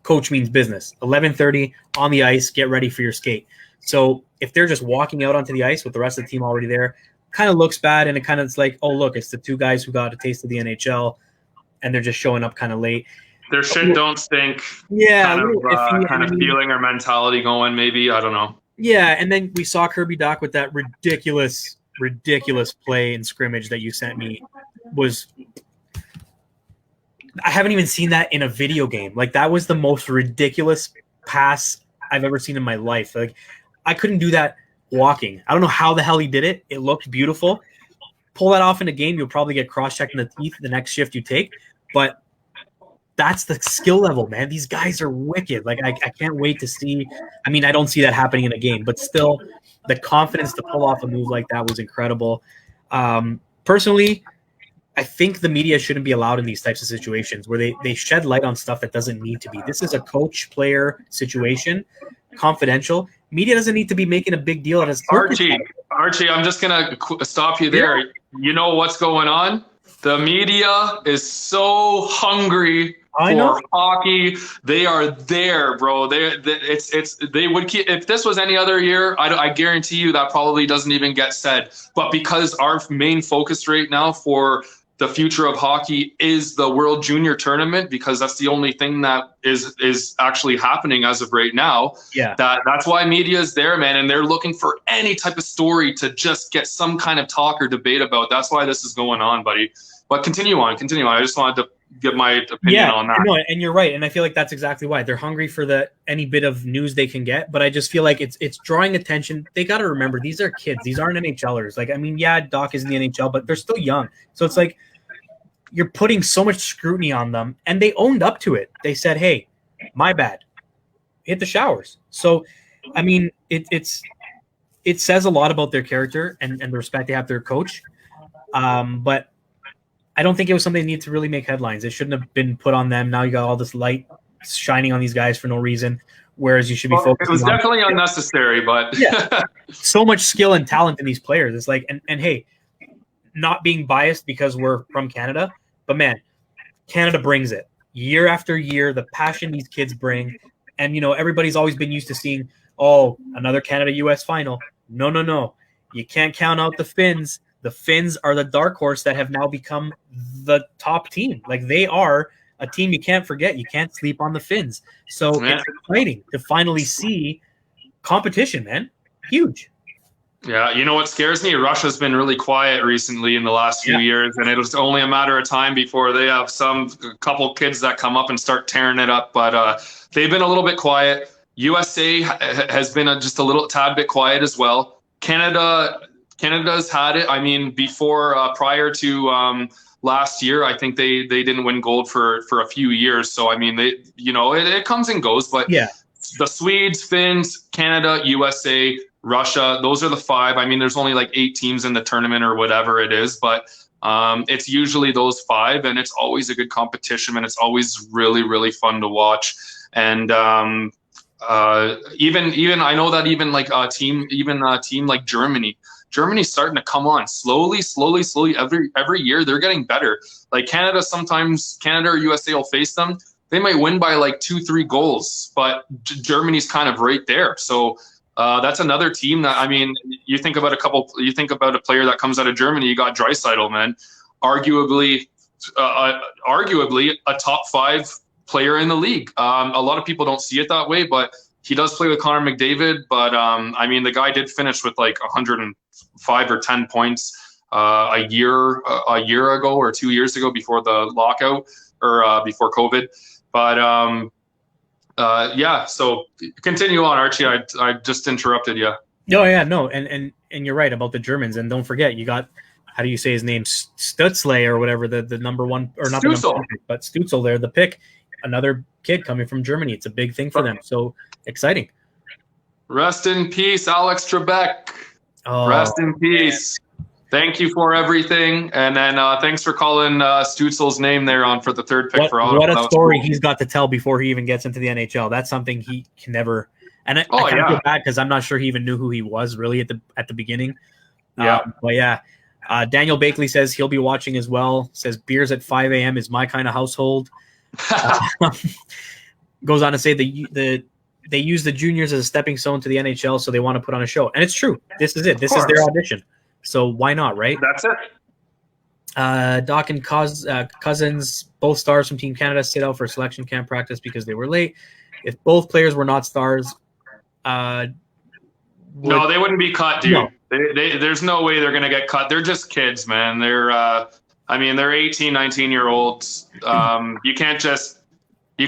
Coach means business. 11:30 on the ice, get ready for your skate. So if they're just walking out onto the ice with the rest of the team already there, kind of looks bad. And it kind of it's like, oh, look, it's the two guys who got a taste of the NHL and they're just showing up kind of late. Their shit don't stink. Yeah. Kind of feeling or mentality going, maybe. I don't know. Yeah. And then we saw Kirby Doc with that ridiculous play in scrimmage that you sent me. I haven't even seen that in a video game. Like, that was the most ridiculous pass I've ever seen in my life. Like, I couldn't do that walking. I don't know how the hell he did it. It looked beautiful. Pull that off in a game, you'll probably get cross-checked in the teeth the next shift you take. But that's the skill level, man. These guys are wicked. Like, I can't wait to see. I mean, I don't see that happening in a game, but still, the confidence to pull off a move like that was incredible. Personally, I think the media shouldn't be allowed in these types of situations where they shed light on stuff that doesn't need to be. This is a coach-player situation, confidential. Media doesn't need to be making a big deal out of Archie, I'm just going to stop you there. Yeah. You know what's going on? The media is so hungry for hockey. They are there, bro. They would keep, if this was any other year, I guarantee you that probably doesn't even get said. But because our main focus right now for the future of hockey is the World Junior Tournament, because that's the only thing that is actually happening as of right now. Yeah, that's why media is there, man, and they're looking for any type of story to just get some kind of talk or debate about. That's why this is going on, buddy. But continue on. I just wanted to give my opinion on that. No, and you're right, and I feel like that's exactly why they're hungry for any bit of news they can get. But I just feel like it's drawing attention. They got to remember, these are kids. These aren't NHLers. Like, I mean, yeah, Doc is in the NHL, but they're still young. So it's like you're putting so much scrutiny on them, and they owned up to it. They said, "Hey, my bad. Hit the showers." So, I mean, it says a lot about their character and the respect they have for their coach. But I don't think it was something they need to really make headlines. It shouldn't have been put on them. Now you got all this light shining on these guys for no reason, whereas you should be focused. It was definitely unnecessary, but so much skill and talent in these players. It's like, and hey, not being biased because we're from Canada, but man, Canada brings it year after year. The passion these kids bring, and everybody's always been used to seeing, another Canada-US final. No, you can't count out the Finns. The Finns are the dark horse that have now become the top team. Like, they are a team you can't forget. You can't sleep on the Finns. So it's exciting to finally see competition, man. Huge. Yeah, you know what scares me? Russia's been really quiet recently in the last few years, and it was only a matter of time before they have a couple kids that come up and start tearing it up. But they've been a little bit quiet. USA has been just a little tad bit quiet as well. Canada's had it. I mean, before, prior to last year, I think they didn't win gold for a few years. So, I mean, it comes and goes. But the Swedes, Finns, Canada, USA, Russia, those are the five. I mean, there's only like 8 teams in the tournament or whatever it is. But it's usually those 5, and it's always a good competition, and it's always really, really fun to watch. And even I know that even like a team like Germany's starting to come on slowly. Every year they're getting better. Like sometimes Canada or USA will face them. They might win by like 2-3 goals, but Germany's kind of right there. So that's another team that, I mean, you think about a player that comes out of Germany. You got Draisaitl, man, arguably a top 5 player in the league. A lot of people don't see it that way, but he does play with Connor McDavid. But I mean, the guy did finish with like 105 or 10 points a year ago or 2 years ago before the lockout or before COVID. But yeah, so continue on, Archie. I just interrupted you. No, yeah, no, and you're right about the Germans. And don't forget, you got, how do you say his name, Stutzle or whatever, the number one, or not the number one pick, but Stutzel there, the pick, another kid coming from Germany. It's a big thing for them. So exciting. Rest in peace, Alex Trebek. Oh, rest in peace. Thank you for everything. And then thanks for calling Stutzel's name there on for the third pick for Ottawa. What a story he's got to tell before he even gets into the NHL. That's something he can never. And I kind of feel bad because I'm not sure he even knew who he was really at the beginning. Yeah. But yeah, Daniel Bakley says he'll be watching as well. Says beers at 5 a.m. is my kind of household. Goes on to say they use the juniors as a stepping stone to the NHL, so they want to put on a show. And it's true. This is it. This is their audition. So why not, right? That's it. Doc and Cousins, both stars from Team Canada, sit out for selection camp practice because they were late. If both players were not stars, no, they wouldn't be cut, dude. No. There's no way they're going to get cut. They're just kids, man. They're 18, 19-year-olds. You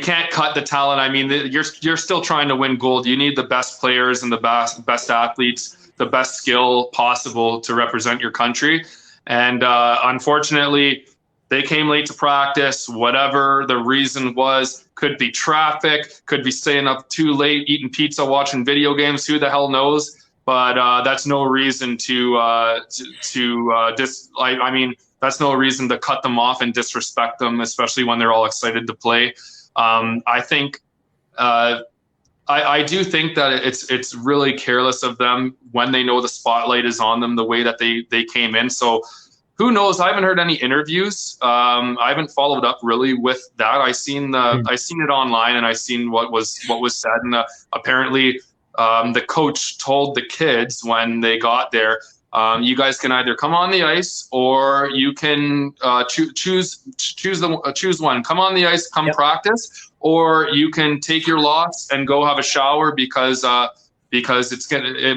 can't cut the talent. I mean, you're still trying to win gold. You need the best players and the best athletes, the best skill possible to represent your country. And unfortunately, they came late to practice. Whatever the reason was, could be traffic, could be staying up too late, eating pizza, watching video games. Who the hell knows? But that's no reason that's no reason to cut them off and disrespect them, especially when they're all excited to play. I think I do think that it's really careless of them when they know the spotlight is on them, the way that they came in. So who knows? I haven't heard any interviews. I haven't followed up really with that. I seen it online, and I seen what was said, and apparently the coach told the kids when they got there, you guys can either come on the ice or you can choose one. Come on the ice, come practice, or you can take your loss and go have a shower because it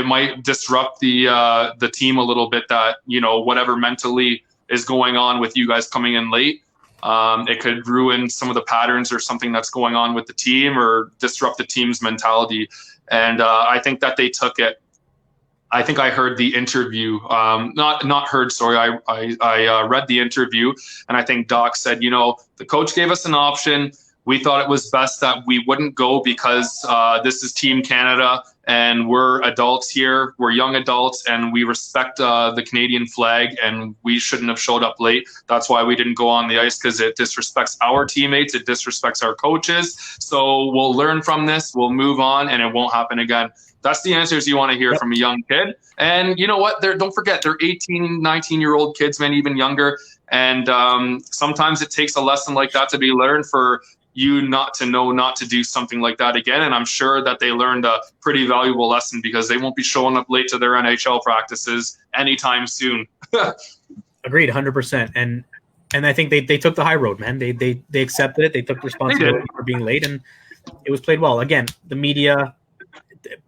might disrupt the team a little bit. That, you know, whatever mentally is going on with you guys coming in late, it could ruin some of the patterns or something that's going on with the team or disrupt the team's mentality. And I think that they took it. I think I heard the interview, not heard, sorry. I read the interview, and I think Doc said, you know, the coach gave us an option. We thought it was best that we wouldn't go because this is Team Canada and we're adults here. We're young adults and we respect the Canadian flag, and we shouldn't have showed up late. That's why we didn't go on the ice, because it disrespects our teammates. It disrespects our coaches. So we'll learn from this. We'll move on, and it won't happen again. That's the answers you want to hear from a young kid. And you know what? Don't forget, they're 18, 19-year-old kids, man, even younger. And sometimes it takes a lesson like that to be learned for you not to do something like that again. And I'm sure that they learned a pretty valuable lesson, because they won't be showing up late to their NHL practices anytime soon. Agreed, 100%. And I think they took the high road, man. They accepted it. They took responsibility for being late, and it was played well. Again, the media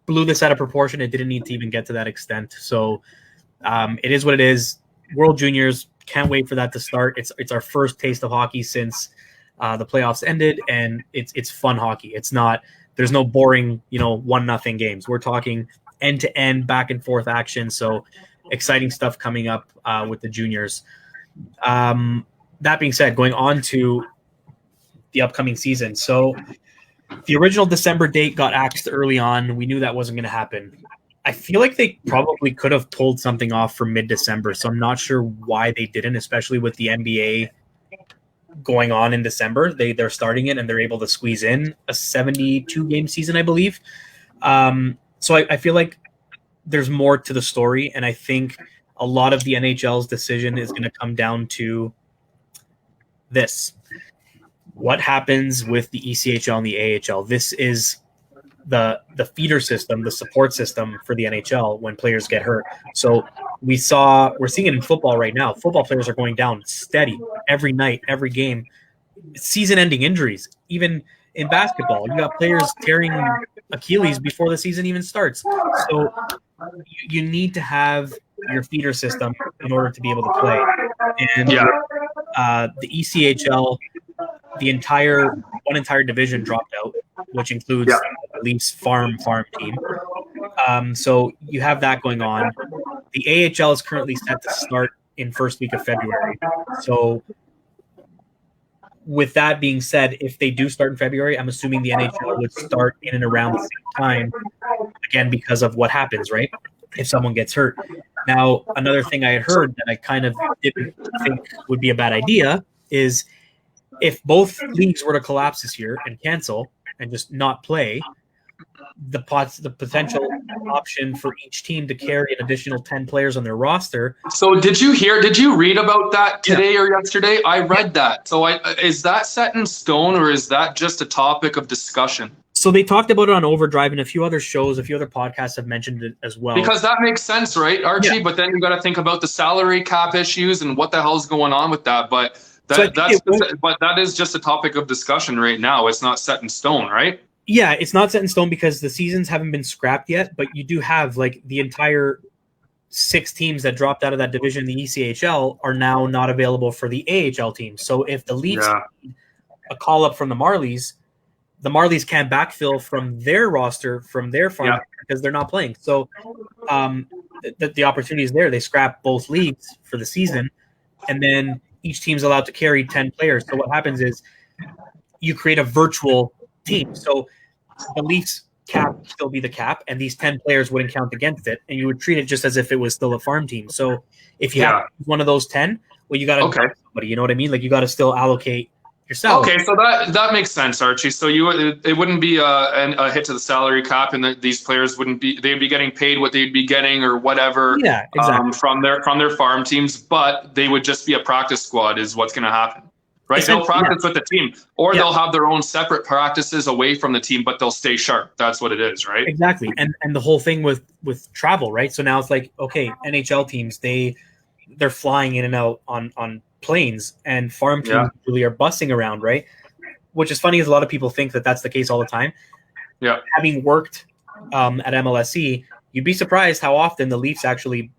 blew this out of proportion. It didn't need to even get to that extent. So it is what it is. World Juniors, can't wait for that to start. It's our first taste of hockey since the playoffs ended, and it's fun hockey. It's not, there's no boring, 1-0 games. We're talking end-to-end, back-and-forth action. So exciting stuff coming up with the juniors. That being said, going on to the upcoming season. So the original December date got axed early on. We knew that wasn't going to happen. I feel like they probably could have pulled something off for mid-December, so I'm not sure why they didn't, especially with the NBA going on in December. They're starting it and they're able to squeeze in a 72 game season, I believe. So I feel like there's more to the story, and I think a lot of the NHL's decision is going to come down to this. What happens with the ECHL and the AHL? This is the feeder system, the support system for the NHL when players get hurt. So we're seeing it in football right now. Football players are going down steady every night, every game. Season-ending injuries. Even in basketball, you got players tearing Achilles before the season even starts. So you need to have your feeder system in order to be able to play. And the ECHL, one entire division dropped out, which includes the Leafs farm team. So you have that going on. The AHL is currently set to start in first week of February. So with that being said, if they do start in February, I'm assuming the NHL would start in and around the same time, again, because of what happens, right? If someone gets hurt. Now, another thing I had heard that I kind of didn't think would be a bad idea is if both leagues were to collapse this year and cancel and just not play, the potential option for each team to carry an additional 10 players on their roster. So did you read about that today or yesterday? I read that. So is that set in stone, or is that just a topic of discussion? So they talked about it on Overdrive, and a few other shows, a few other podcasts have mentioned it as well. Because that makes sense, right, Archie? Yeah. But then you got to think about the salary cap issues and what the hell's going on with that. But that is just a topic of discussion right now. It's not set in stone, right? Yeah, it's not set in stone because the seasons haven't been scrapped yet, but you do have like the entire 6 teams that dropped out of that division, the ECHL, are now not available for the AHL team. So if the Leafs need a call up from the Marlies can't backfill from their roster, from their farm, because they're not playing. So the opportunity is there. They scrap both leagues for the season, and then each team's allowed to carry 10 players. So what happens is you create a virtual team. So the Leafs cap would still be the cap, and these 10 players wouldn't count against it, and you would treat it just as if it was still a farm team. So if you have one of those 10, well, you got to somebody, you know what I mean? Like you got to still allocate yourself. Okay, so that makes sense, Archie. So it wouldn't be a hit to the salary cap, and these players they'd be getting paid what they'd be getting or whatever from their farm teams, but they would just be a practice squad is what's going to happen. Right, they'll practice with the team, or they'll have their own separate practices away from the team, but they'll stay sharp. That's what it is, right? Exactly, and the whole thing with travel, right? So now it's like, okay, NHL teams, they're flying in and out on planes, and farm teams really are bussing around, right? Which is funny, as a lot of people think that that's the case all the time. Yeah. Having worked at MLSE, you'd be surprised how often the Leafs actually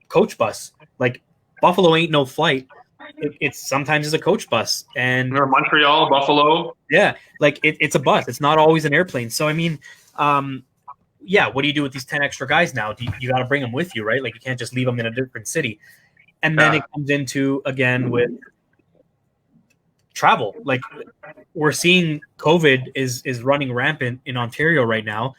coach bus. Like Buffalo ain't no flight. It's sometimes is a coach bus, and or Montreal, Buffalo. Yeah, like it's a bus. It's not always an airplane. So I mean, what do you do with these 10 extra guys now? You got to bring them with you, right? Like you can't just leave them in a different city. And then it comes into again with travel. Like we're seeing COVID is running rampant in Ontario right now.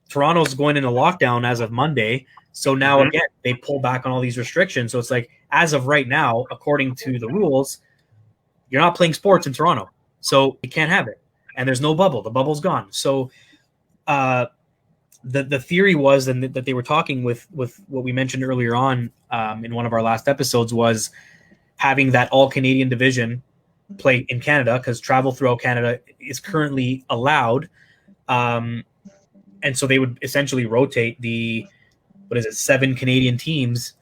Toronto's going into lockdown as of Monday. So now again, they pull back on all these restrictions. So it's like, as of right now, according to the rules, you're not playing sports in Toronto. So you can't have it. And there's no bubble. The bubble's gone. So the theory was, and that they were talking with what we mentioned earlier on in one of our last episodes, was having that all-Canadian division play in Canada, because travel throughout Canada is currently allowed. And so they would essentially rotate the 7 Canadian teams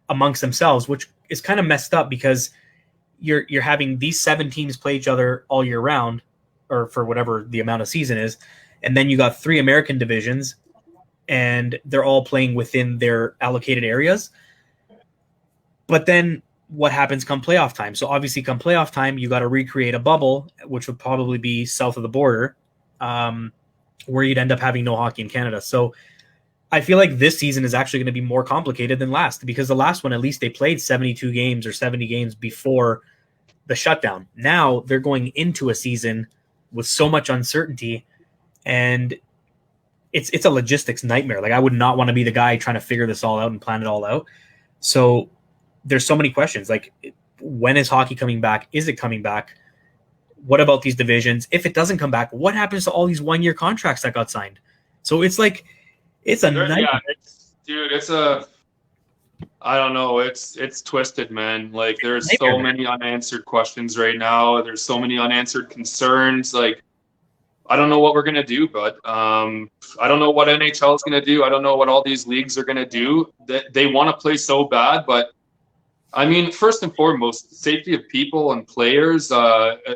amongst themselves, which is kind of messed up because you're having these 7 teams play each other all year round, or for whatever the amount of season is. And then you got 3 American divisions, and they're all playing within their allocated areas. But then what happens come playoff time? So obviously come playoff time, you got to recreate a bubble, which would probably be south of the border, where you'd end up having no hockey in Canada. So I feel like this season is actually going to be more complicated than last, because the last one, at least they played 72 games or 70 games before the shutdown. Now they're going into a season with so much uncertainty, and it's a logistics nightmare. Like I would not want to be the guy trying to figure this all out and plan it all out. So there's so many questions. Like when is hockey coming back? Is it coming back? What about these divisions? If it doesn't come back, what happens to all these 1-year contracts that got signed? So it's like, it's a nightmare. Yeah, I don't know. It's twisted, man. Like, there's so many unanswered questions right now. There's so many unanswered concerns. Like, I don't know what we're gonna do, but I don't know what NHL is gonna do. I don't know what all these leagues are gonna do. They want to play so bad, but I mean, first and foremost, safety of people and players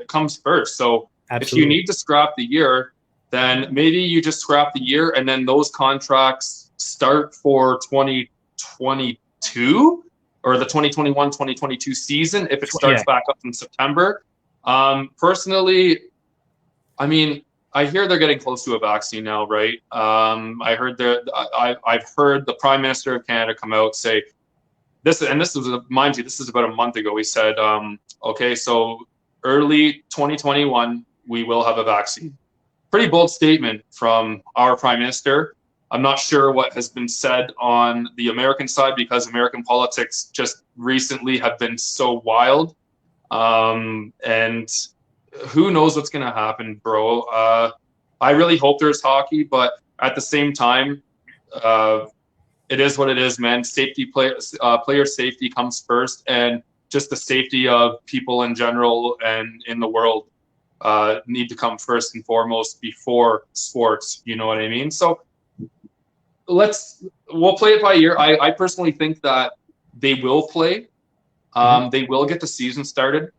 comes first. So Absolutely. If you need to scrap the year, then maybe you just scrap the year, and then those contracts start for 2022 or the 2021-2022 season if it starts back up in September. Personally, I mean, I hear they're getting close to a vaccine now, right? I've heard the Prime Minister of Canada come out say this, and this was, mind you, this is about a month ago. He said, okay, so early 2021, we will have a vaccine. Pretty bold statement from our Prime Minister. I'm not sure what has been said on the American side because American politics just recently have been so wild. And who knows what's going to happen, bro. I really hope there's hockey, but at the same time, it is what it is, man. Player safety comes first, and just the safety of people in general and in the world need to come first and foremost before sports. You know what I mean? So we'll play it by ear. I personally think that they will play. They will get the season started.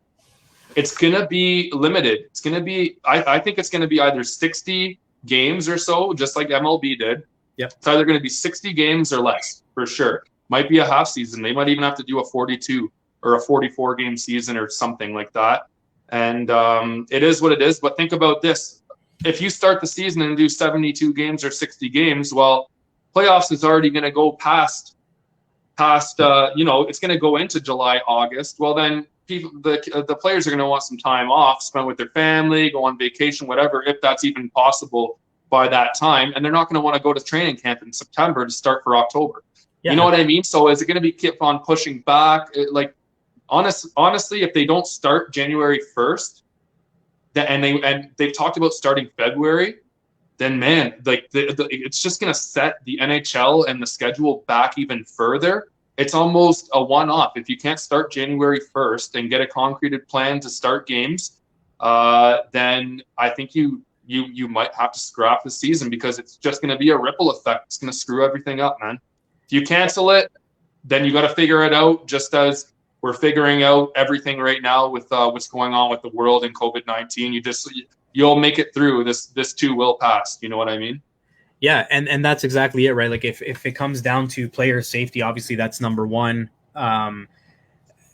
It's going to be limited. It's going to be, I think it's going to be either 60 games or so, just like MLB did. Yep. It's either going to be 60 games or less, for sure. Might be a half season. They might even have to do a 42 or a 44 game season or something like that. And it is what it is. But think about this. If you start the season and do 72 games or 60 games, well, playoffs is already going to go past, it's going to go into July, August. Well, then the players are going to want some time off, spend with their family, go on vacation, whatever, if that's even possible by that time. And they're not going to want to go to training camp in September to start for October. Yeah. You know what I mean? So is it going to be keep on pushing back? Honestly, if they don't start January 1st, and they've talked about starting February, then man, it's just going to set the NHL and the schedule back even further. It's almost a one-off. If you can't start January 1st and get a concreted plan to start games, then I think you might have to scrap the season because it's just going to be a ripple effect. It's going to screw everything up, man. If you cancel it, then you got to figure it out, just as we're figuring out everything right now with what's going on with the world and COVID-19. You'll make it through. This too will pass. You know what I mean? Yeah, and that's exactly it, right? Like if it comes down to player safety, obviously that's number one. And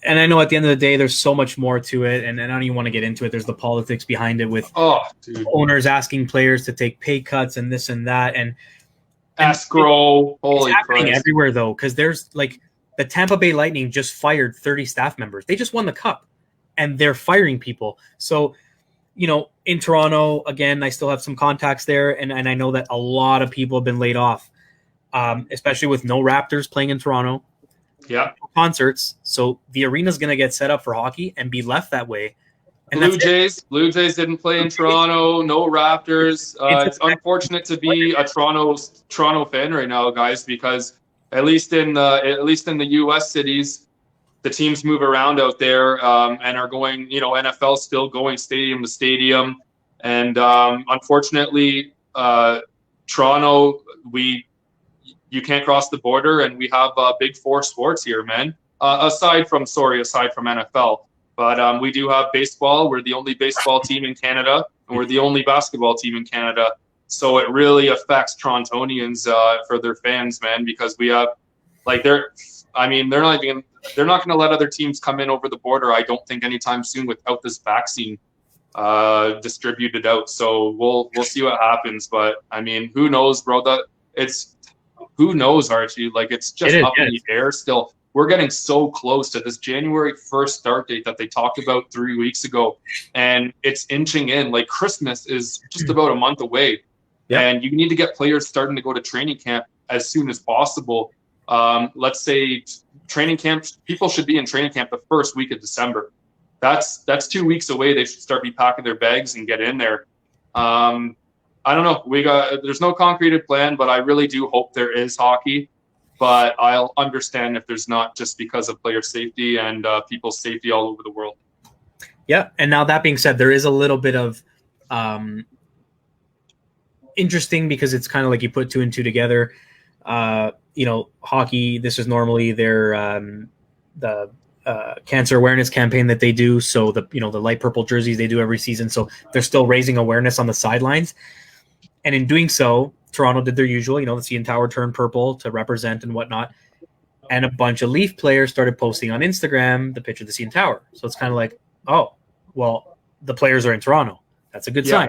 I know at the end of the day, there's so much more to it, and I don't even want to get into it. There's the politics behind it with owners asking players to take pay cuts and this and that, and escrow. It's happening everywhere though, because there's like the Tampa Bay Lightning just fired 30 staff members. They just won the cup, and they're firing people. So, in Toronto, again, I still have some contacts there, and I know that a lot of people have been laid off, especially with no Raptors playing in Toronto. Yeah. No concerts. So the arena's going to get set up for hockey and be left that way. And Blue Jays didn't play in Toronto. No Raptors. It's unfortunate to be a Toronto fan right now, guys, because at least in the U.S. cities, the teams move around out there and are going. NFL's still going stadium to stadium, and unfortunately, Toronto, you can't cross the border, and we have big four sports here, man. Aside from NFL. But we do have baseball. We're the only baseball team in Canada, and we're the only basketball team in Canada. So it really affects Torontonians for their fans, man, because we have, they're not going to let other teams come in over the border, I don't think, anytime soon without this vaccine distributed out. So we'll see what happens. But I mean, who knows, bro? Who knows, Archie? It's just up in the air still. We're getting so close to this January 1st start date that they talked about 3 weeks ago, and it's inching in. Christmas is just about a month away, and you need to get players starting to go to training camp as soon as possible. let's say training camp, people should be in training camp the first week of December. That's 2 weeks away. They should start packing their bags and get in there. I don't know. There's no concreted plan, but I really do hope there is hockey. But I'll understand if there's not, just because of player safety and people's safety all over the world. Yeah, and now that being said, there is a little bit of interesting, because it's kind of like you put 2 and 2 together. Hockey, this is normally their the cancer awareness campaign that they do. So the light purple jerseys they do every season. So they're still raising awareness on the sidelines. And in doing so, Toronto did their usual, the CN Tower turned purple to represent and whatnot. And a bunch of Leaf players started posting on Instagram the picture of the CN Tower. So it's kind of like, oh, well, the players are in Toronto. That's a good sign.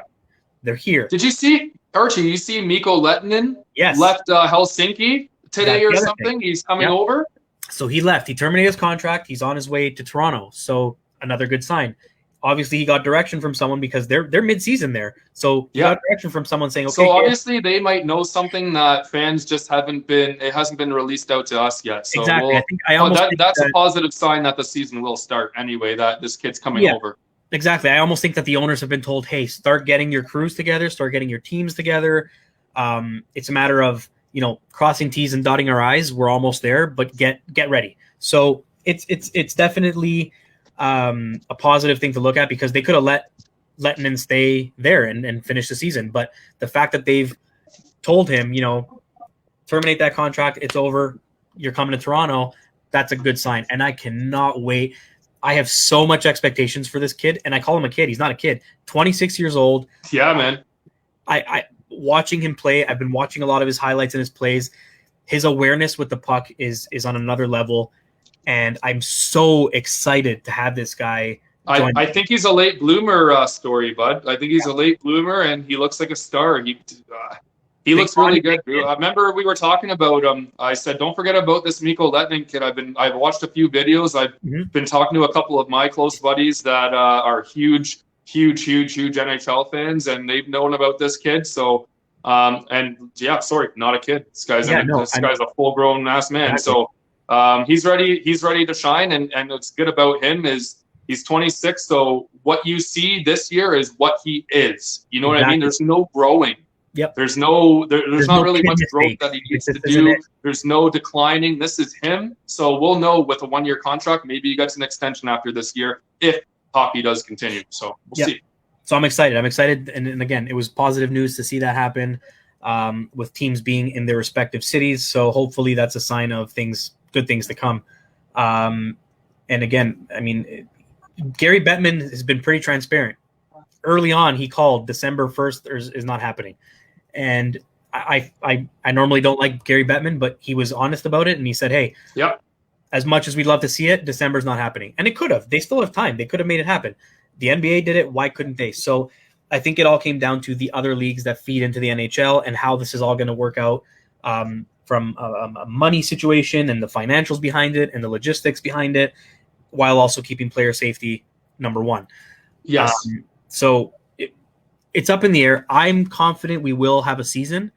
They're here. Did you see, Archie, you see Mikko Lehtinen left Helsinki today or something? He's coming over? So he left. He terminated his contract. He's on his way to Toronto. So another good sign. Obviously, he got direction from someone, because they're mid-season there. So he got direction from someone saying, okay. So obviously they might know something that fans just hasn't been released out to us yet. So exactly. That's a positive sign that the season will start anyway, that this kid's coming over. Exactly. I almost think that the owners have been told, hey, start getting your crews together, start getting your teams together. It's a matter of, crossing T's and dotting our I's. We're almost there, but get ready. So it's definitely a positive thing to look at, because they could have let Lehtinen stay there and finish the season. But the fact that they've told him, terminate that contract, it's over, you're coming to Toronto, that's a good sign. And I cannot wait. I have so much expectations for this kid, and I call him a kid. He's not a kid. 26 years old. Yeah, man. I watching him play, I've been watching a lot of his highlights and his plays. His awareness with the puck is on another level, and I'm so excited to have this guy. I think he's a late bloomer story, bud. I think he's a late bloomer, and he looks like a star. He looks really good. I remember we were talking about I said, don't forget about this Mikko Lehtinen kid. I've watched a few videos. I've been talking to a couple of my close buddies that are huge NHL fans, and they've known about this kid. So, not a kid. This guy's a full-grown ass man. Exactly. So, he's ready to shine. And what's good about him is he's 26. So what you see this year is what he is. You know what I mean? There's no growing. Yep. There's not really much growth that he needs to do. There's no declining. This is him. So we'll know with a 1-year contract. Maybe he gets an extension after this year if hockey does continue. So we'll see. So I'm excited. And again, it was positive news to see that happen with teams being in their respective cities. So hopefully that's a sign of good things to come. And again, I mean, Gary Bettman has been pretty transparent. Early on, he called December 1st is not happening. And I normally don't like Gary Bettman, but he was honest about it. And he said, hey, as much as we'd love to see it, December's not happening. And it could have. They still have time. They could have made it happen. The NBA did it. Why couldn't they? So I think it all came down to the other leagues that feed into the NHL and how this is all going to work out from a money situation and the financials behind it and the logistics behind it, while also keeping player safety number one. Yes. So it's up in the air. I'm confident we will have a season.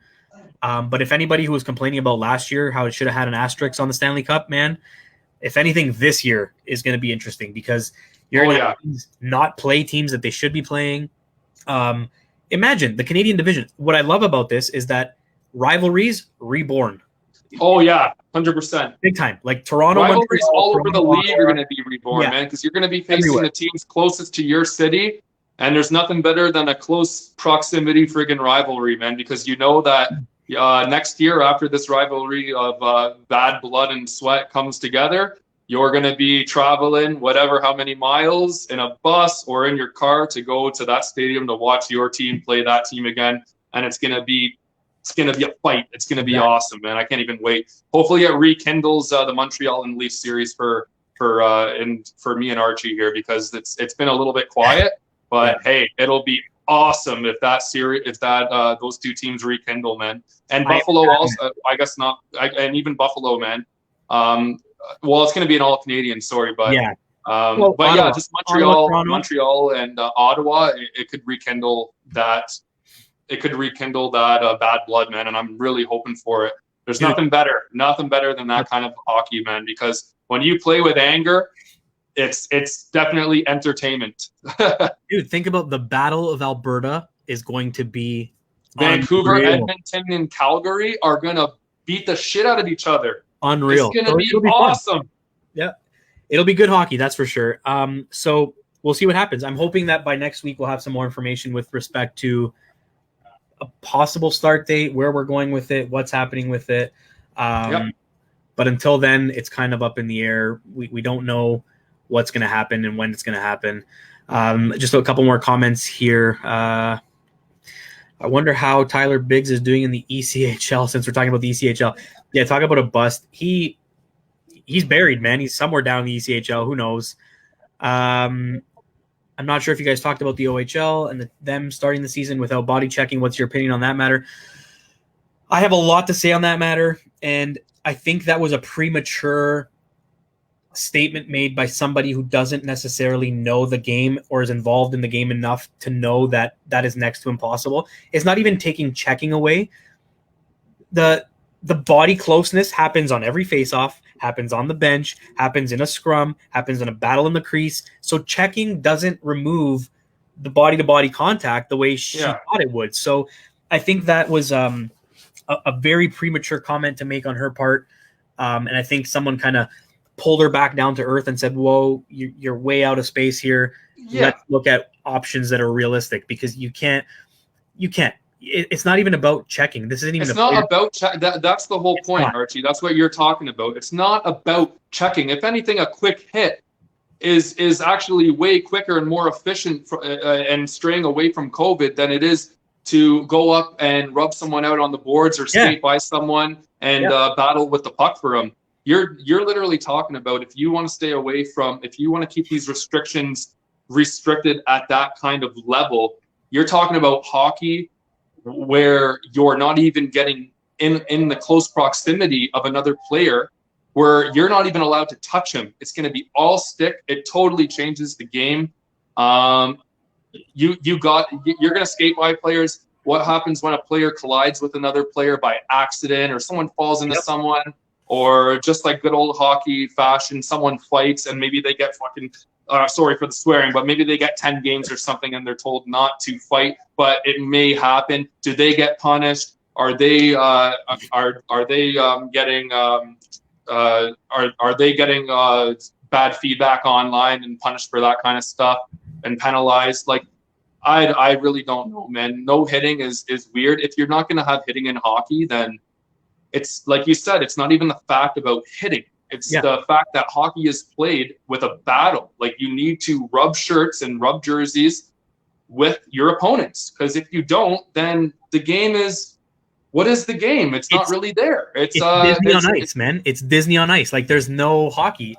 But if anybody who was complaining about last year, how it should have had an asterisk on the Stanley Cup, man, if anything, this year is going to be interesting, because you're going to have teams not play teams that they should be playing. Imagine the Canadian division. What I love about this is that rivalries reborn. Oh, yeah, 100%. Big time. Like Toronto. Rivalries all over the league are going to be reborn, man, because you're going to be facing the teams closest to your city. And there's nothing better than a close proximity friggin' rivalry, man, because you know that next year, after this rivalry of bad blood and sweat comes together, you're going to be traveling how many miles in a bus or in your car to go to that stadium to watch your team play that team again. And it's going to be a fight. It's going to be awesome, man. I can't even wait. Hopefully it rekindles the Montreal and Leafs series for me and Archie here, because it's been a little bit quiet. But hey, it'll be awesome if those two teams rekindle, man. And Buffalo also, I guess not, and even Buffalo, man. Well, it's going to be an all Canadian, sorry, but Ottawa, just Montreal and Ottawa. It could rekindle that. It could rekindle that bad blood, man. And I'm really hoping for it. There's nothing better than that kind of hockey, man, because when you play with anger, it's definitely entertainment. Dude, think about the Battle of Alberta is going to be Vancouver, unreal. Edmonton, and Calgary are going to beat the shit out of each other. Unreal. It's going to be awesome. Fun. Yeah. It'll be good hockey, that's for sure. So we'll see what happens. I'm hoping that by next week we'll have some more information with respect to a possible start date, where we're going with it, what's happening with it. But until then, it's kind of up in the air. We don't know what's going to happen and when it's going to happen. Just a couple more comments here. I wonder how Tyler Biggs is doing in the ECHL, since we're talking about the ECHL. Yeah, talk about a bust. He's buried, man. He's somewhere down in the ECHL. Who knows? I'm not sure if you guys talked about the OHL and them starting the season without body checking. What's your opinion on that matter? I have a lot to say on that matter, and I think that was a premature statement made by somebody who doesn't necessarily know the game or is involved in the game enough to know that that is next to impossible. It's not even taking checking away. The body closeness happens on every faceoff, happens on the bench, happens in a scrum, happens in a battle in the crease. So checking doesn't remove the body-to-body contact the way she thought it would. So I think that was a very premature comment to make on her part. And I think someone kind of pulled her back down to earth and said, whoa, you're way out of space here. Yeah. Let's look at options that are realistic, because you can't. It's not even about checking. This isn't even. It's not about that's the whole point, Archie. That's what you're talking about. It's not about checking. If anything, a quick hit is actually way quicker and more efficient and straying away from COVID than it is to go up and rub someone out on the boards or skate by someone and battle with the puck for them. You're literally talking about, if you want to stay away from, if you want to keep these restrictions restricted at that kind of level, you're talking about hockey where you're not even getting in the close proximity of another player, where you're not even allowed to touch him. It's going to be all stick. It totally changes the game. You're going to skate by players. What happens when a player collides with another player by accident, or someone falls into someone, or just like good old hockey fashion, someone fights and maybe they get fucking, sorry for the swearing, but maybe they get 10 games or something and they're told not to fight, but it may happen. Do they get punished? Are they getting bad feedback online and punished for that kind of stuff and penalized? Like, I really don't know, man. No hitting is weird. If you're not going to have hitting in hockey, then it's like you said, it's not even the fact about hitting. It's the fact that hockey is played with a battle. Like, you need to rub shirts and rub jerseys with your opponents. Because if you don't, then the game is, what is the game? It's not really there. It's Disney on ice, man. It's Disney on ice. Like, there's no hockey.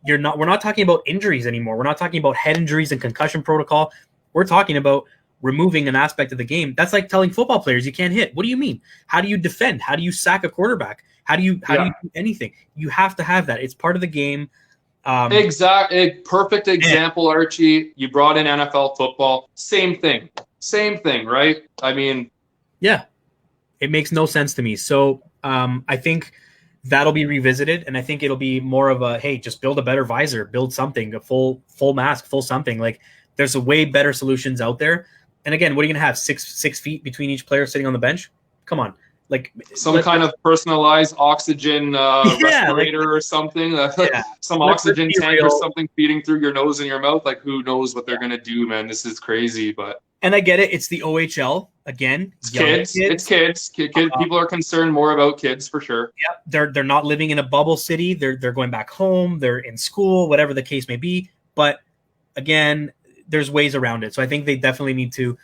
We're not talking about injuries anymore. We're not talking about head injuries and concussion protocol. We're talking about removing an aspect of the game. That's like telling football players you can't hit. What do you mean? How do you defend? How do you sack a quarterback? How do you do anything? You have to have that. It's part of the game. Exactly. Perfect example, Archie. You brought in NFL football. Same thing, right? I mean, yeah, it makes no sense to me. So I think that'll be revisited, and I think it'll be more of a, hey, just build a better visor, build something, a full mask, full something. Like, there's a way better solutions out there. And again, what are you gonna have? Six feet between each player sitting on the bench? Come on. Like, some kind of personalized oxygen respirator or something, some oxygen tank or something feeding through your nose and your mouth. Like, who knows what they're going to do, man. This is crazy. And I get it. It's the OHL again. It's kids. People are concerned more about kids for sure. Yeah. They're not living in a bubble city. They're going back home. They're in school, whatever the case may be. But again, there's ways around it. So I think they definitely need to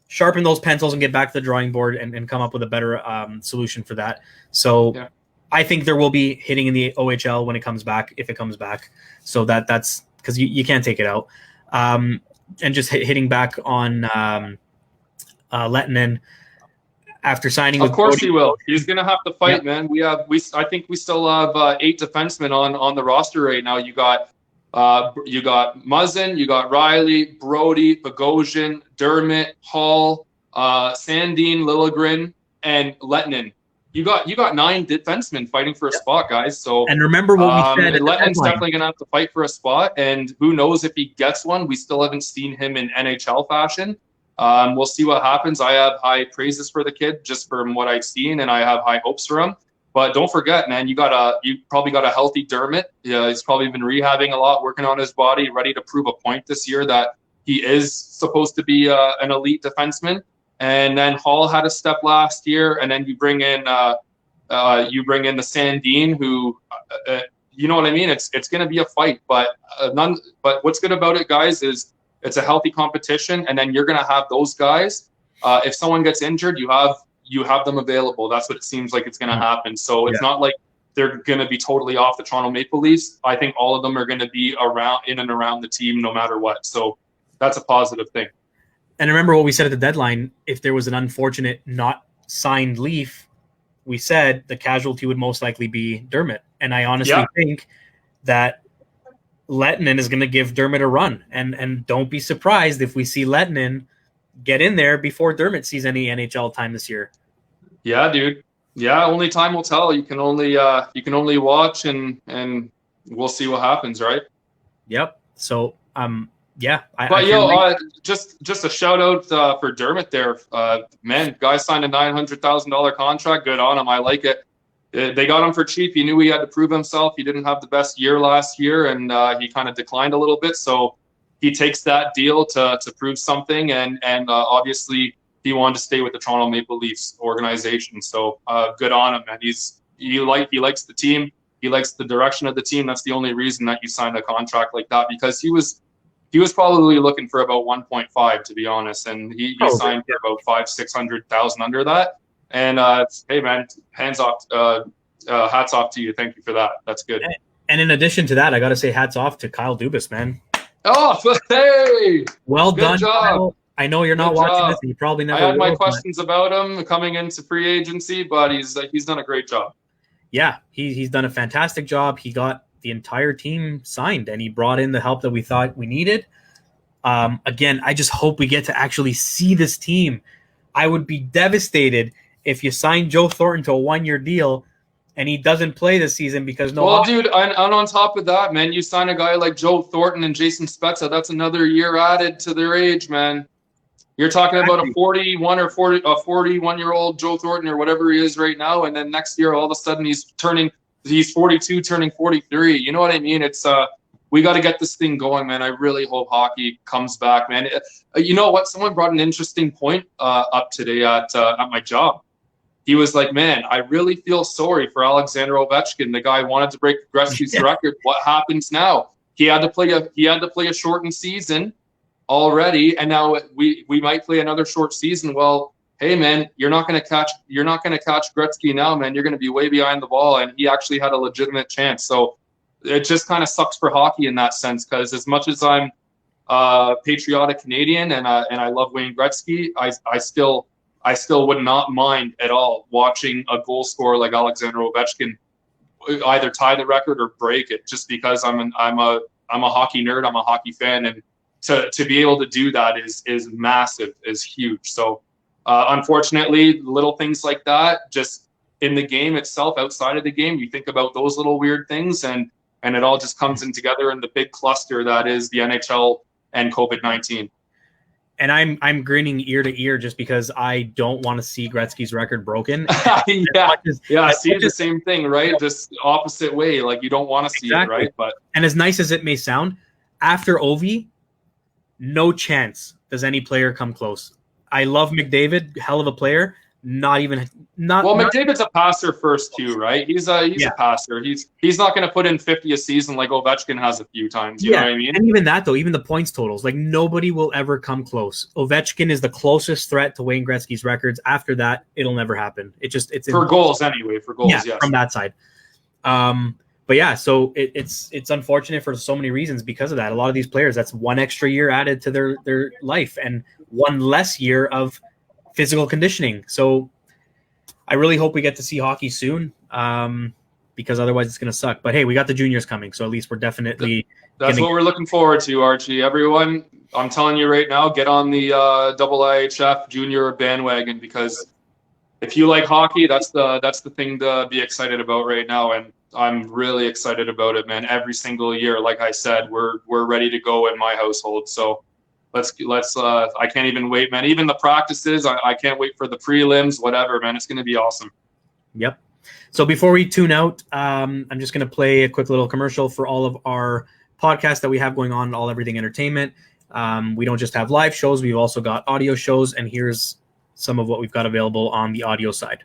sharpen those pencils and get back to the drawing board and come up with a better solution for that. So I think there will be hitting in the OHL when it comes back, if it comes back. So that's because you can't take it out. And just hitting back on Lettinen after signing. Of course he will. He's going to have to fight, man. I think we still have 8 defensemen on the roster right now. You got Muzzin, you got Riley, Brody, Bogosian, Dermott, Hall, Sandine, Liljegren, and Lettinen. you got 9 defensemen fighting for a spot, guys. So and remember what we said. Lettman's definitely going to have to fight for a spot, and who knows if he gets one. We still haven't seen him in NHL fashion. We'll see what happens. I have high praises for the kid just from what I've seen, and I have high hopes for him. But don't forget, man, you probably got a healthy Dermott. Yeah, he's probably been rehabbing a lot, working on his body, ready to prove a point this year that he is supposed to be an elite defenseman. And then Hall had a step last year, and then you bring in the Sandin, who, you know what I mean. It's going to be a fight, but But what's good about it, guys, is it's a healthy competition, and then you're going to have those guys. If someone gets injured, you have them available. That's what it seems like it's going to happen. So it's not like they're going to be totally off the Toronto Maple Leafs. I think all of them are going to be in and around the team no matter what. So that's a positive thing. And remember what we said at the deadline, if there was an unfortunate not signed Leaf, we said the casualty would most likely be Dermott. And I honestly think that Lettinen is going to give Dermott a run. And don't be surprised if we see Lettinen get in there before Dermott sees any NHL time this year. Yeah, dude. Yeah, only time will tell. You can only watch and we'll see what happens, right? Yep. So just a shout out for Dermott there. Man, guy signed a $900,000 contract. Good on him. I like it. They got him for cheap. He knew he had to prove himself. He didn't have the best year last year, and he kind of declined a little bit. So he takes that deal to prove something, and obviously he wanted to stay with the Toronto Maple Leafs organization. So good on him, and he likes the team. He likes the direction of the team. That's the only reason that he signed a contract like that, because he was probably looking for about 1.5, to be honest, and he signed for about 500,000-600,000 under that. And hey, man, hats off to you. Thank you for that. That's good. And in addition to that, I got to say hats off to Kyle Dubas, man. Oh, hey! Well good done, job. Kyle. I know you're not watching this. And you probably never. I had my questions about him coming into free agency, but he's done a great job. Yeah, he's done a fantastic job. He got the entire team signed, and he brought in the help that we thought we needed. Again, I just hope we get to actually see this team. I would be devastated if you sign Joe Thornton to a 1-year deal and he doesn't play this season because dude, and on top of that, man, you sign a guy like Joe Thornton and Jason Spezza, that's another year added to their age, man. You're talking about a 41-year-old Joe Thornton or whatever he is right now, and then next year all of a sudden he's 42, turning 43. You know what I mean? It's we got to get this thing going, man. I really hope hockey comes back, man. You know what? Someone brought an interesting point up today at my job. He was like, man, I really feel sorry for Alexander Ovechkin. The guy wanted to break Gretzky's record. What happens now? He had to play a shortened season already, and now we might play another short season. Well, hey, man, you're not going to catch Gretzky now, man. You're going to be way behind the ball, and he actually had a legitimate chance. So it just kind of sucks for hockey in that sense, because as much as I'm patriotic Canadian and I love Wayne Gretzky, I still would not mind at all watching a goal scorer like Alexander Ovechkin either tie the record or break it, just because I'm a hockey nerd, I'm a hockey fan, and to be able to do that is massive, is huge. So unfortunately, little things like that, just in the game itself, outside of the game, you think about those little weird things, and it all just comes in together in the big cluster that is the NHL and COVID-19. And I'm grinning ear to ear just because I don't want to see Gretzky's record broken. I see the same thing, right? Yeah. Just opposite way. Like, you don't want to see it, right? And as nice as it may sound, after Ovi, no chance does any player come close. I love McDavid, hell of a player. McDavid's a passer first too, right? He's a passer. He's not going to put in 50 a season like Ovechkin has a few times. You know what I mean? And even that though, even the points totals, like nobody will ever come close. Ovechkin is the closest threat to Wayne Gretzky's records. After that, it'll never happen. It's for goals anyway. For goals, yes. From that side. But yeah, so it's unfortunate for so many reasons because of that. A lot of these players, that's one extra year added to their life and one less year of physical conditioning. So I really hope we get to see hockey soon, because otherwise it's going to suck. But hey, we got the juniors coming, so at least we're definitely. That's what we're looking forward to, Archie. Everyone, I'm telling you right now, get on the IIHF junior bandwagon, because if you like hockey, that's the thing to be excited about right now. And I'm really excited about it, man. Every single year, like I said, we're ready to go in my household. So let's I can't even wait, man. Even the practices, I can't wait for the prelims, whatever, man. It's going to be awesome. Yep. So before we tune out, I'm just going to play a quick little commercial for all of our podcasts that we have going on, All Everything Entertainment. We don't just have live shows. We've also got audio shows, and here's some of what we've got available on the audio side.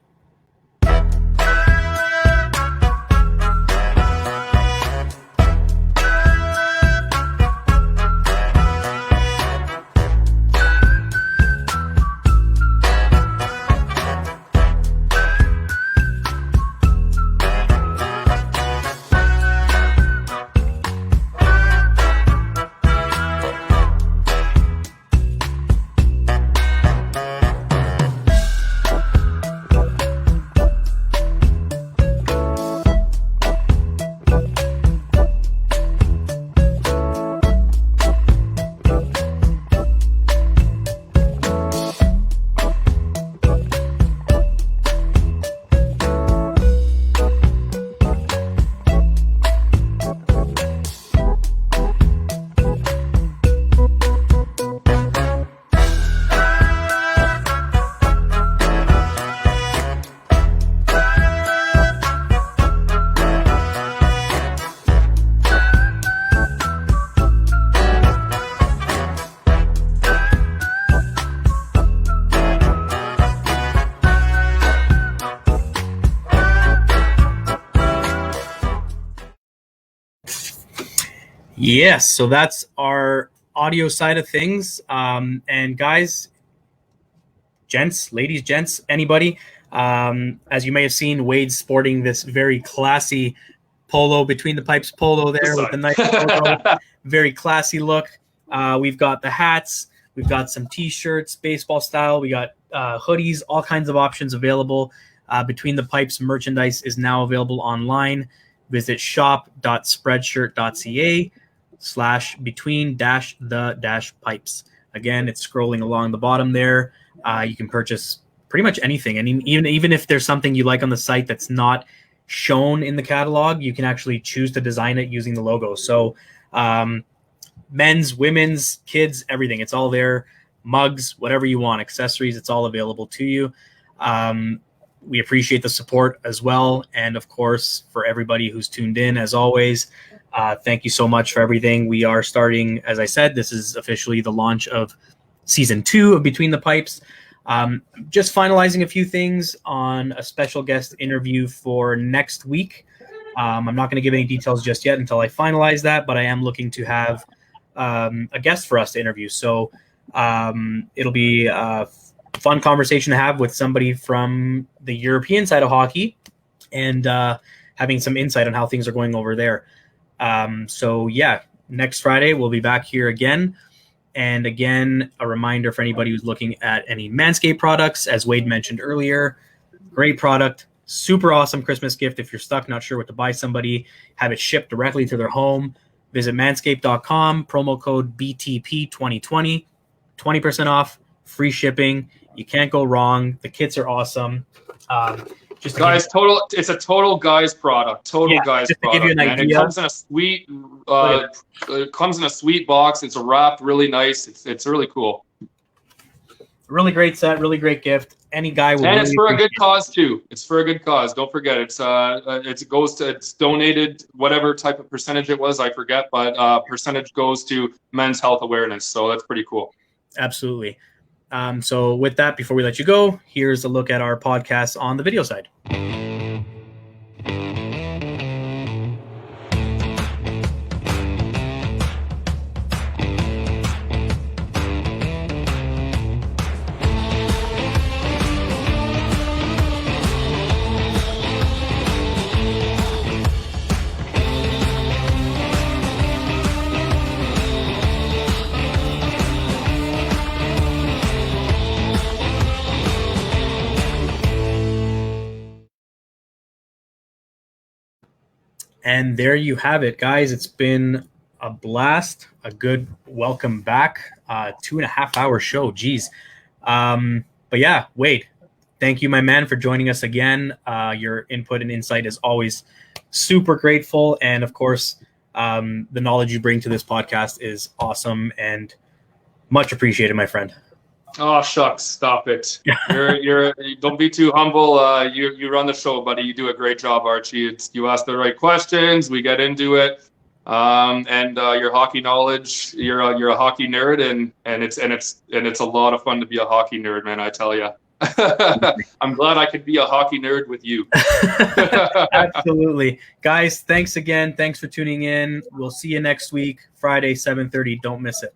Yes, so that's our audio side of things. And guys, gents, ladies, gents, anybody, as you may have seen, Wade's sporting this very classy polo, Between the Pipes polo there with the nice logo, very classy look. We've got the hats, we've got some t-shirts, baseball style, we got hoodies, all kinds of options available. Between the Pipes merchandise is now available online. Visit shop.spreadshirt.ca/between-the-pipes. Again, it's scrolling along the bottom there. You can purchase pretty much anything. And even if there's something you like on the site that's not shown in the catalog, you can actually choose to design it using the logo. So men's, women's, kids, everything. It's all there. Mugs, whatever you want, accessories, it's all available to you. We appreciate the support as well. And of course, for everybody who's tuned in, as always, thank you so much for everything. We are starting, as I said, this is officially the launch of season 2 of Between the Pipes. Just finalizing a few things on a special guest interview for next week. I'm not going to give any details just yet until I finalize that, but I am looking to have a guest for us to interview. So it'll be a fun conversation to have with somebody from the European side of hockey and having some insight on how things are going over there. So yeah, next Friday we'll be back here again. And again, a reminder for anybody who's looking at any Manscaped products, as Wade mentioned earlier, great product, super awesome Christmas gift. If you're stuck, not sure what to buy somebody, have it shipped directly to their home. Visit manscaped.com, promo code BTP2020, 20% off, free shipping. You can't go wrong. The kits are awesome. It's a total guys product. Guys product. Give you an idea. It comes in a sweet box. It's wrapped really nice. It's really cool. Really great set, really great gift. Any guy will. And it's for a good cause too. It's for a good cause. Don't forget, it's donated, whatever type of percentage it was, I forget, but percentage goes to men's health awareness. So that's pretty cool. Absolutely. So with that, before we let you go, here's a look at our podcast on the video side. And there you have it, guys. It's been a blast, a good welcome back. 2.5 hour show. Geez. But yeah, Wade, Thank you, my man, for joining us again. Your input and insight is always super grateful. And of course, the knowledge you bring to this podcast is awesome and much appreciated, my friend. Oh shucks, stop it! You're don't be too humble. You run the show, buddy. You do a great job, Archie. You ask the right questions. We get into it, and your hockey knowledge. You're a hockey nerd, and it's a lot of fun to be a hockey nerd, man. I tell you. I'm glad I could be a hockey nerd with you. Absolutely, guys. Thanks again. Thanks for tuning in. We'll see you next week, Friday, 7:30. Don't miss it.